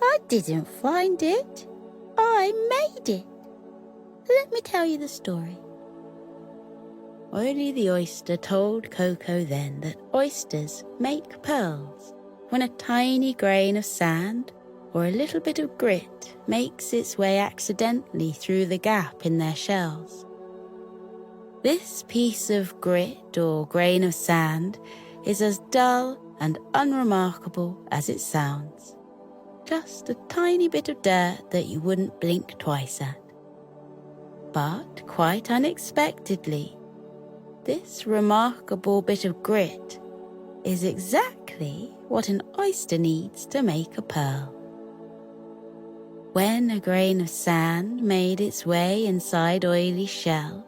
I didn't find it. I made it. Let me tell you the story. Oily the Oyster told Koko then that oysters make pearls when a tiny grain of sand or a little bit of grit makes its way accidentally through the gap in their shells. This piece of grit or grain of sand is as dull and unremarkable as it sounds. Just a tiny bit of dirt that you wouldn't blink twice at. But quite unexpectedly, this remarkable bit of grit is exactly what an oyster needs to make a pearl. When a grain of sand made its way inside Oily's shell,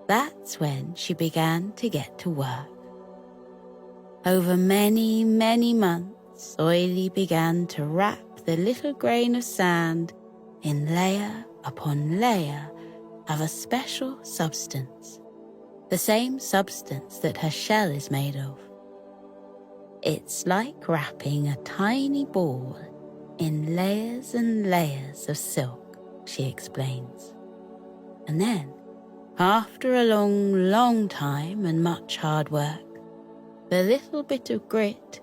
that's when she began to get to work. Over many, many months, Oily began to wrap the little grain of sand in layer upon layer of a special substance, the same substance that her shell is made of. It's like wrapping a tiny ball in layers and layers of silk, she explains. And then, After a long, long time and much hard work, the little bit of grit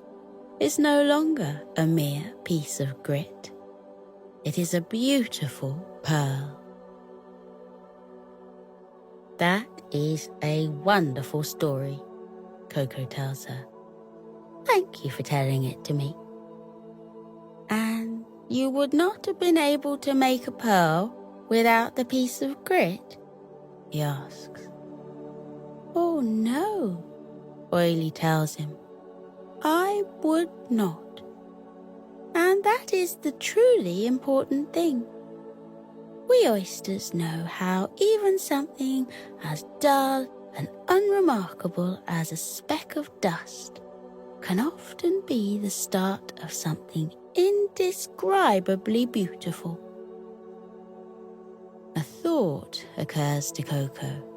is no longer a mere piece of grit. It is a beautiful pearl. That is a wonderful story, Koko tells her. Thank you for telling it to me. And you would not have been able to make a pearl without the piece of grit? He asks. Oh no, Oily tells him. I would not. And that is the truly important thing. We oysters know how even something as dull and unremarkable as a speck of dust can often be the start of something indescribably beautiful. A thought occurs to Koko.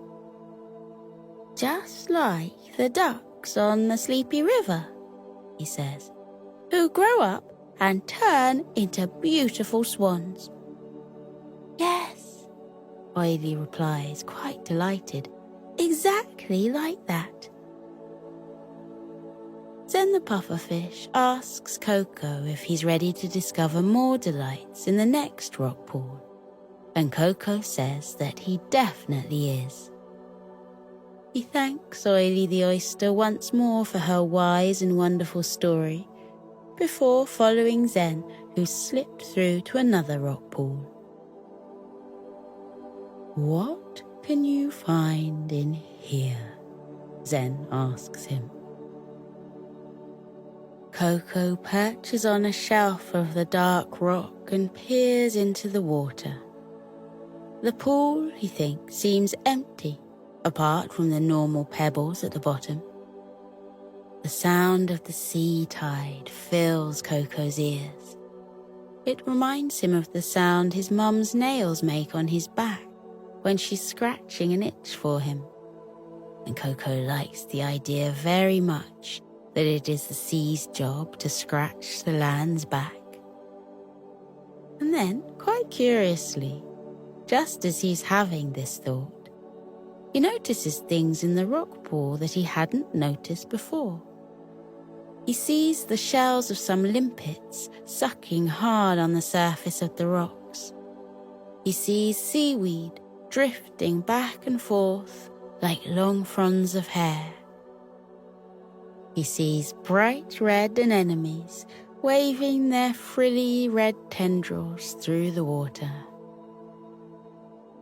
Just like the ducks on the Sleepy River, he says, who grow up and turn into beautiful swans. Yes, Oily replies, quite delighted. Exactly like that. Then the pufferfish asks Koko if he's ready to discover more delights in the next rock pool, and Koko says that he definitely is. He thanks Oily the oyster once more for her wise and wonderful story, before following Zen, who slipped through to another rock pool. What can you find in here? Zen asks him. Koko perches on a shelf of the dark rock and peers into the water. The pool, he thinks, seems empty, apart from the normal pebbles at the bottom. The sound of the sea tide fills Koko's ears. It reminds him of the sound his mum's nails make on his back when she's scratching an itch for him. And Koko likes the idea very much that it is the sea's job to scratch the land's back. And then, quite curiously, just as he's having this thought, he notices things in the rock pool that he hadn't noticed before. He sees the shells of some limpets sucking hard on the surface of the rocks. He sees seaweed drifting back and forth like long fronds of hair. He sees bright red anemones waving their frilly red tendrils through the water.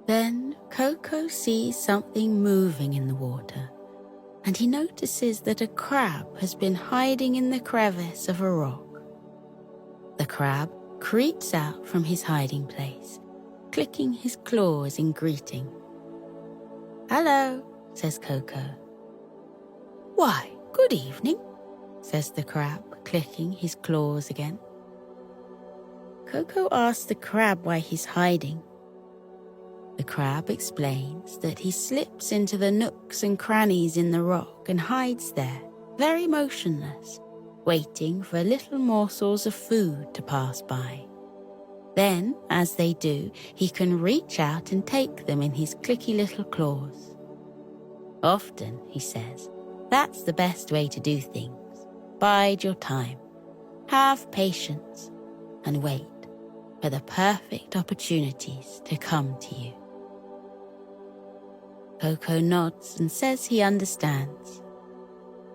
Then Koko sees something moving in the water, and he notices that a crab has been hiding in the crevice of a rock. The crab creeps out from his hiding place, clicking his claws in greeting. Hello, says Koko. Why, good evening, says the crab, clicking his claws again. Koko asks the crab why he's hiding. The crab explains that he slips into the nooks and crannies in the rock and hides there, very motionless, waiting for little morsels of food to pass by. Then, as they do, he can reach out and take them in his clicky little claws. Often, he says, that's the best way to do things. Bide your time, have patience, and wait for the perfect opportunities to come to you. Koko nods and says he understands.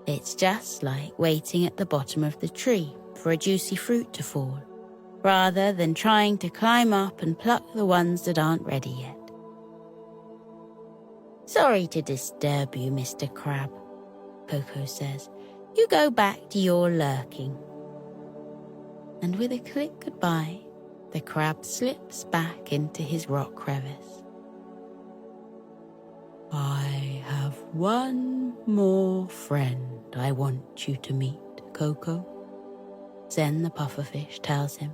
It's just like waiting at the bottom of the tree for a juicy fruit to fall, rather than trying to climb up and pluck the ones that aren't ready yet. Sorry to disturb you, Mr. Crab, Koko says. You go back to your lurking. And with a click goodbye, the crab slips back into his rock crevice. I have one more friend I want you to meet, Koko, Zen the pufferfish tells him.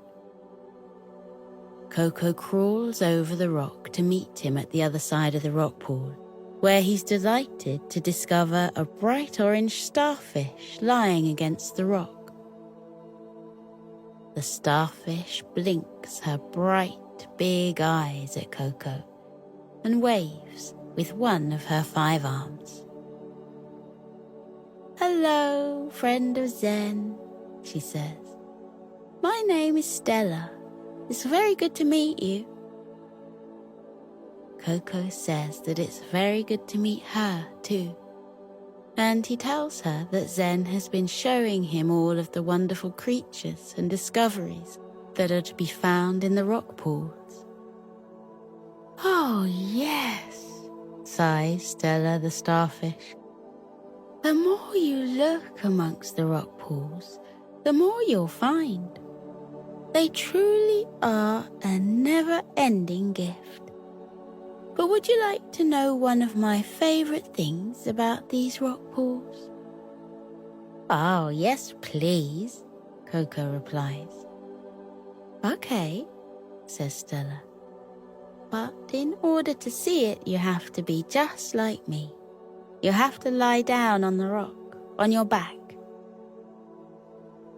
Koko crawls over the rock to meet him at the other side of the rock pool, where he's delighted to discover a bright orange starfish lying against the rock. The starfish blinks her bright, big eyes at Koko and waves with one of her 5 arms. "Hello, friend of Zen," she says. "My name is Stella. It's very good to meet you." Koko says that it's very good to meet her too, and he tells her that Zen has been showing him all of the wonderful creatures and discoveries that are to be found in the rock pools. "Oh yes," sighs Stella the starfish. "The more you look amongst the rock pools, the more you'll find. They truly are a never-ending gift. But would you like to know one of my favorite things about these rock pools?" "Oh, yes, please," Koko replies. "Okay," says Stella. "But in order to see it, you have to be just like me. You have to lie down on the rock, on your back."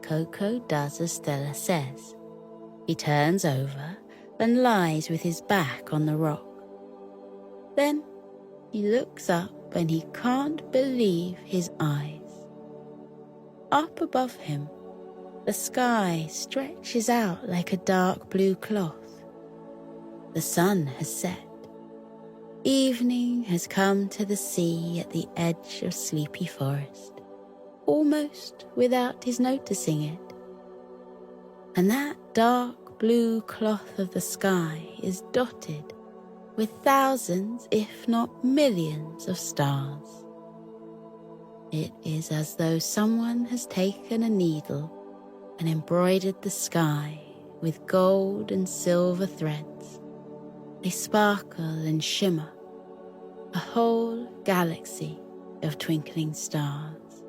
Koko does as Stella says. He turns over and lies with his back on the rock. Then he looks up and he can't believe his eyes. Up above him, the sky stretches out like a dark blue cloth. The sun has set. Evening has come to the sea at the edge of Sleepy Forest, almost without his noticing it. And that dark blue cloth of the sky is dotted with thousands, if not millions, of stars. It is as though someone has taken a needle and embroidered the sky with gold and silver threads. They sparkle and shimmer, a whole galaxy of twinkling stars.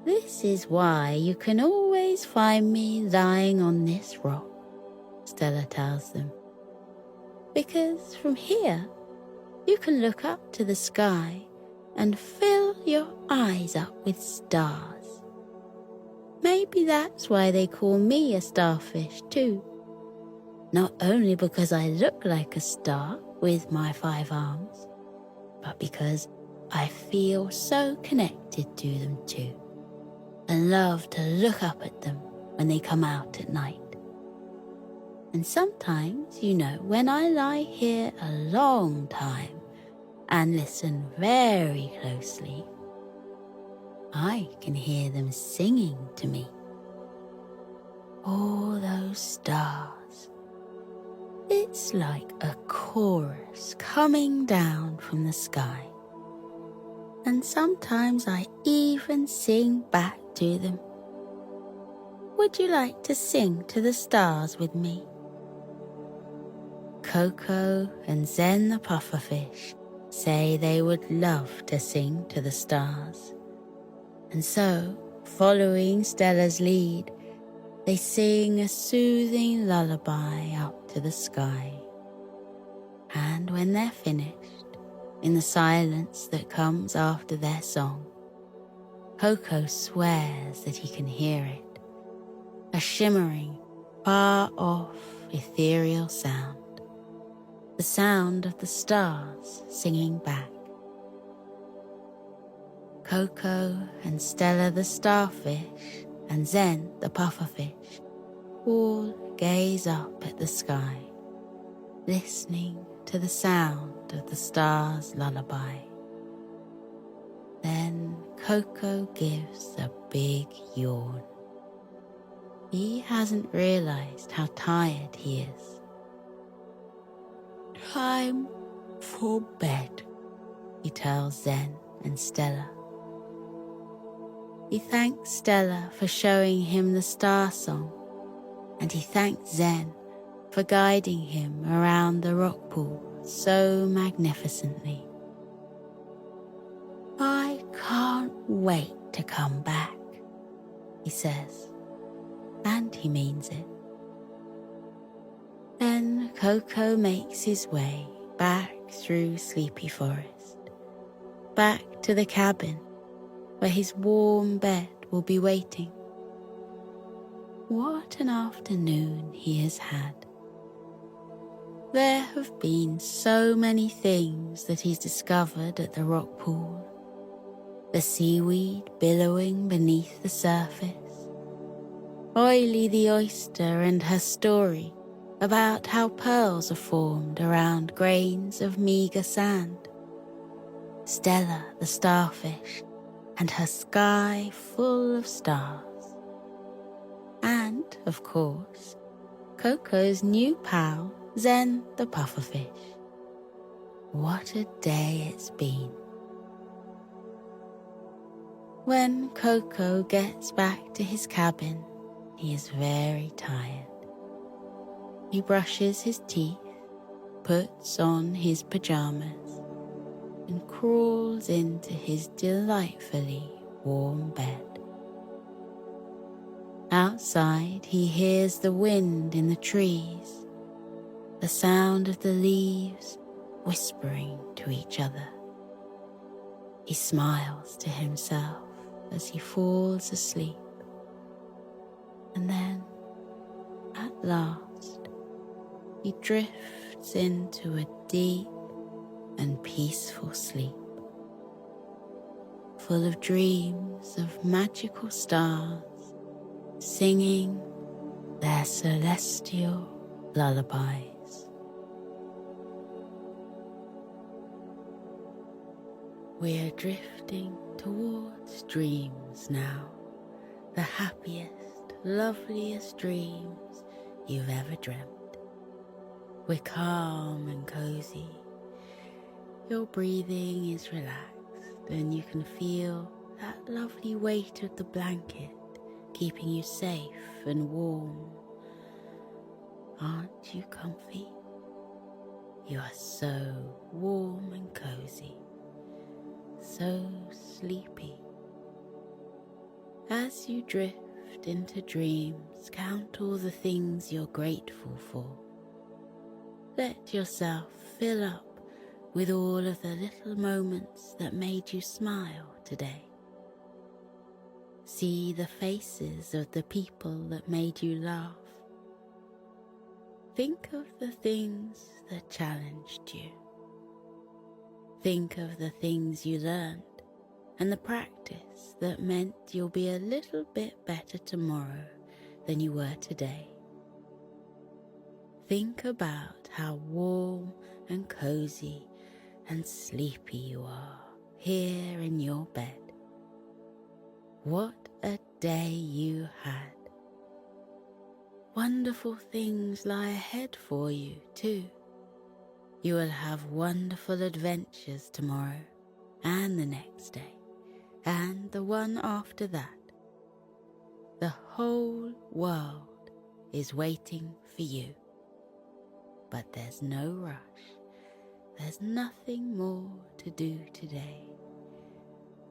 "This is why you can always find me lying on this rock," Stella tells them. "Because from here, you can look up to the sky and fill your eyes up with stars. Maybe that's why they call me a starfish too. Not only because I look like a star with my 5 arms, but because I feel so connected to them too, and love to look up at them when they come out at night. And sometimes, when I lie here a long time and listen very closely, I can hear them singing to me. All those stars. It's like a chorus coming down from the sky. And sometimes I even sing back to them. Would you like to sing to the stars with me?" Koko and Zen the pufferfish say they would love to sing to the stars. And so, following Stella's lead, they sing a soothing lullaby up to the sky. And when they're finished, in the silence that comes after their song, Koko swears that he can hear it, a shimmering, far-off, ethereal sound. The sound of the stars singing back. Koko and Stella the starfish and Zen the pufferfish all gaze up at the sky, listening to the sound of the stars' lullaby. Then Koko gives a big yawn. He hasn't realized how tired he is. "Time for bed," he tells Zen and Stella. He thanks Stella for showing him the star song, and he thanks Zen for guiding him around the rock pool so magnificently. "I can't wait to come back," he says, and he means it. Then Koko makes his way back through Sleepy Forest, back to the cabin where his warm bed will be waiting. What an afternoon he has had. There have been so many things that he's discovered at the rock pool. The seaweed billowing beneath the surface, Oily the oyster and her story about how pearls are formed around grains of meager sand, Stella the starfish and her sky full of stars, and, of course, Koko's new pal, Zen the pufferfish. What a day it's been. When Koko gets back to his cabin, he is very tired. He brushes his teeth, puts on his pajamas, and crawls into his delightfully warm bed. Outside, he hears the wind in the trees, the sound of the leaves whispering to each other. He smiles to himself as he falls asleep. And then, at last, he drifts into a deep and peaceful sleep, full of dreams of magical stars singing their celestial lullabies. We're drifting towards dreams now, the happiest, loveliest dreams you've ever dreamt. We're calm and cozy. Your breathing is relaxed and you can feel that lovely weight of the blanket keeping you safe and warm. Aren't you comfy? You are so warm and cozy, so sleepy. As you drift into dreams, count all the things you're grateful for. Let yourself fill up with all of the little moments that made you smile today. See the faces of the people that made you laugh. Think of the things that challenged you. Think of the things you learned and the practice that meant you'll be a little bit better tomorrow than you were today. Think about how warm and cozy and sleepy you are here in your bed. What a day you had. Wonderful things lie ahead for you too. You will have wonderful adventures tomorrow and the next day and the one after that. The whole world is waiting for you. But there's no rush. There's nothing more to do today.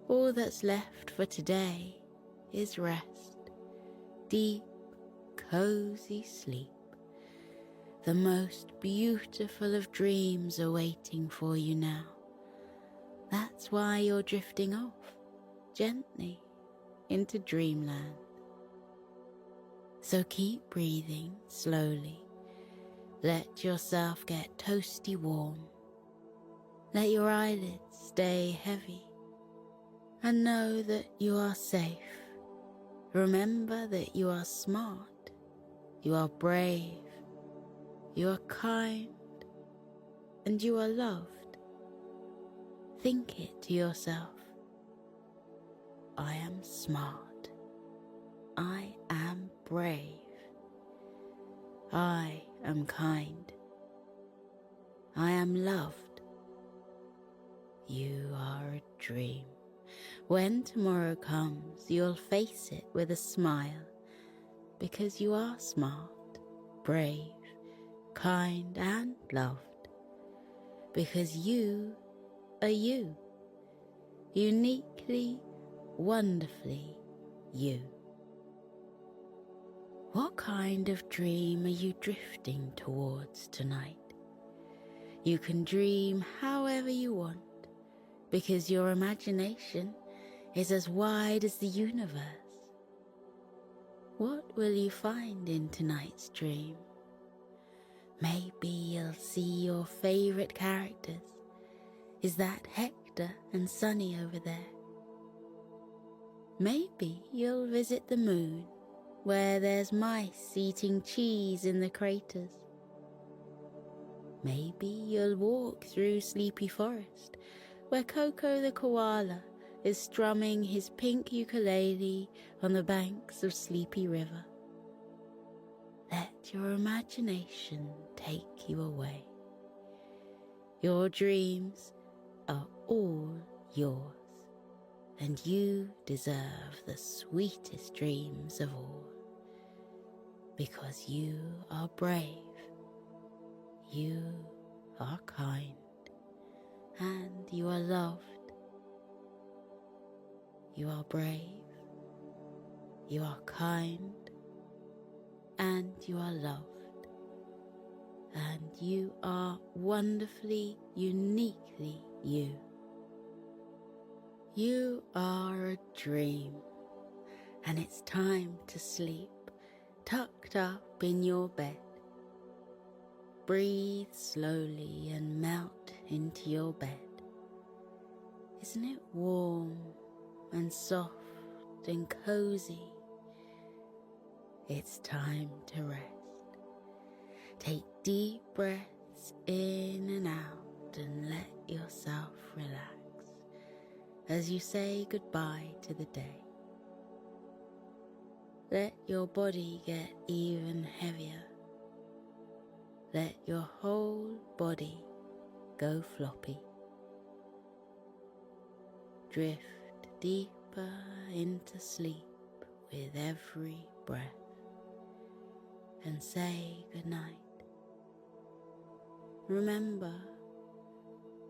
All that's left for today is rest, deep, cozy sleep. The most beautiful of dreams are waiting for you now. That's why you're drifting off, gently, into dreamland. So keep breathing slowly. Let yourself get toasty warm. Let your eyelids stay heavy. And know that you are safe. Remember that you are smart. You are brave. You are kind. And you are loved. Think it to yourself. I am smart. I am brave. I am kind. I am loved. You are a dream. When tomorrow comes, you'll face it with a smile, because you are smart, brave, kind and loved. Because you are you, uniquely, wonderfully you. What kind of dream are you drifting towards tonight? You can dream however you want, because your imagination is as wide as the universe. What will you find in tonight's dream? Maybe you'll see your favorite characters. Is that Hector and Sunny over there? Maybe you'll visit the moon, where there's mice eating cheese in the craters. Maybe you'll walk through Sleepy Forest, where Koko the Koala is strumming his pink ukulele on the banks of Sleepy River. Let your imagination take you away. Your dreams are all yours, and you deserve the sweetest dreams of all, because you are brave, you are kind, and you are loved. You are brave, you are kind, and you are loved, and you are wonderfully, uniquely you. You are a dream, and it's time to sleep, tucked up in your bed. Breathe slowly and melt into your bed. Isn't it warm and soft and cozy? It's time to rest. Take deep breaths in and out and let yourself relax as you say goodbye to the day. Let your body get even heavier. Let your whole body go floppy. Drift deeper into sleep with every breath and say goodnight. Remember,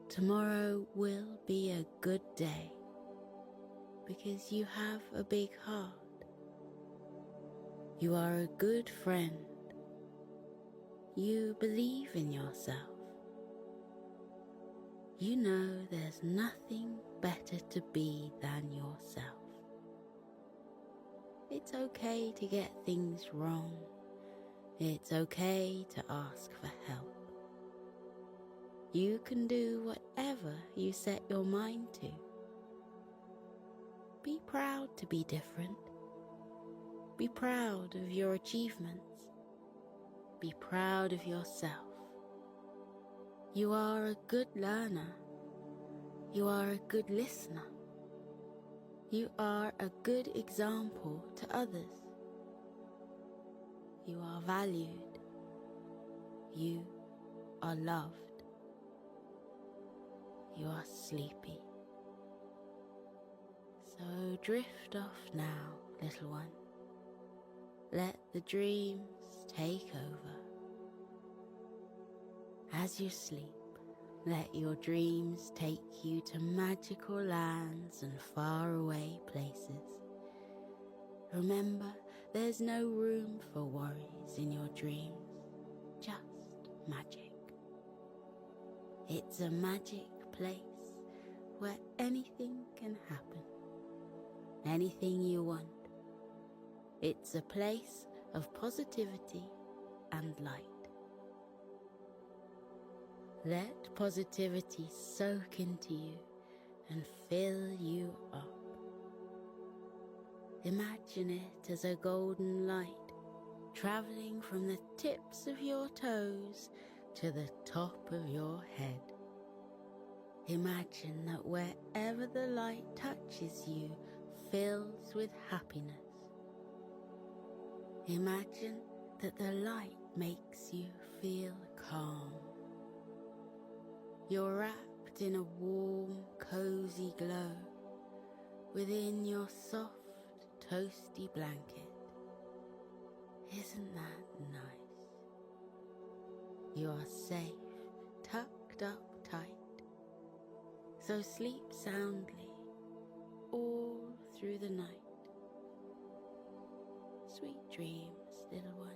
tomorrow will be a good day because you have a big heart. You are a good friend. You believe in yourself. You know there's nothing better to be than yourself. It's okay to get things wrong. It's okay to ask for help. You can do whatever you set your mind to. Be proud to be different. Be proud of your achievements. Be proud of yourself. You are a good learner. You are a good listener. You are a good example to others. You are valued. You are loved. You are sleepy. So drift off now, little one. Let the dreams take over. As you sleep, let your dreams take you to magical lands and faraway places. Remember, there's no room for worries in your dreams, just magic. It's a magic place where anything can happen, anything you want. It's a place of positivity and light. Let positivity soak into you and fill you up. Imagine it as a golden light traveling from the tips of your toes to the top of your head. Imagine that wherever the light touches you fills with happiness. Imagine that the light makes you feel calm. You're wrapped in a warm, cozy glow within your soft, toasty blanket. Isn't that nice? You are safe, tucked up tight. So sleep soundly all through the night. Sweet dreams, little one.